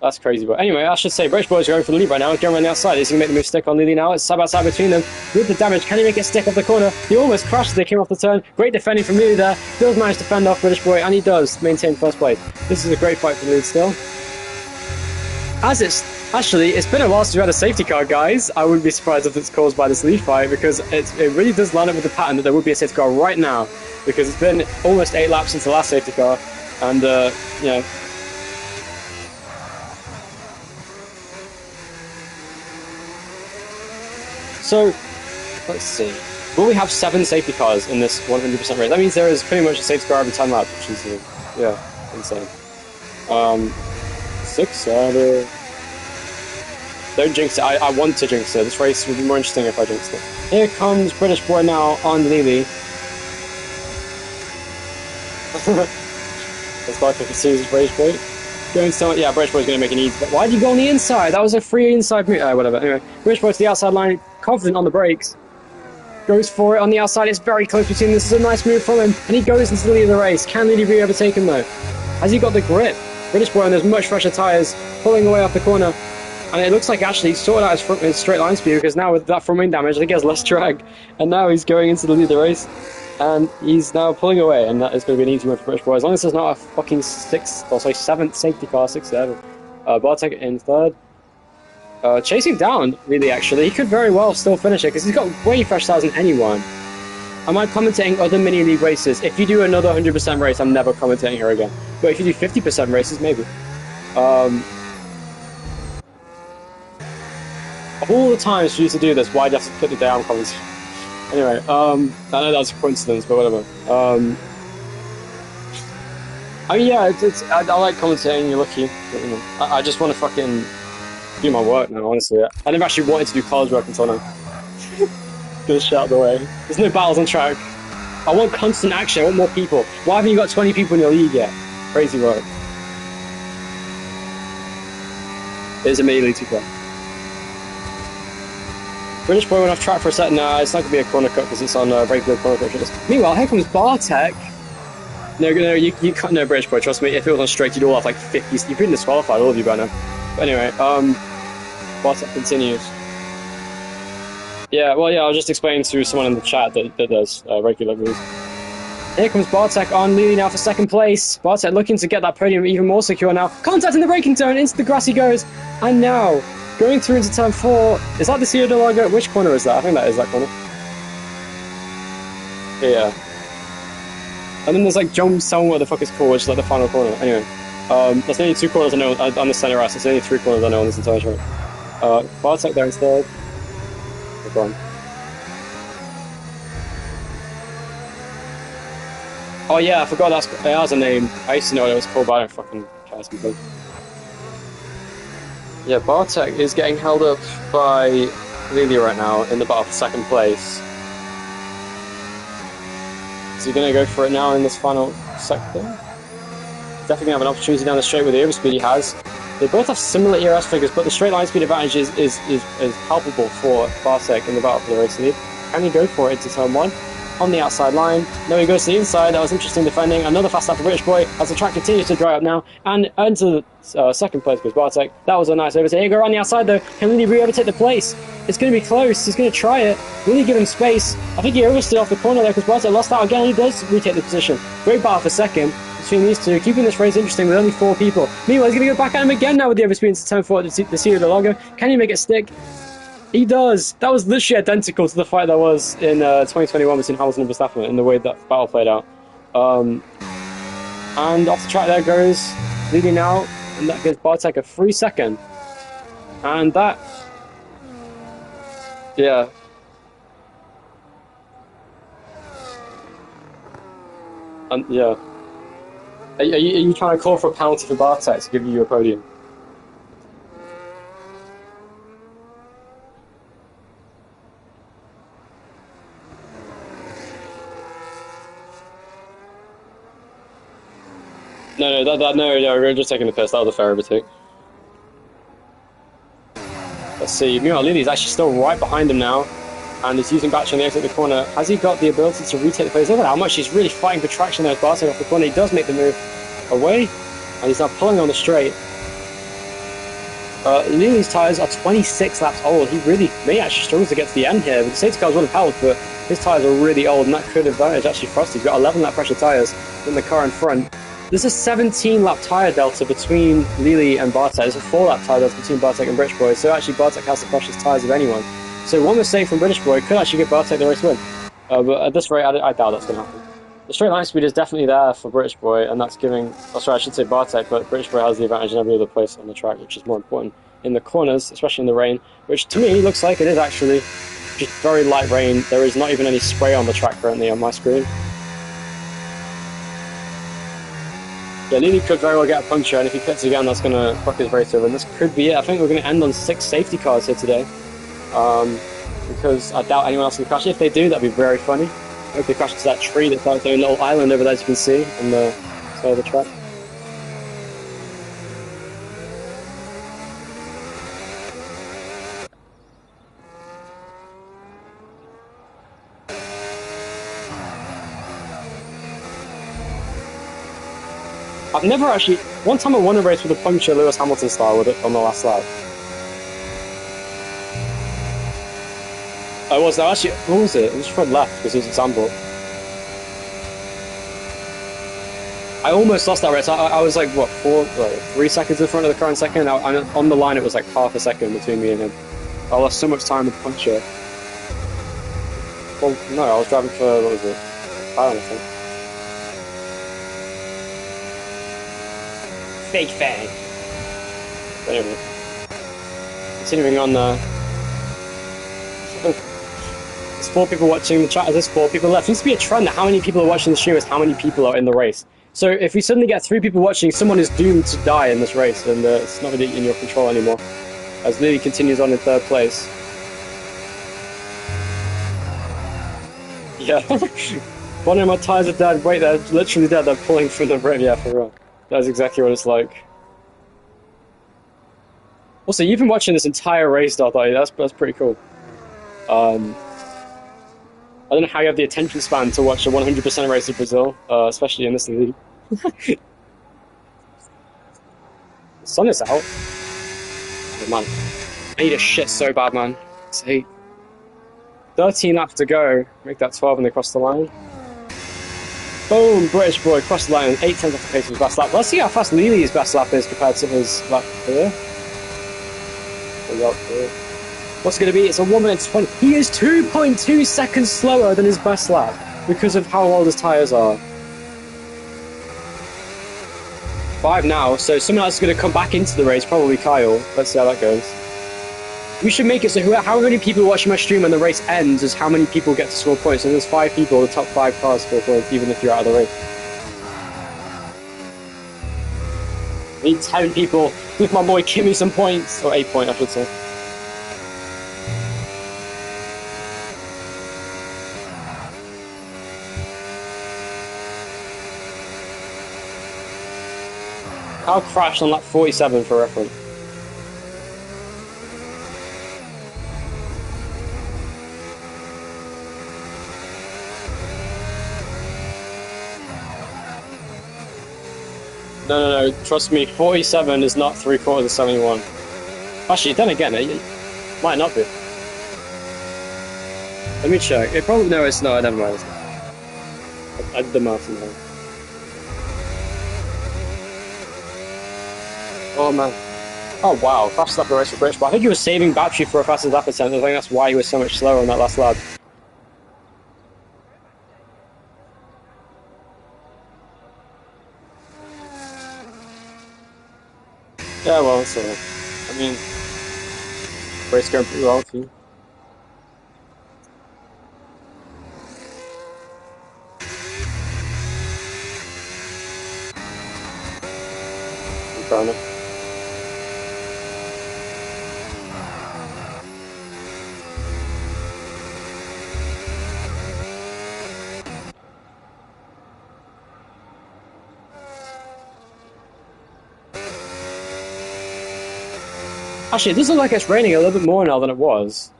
That's crazy, but anyway, I should say, British boys are going for the lead right now. Going around the outside. He's going to make the move stick on Lily now. It's side by side between them. With the damage, can he make it stick off the corner? He almost crashed as they came off the turn. Great defending from Lily there. Does manage to fend off British boy, and he does maintain first place. This is a great fight for the lead still. Actually, it's been a while since we had a safety car, guys. I wouldn't be surprised if it's caused by this lead fight, because it really does line up with the pattern that there would be a safety car right now, because it's been almost 8 laps since the last safety car, and, you know. So, let's see. Will we have 7 safety cars in this 100% race? That means there is pretty much a safety car every 10 laps, which is, yeah, insane. 6, 7... Don't jinx it. I want to jinx it. This race would be more interesting if I jinxed it. Here comes British boy now on Lily. Let's like if he sees British boy. Going so yeah, British boy's going to make an easy. But why did you go on the inside? That was a free inside move. Whatever. Anyway, British boy to the outside line, confident on the brakes. Goes for it on the outside. It's very close between. This is a nice move from him, and he goes into the lead of the race. Can Lily be overtaken though? Has he got the grip? British boy on those much fresher tyres, pulling away off the corner. And it looks like actually he sorted out his straight line speed, because now with that front wing damage, I think he has less drag. And now he's going into the lead of the race. And he's now pulling away, and that is going to be an easy win for British boy. As long as there's not a fucking 7th safety car, 6th. Bartek in 3rd. Chasing down, really, actually. He could very well still finish it, because he's got way fresh tyres than anyone. Am I commentating other mini-league races? If you do another 100% race, I'm never commentating here again. But if you do 50% races, maybe. Of all the times for you to do this, why do you have to put the day on comments? Anyway, I know that's a coincidence, but whatever. I mean, yeah, I like commentating, you're lucky. But, you know, I just want to fucking do my work now, honestly. I never actually wanted to do college work until now. Get this shit out of the way. There's no battles on track. I want constant action, I want more people. Why haven't you got 20 people in your league yet? Crazy work. It is immediately too far. British boy went off track for a second. Nah, it's not going to be a corner cut because it's on regular corner cut. Meanwhile, here comes Bartek. No, you can't. No, British boy, trust me. If it was on straight, you'd all have like 50. You've been disqualified, all of you by now. But anyway, Bartek continues. Yeah, well, yeah, I'll just explain to someone in the chat that does regular moves. Here comes Bartek on Lily now for 2nd place. Bartek looking to get that podium even more secure now. Contacting the braking zone, into the grass he goes. And now, going through into turn 4. Is that the Sierra de Lago? Which corner is that? I think that is that corner. Yeah. And then there's like John Selma, what the fuck is called, which is like the final corner. Anyway, there's only 2 corners I know on the center right. There's only 3 corners I know on this entire track. Bartek there instead. They're gone. Oh yeah, I forgot that has a name. I used to know what it was called, but I don't fucking care something. Yeah, Bartek is getting held up by Lily right now in the battle for 2nd place. Is he going to go for it now in this final sector? Definitely going to have an opportunity down the straight with the overspeed he has. They both have similar ERS figures, but the straight line speed advantage is palpable for Bartek in the battle for the race lead. Can he go for it into turn 1? On the outside line. No, he goes to the inside. That was interesting defending. Another fast lap for British boy as the track continues to dry up now. And into the 2nd place goes Bartek. That was a nice overtake. Here go around the outside though. Can Lily re-overtake the place? It's going to be close. He's going to try it. Will he give him space? I think he overstood off the corner there because Bartek lost out again. He does retake the position. Great battle for 2nd between these two, keeping this race interesting with only 4 people. Meanwhile, he's going to go back at him again now with the overspeed into turn 4 at the Sierra de Lago. Can he make it stick? He does. That was literally identical to the fight that was in 2021 between Hamilton and Verstappen in the way that battle played out. And off the track there goes Lily now, and that gives Bartek a free 2nd. And that, yeah. And yeah. Are you trying to call for a penalty for Bartek to give you a podium? No, we're just taking the piss. That was a fair overtake. Let's see. Meanwhile, Lily's actually still right behind him now, and he's using Batch on the exit of the corner. Has he got the ability to retake the place? Look at how much he's really fighting for traction there. Bartek off the corner. He does make the move away, and he's now pulling on the straight. Lily's tyres are 26 laps old. He really may actually struggle to get to the end here. The safety car's one of health, but his tyres are really old, and that could advantage actually Frosty. He's got 11 lap pressure tyres in the car in front. There's a 17 lap tyre delta between Lily and Bartek. There's a 4 lap tyre delta between Bartek and British Boy, so actually Bartek has the freshest tyres of anyone. So one mistake from British Boy could actually get Bartek the race win. But at this rate, I doubt that's going to happen. The straight line speed is definitely there for British Boy, and that's giving... Oh, sorry, I should say Bartek, but British Boy has the advantage in every other place on the track, which is more important in the corners, especially in the rain, which to me looks like it is actually just very light rain. There is not even any spray on the track currently on my screen. Yeah, Lily could very well get a puncture, and if he cuts again, that's going to fuck his race over, and this could be it. I think we're going to end on 6 safety cars here today, because I doubt anyone else can crash. If they do, that'd be very funny. I hope they crash into that tree that's like their little island over there, as you can see, on the side of the track. I've never actually... One time I won a race with a puncture Lewis Hamilton style with it on the last lap. I was now actually... What was it? It was front left because it was example. I almost lost that race. I was like, what, 3 seconds in front of the car in second? On the line it was like half a second between me and him. I lost so much time with the puncture. Well, no, I was driving for, what was it? I think. Fake fang. But anyway, continuing on. There's 4 people watching the chat. There's 4 people left. It seems to be a trend that how many people are watching the stream is how many people are in the race. So if we suddenly get 3 people watching, someone is doomed to die in this race, and it's not really in your control anymore. As Lily continues on in 3rd place. Yeah. One of my tyres are dead. Wait, they're literally dead. They're pulling from the rim. Yeah, for real. That's exactly what it's like. Also, you've been watching this entire race, Darth. That's pretty cool. I don't know how you have the attention span to watch a 100% race in Brazil, especially in this league. The sun is out. Oh, man. I need a shit so bad, man. It's 13 laps to go. Make that 12 and they cross the line. Boom! British Boy crossed the line 8/10 off the pace of his best lap. Let's see how fast Lily's best lap is compared to his lap here. What's it going to be? It's a 1 minute 20. He is 2.2 seconds slower than his best lap because of how old his tyres are. 5 now, so someone else is going to come back into the race, probably Kyle. Let's see how that goes. We should make it so however many people watching my stream when the race ends is how many people get to score points. And there's 5 people, the top 5 cars score points, even if you're out of the race. I need 10 people. Give my boy Kimmy some points. Or 8 points, I should say. Kyle crashed on lap 47 for reference. No, trust me, 47 is not 3/4 of 71. Actually, then again, it might not be. Let me check. It probably, no, it's not, never mind. I did the math in there. Oh man. Oh wow, fast lap race for British, but I think he was saving battery for a faster lap attempt. I think that's why he was so much slower on that last lap. Yeah, well, so, I mean, race going pretty well too. Fair enough. Actually, it does look like it's raining a little bit more now than it was.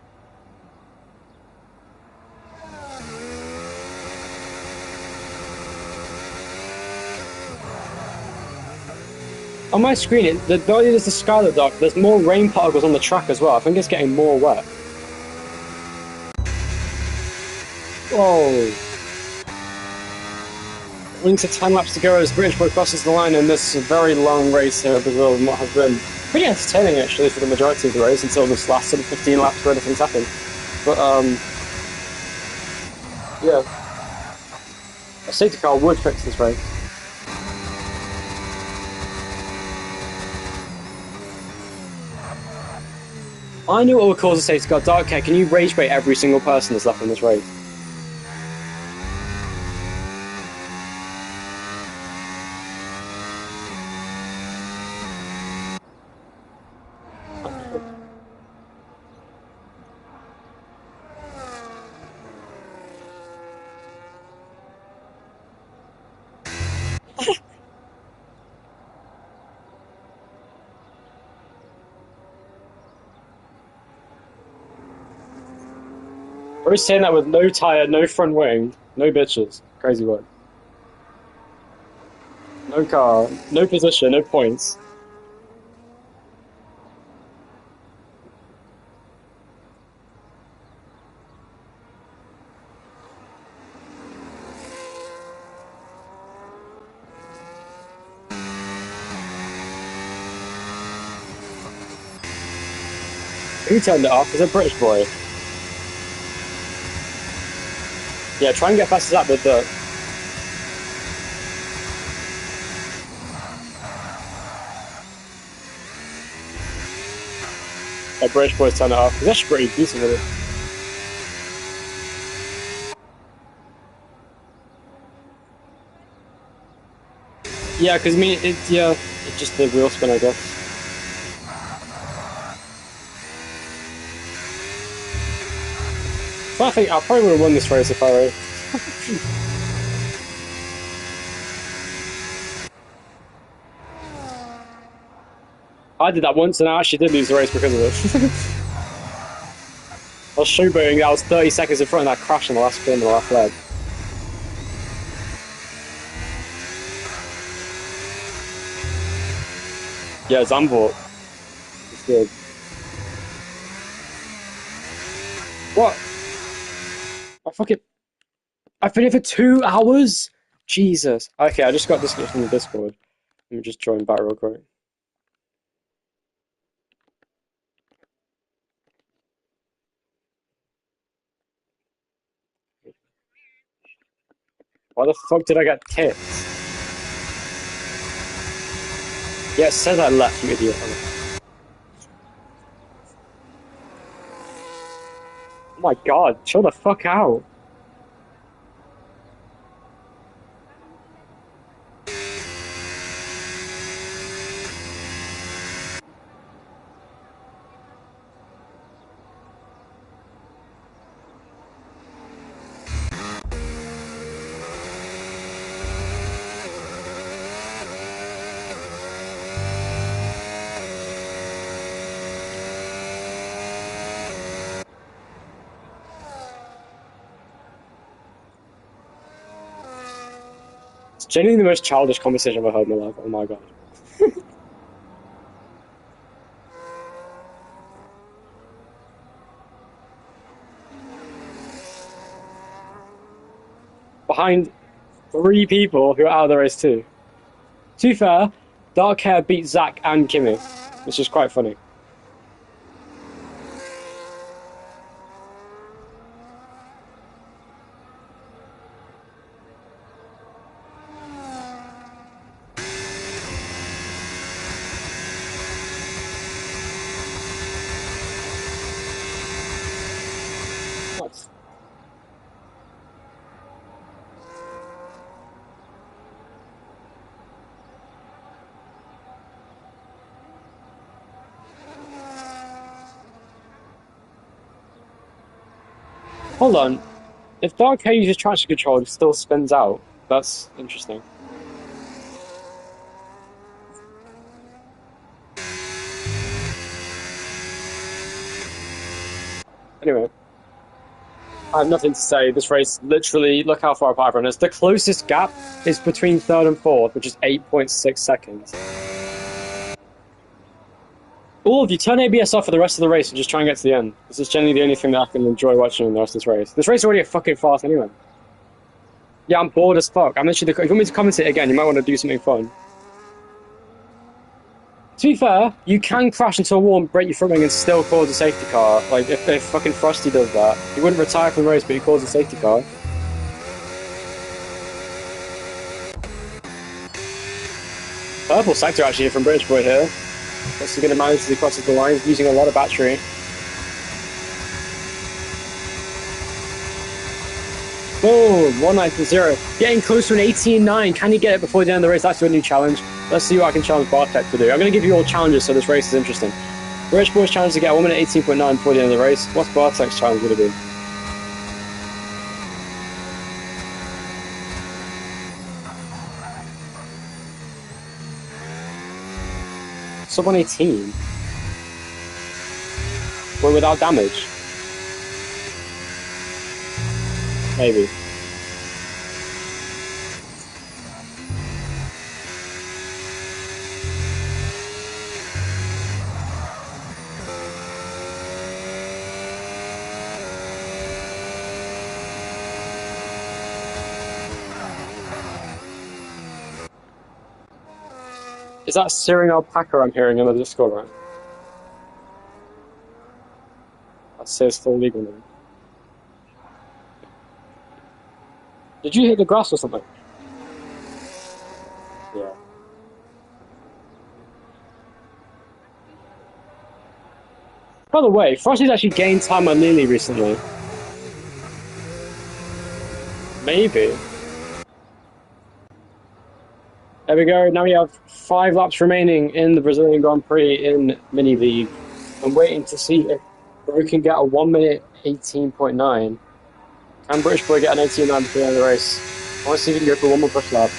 On my screen, not only does the sky look dark, there's more rain particles on the track as well. I think it's getting more wet. Whoa. Only 10 laps to go as Bridgeport crosses the line in this very long race here because of what has been pretty entertaining actually for the majority of the race until this last sort of 15 laps where things happen. But yeah, a safety car would fix this race. I knew what would cause a safety car. Dark Cat, can you rage bait every single person that's left in this race? We're saying that with no tyre, no front wing, no bitches. Crazy word. No car, no position, no points. Who turned it off? Is it a British boy? Yeah, try and get past that with the... British boys turn it off. He's actually pretty decent with it. Yeah, because I mean, it's just the wheel spin, I guess. So I think I probably would have won this race if I were. I did that once and I actually did lose the race because of it. I was showboating, I was 30 seconds in front of that crash on the last spin on the last leg. Yeah, Zambort. It's good. What? I've been here for 2 hours? Jesus. Okay, I just got disconnected from the Discord. Let me just join back real quick. Why the fuck did I get kicked? Yeah, it says I left, you idiot. Oh my god, chill the fuck out. It's genuinely the most childish conversation I've ever heard in my life. Oh my god. Behind 3 people who are out of the race too. To be fair, Dark Hair beat Zach and Kimmy, which is quite funny. Nice. Hold on. If Dark Hair uses traction control and still spins out, that's interesting. Anyway, I have nothing to say. This race, literally, look how far apart everyone is. The closest gap is between third and fourth, which is 8.6 seconds. All of you, turn ABS off for the rest of the race and just try and get to the end. This is generally the only thing that I can enjoy watching in the rest of this race. This race is already a fucking fast anyway. Yeah, I'm bored as fuck. I'm literally, if you want me to commentate again, you might want to do something fun. To be fair, you can crash into a wall and break your front wing and still cause a safety car. Like, if fucking Frosty does that, he wouldn't retire from the race, but he calls a safety car. Purple sector actually from British Boy here. What's he going to manage as he crosses the line? He's using a lot of battery. Boom! 1.9.0. Getting close to an 18.9. Can he get it before the end of the race? That's a new challenge. Let's see what I can challenge Bartek to do. I'm going to give you all challenges so this race is interesting. British Boy's challenge to get 1 minute 18.9 before the end of the race. What's Bartek's challenge going to be? Sub 118. But without damage. Maybe. Is that Searing Alpaca I'm hearing in the Discord, right? That says full legal name. Did you hit the grass or something? Yeah. By the way, Frosty's actually gained time on Lily recently. Maybe. There we go. Now we have 5 laps remaining in the Brazilian Grand Prix in Mini League. I'm waiting to see if we can get a 1 minute 18.9. Can British Boy get an 18.9 before the end of the race? I want to see if he can go for one more push lap.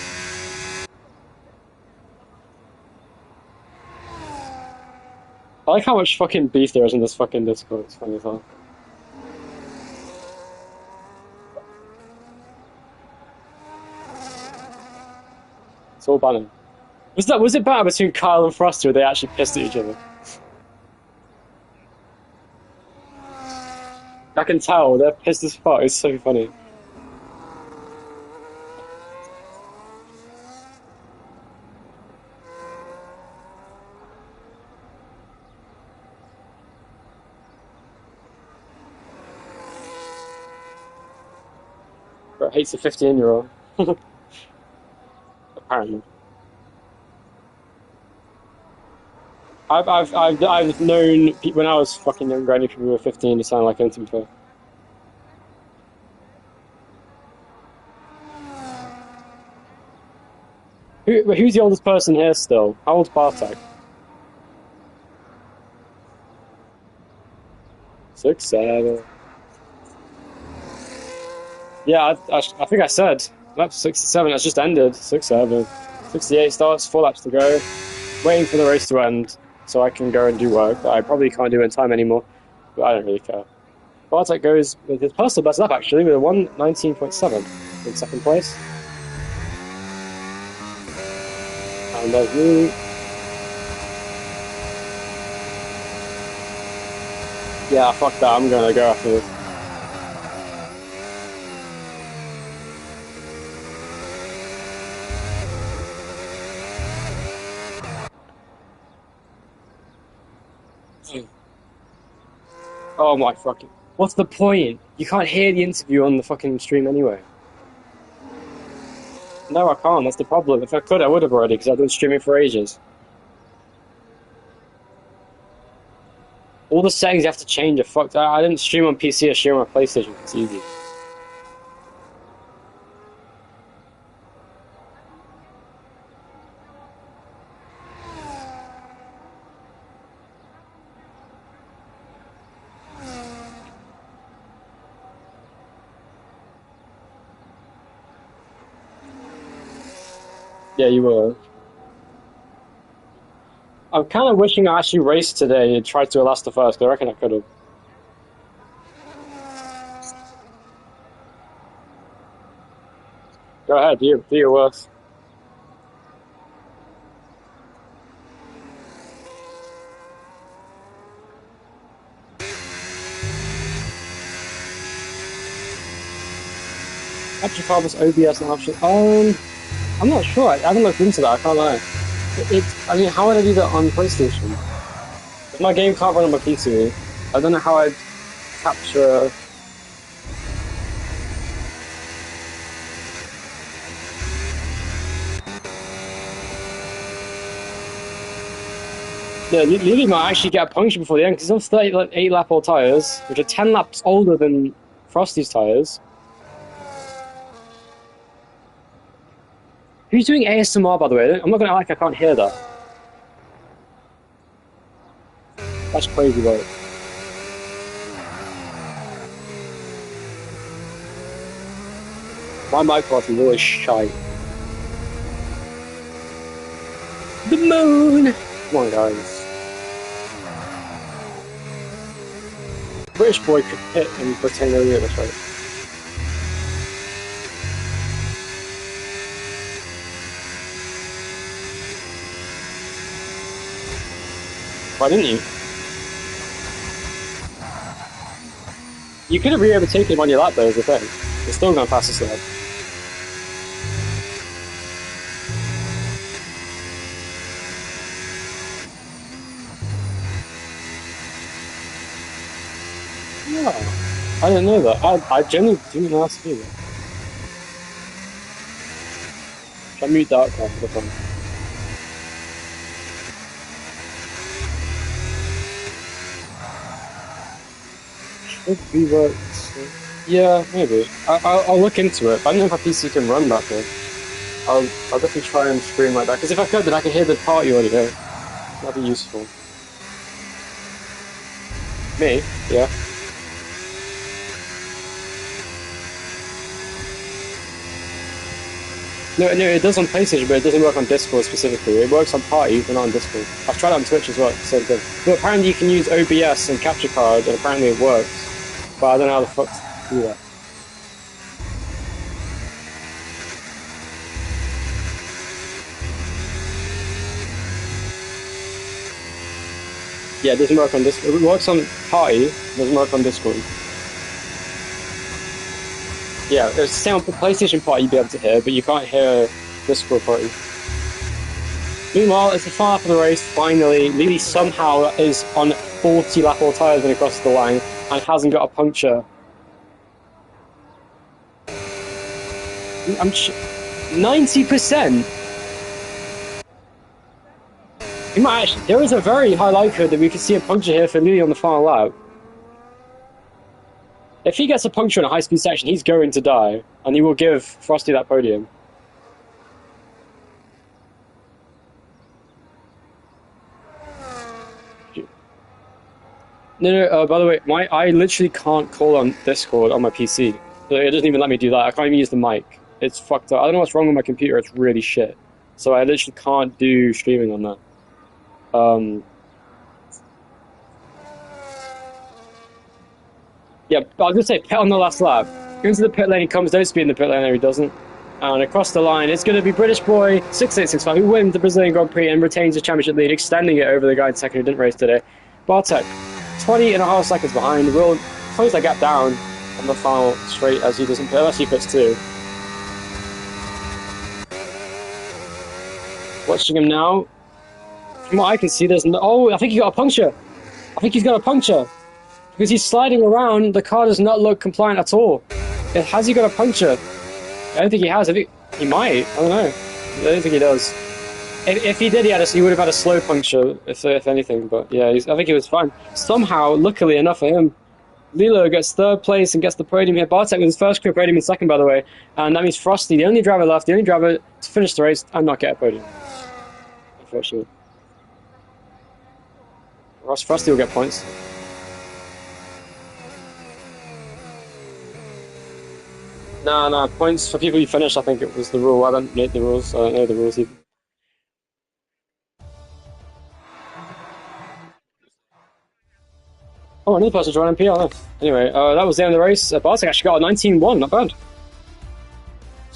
I like how much fucking beef there is in this fucking Discord. It's funny as hell. It's all banning. Was it bad between Kyle and Frosty or they actually pissed at each other? I can tell, they're pissed as fuck, it's so funny. Bro hates a 15-year-old. Apparently. I've known people, when I was fucking younger, I knew people who were 15 to sound like him, to be fair. Who's the oldest person here still? How old's Bartek? 6, 7. Yeah, I think I said lap 67. That's just ended. 6, 7. 68 starts. 4 laps to go. Waiting for the race to end so I can go and do work that I probably can't do in time anymore. But I don't really care. Bartek goes with his personal best lap actually with a 1:19.7 in second place. And there's me. Yeah, fuck that. I'm gonna go after this. Oh my fucking... What's the point? You can't hear the interview on the fucking stream anyway. No, I can't. That's the problem. If I could, I would have already, because I've been streaming for ages. All the settings you have to change are fucked. I didn't stream on PC, I stream on PlayStation. It's easy. Yeah, you will. I'm kind of wishing I actually raced today and tried to last the first, because I reckon I could have. Go ahead, do your worst. Capture card was OBS an option? I'm not sure. I haven't looked into that. I can't lie. I mean, how would I do that on PlayStation? If my game can't run on my PC, I don't know how I'd capture. Yeah, Lily might actually get a puncture before the end because he's on 38 lap old tires, which are 10 laps older than Frosty's tires. Who's doing ASMR, by the way? I'm not gonna act like I can't hear that. That's crazy, bro. My mic quality is always shite. The moon! Come on, guys. British boy could hit and pretend earlier, that's right. Why didn't you? You could have re-overtaken him on your lap though, is the thing. It's still going fast as lap. Yeah, I didn't know that. I genuinely didn't know how to do that. Should I mute that for the fun? Should be worked. Yeah, maybe. I'll look into it, but I don't know if my PC can run that though. I'll definitely try and stream like that, because if I could, then I can hear the party audio. That'd be useful. Me? Yeah. No, it does on PlayStation, but it doesn't work on Discord specifically. It works on Party, but not on Discord. I've tried it on Twitch as well, same thing. But apparently you can use OBS and capture card, and apparently it works. But I don't know how the fuck to do that. Yeah, it doesn't work on Discord. It works on Party, it doesn't work on Discord. Yeah, it's the same on PlayStation Party you'd be able to hear, but you can't hear Discord Party. Meanwhile, it's the final lap of the race, finally. Lily somehow is on 40 lap all tyres when he crosses the line and hasn't got a puncture. 90%? You might actually, there is a very high likelihood that we could see a puncture here for Lily on the final lap. If he gets a puncture in a high-speed section, he's going to die, and he will give Frosty that podium. No, by the way, I literally can't call on Discord on my PC. So it doesn't even let me do that. I can't even use the mic. It's fucked up. I don't know what's wrong with my computer. It's really shit. So I literally can't do streaming on that. Yeah, I was going to say, pit on the last lap. Go into the pit lane, he comes, don't speed in the pit lane, there he doesn't. And across the line, it's going to be British boy 6865, who wins the Brazilian Grand Prix and retains the championship lead, extending it over the guy in second who didn't race today. Bartek, 20.5 seconds behind, will close that gap down on the final straight as he doesn't pit, unless he pits too. Watching him now, from what I can see, there's no... Oh, I think he got a puncture. I think he's got a puncture. Because he's sliding around, the car does not look compliant at all. Has he got a puncture? I don't think he has. He might. I don't know. I don't think he does. If he did, he would have had a slow puncture, if anything. But yeah, I think he was fine. Somehow, luckily enough for him, Lilo gets third place and gets the podium here. Bartek with his first career podium in second, by the way. And that means Frosty, the only driver left, the only driver to finish the race and not get a podium. Unfortunately. Frosty will get points. No, points for people who finish, I think it was the rule. I don't make the rules, so I don't know the rules even. Oh, another person joining PR. Anyway, that was the end of the race. Bartek actually got a 19-1, not bad.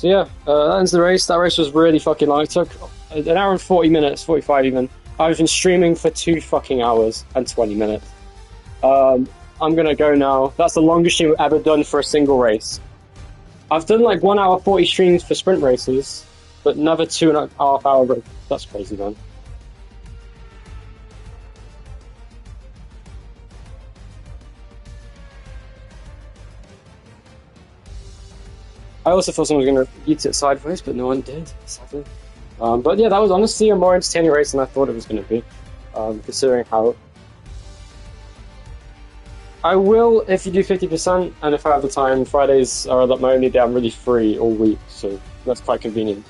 So yeah, that ends the race. That race was really fucking long. It took an hour and 40 minutes, 45 even. I've been streaming for 2 fucking hours and 20 minutes. I'm gonna go now. That's the longest stream I've ever done for a single race. I've done like 1 hour 40 streams for sprint races, but never 2.5 hour race. That's crazy, man. I also thought someone was going to eat it sideways, but no one did, sadly. But yeah, that was honestly a more entertaining race than I thought it was going to be, considering how... I will if you do 50%, and if I have the time. Fridays are my only day I'm really free all week, so that's quite convenient.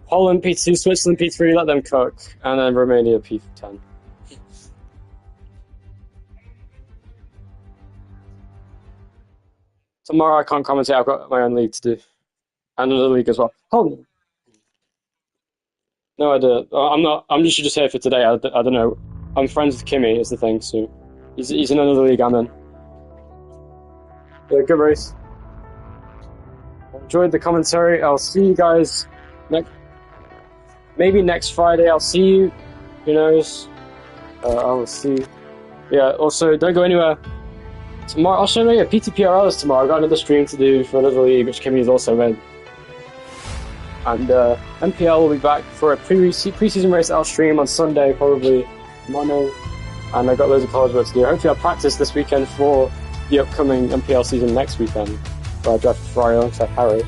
Holland P2, Switzerland P3, let them cook, and then Romania P10. Tomorrow I can't commentate, I've got my own league to do. And another league as well. Oh, no, I did. I'm not. I'm just here for today. I don't know. I'm friends with Kimmy, is the thing, so he's in another league I'm in. Yeah, good race. Enjoyed the commentary. I'll see you guys maybe next Friday. I'll see you. Who knows? I will see. Yeah. Also, don't go anywhere. Tomorrow, I'll show you a PTPRL is tomorrow. I've got another stream to do for another league, which Kimmy is also in. And MPL will be back for a pre-season race I'll stream on Sunday, probably morning. And I've got loads of college work to do. Hopefully I'll practice this weekend for the upcoming MPL season next weekend, where I drive for Ferrari alongside Harry.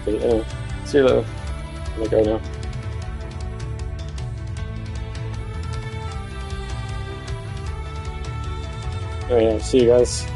Anyway, see you later. I'm gonna go now. Oh yeah, see you guys.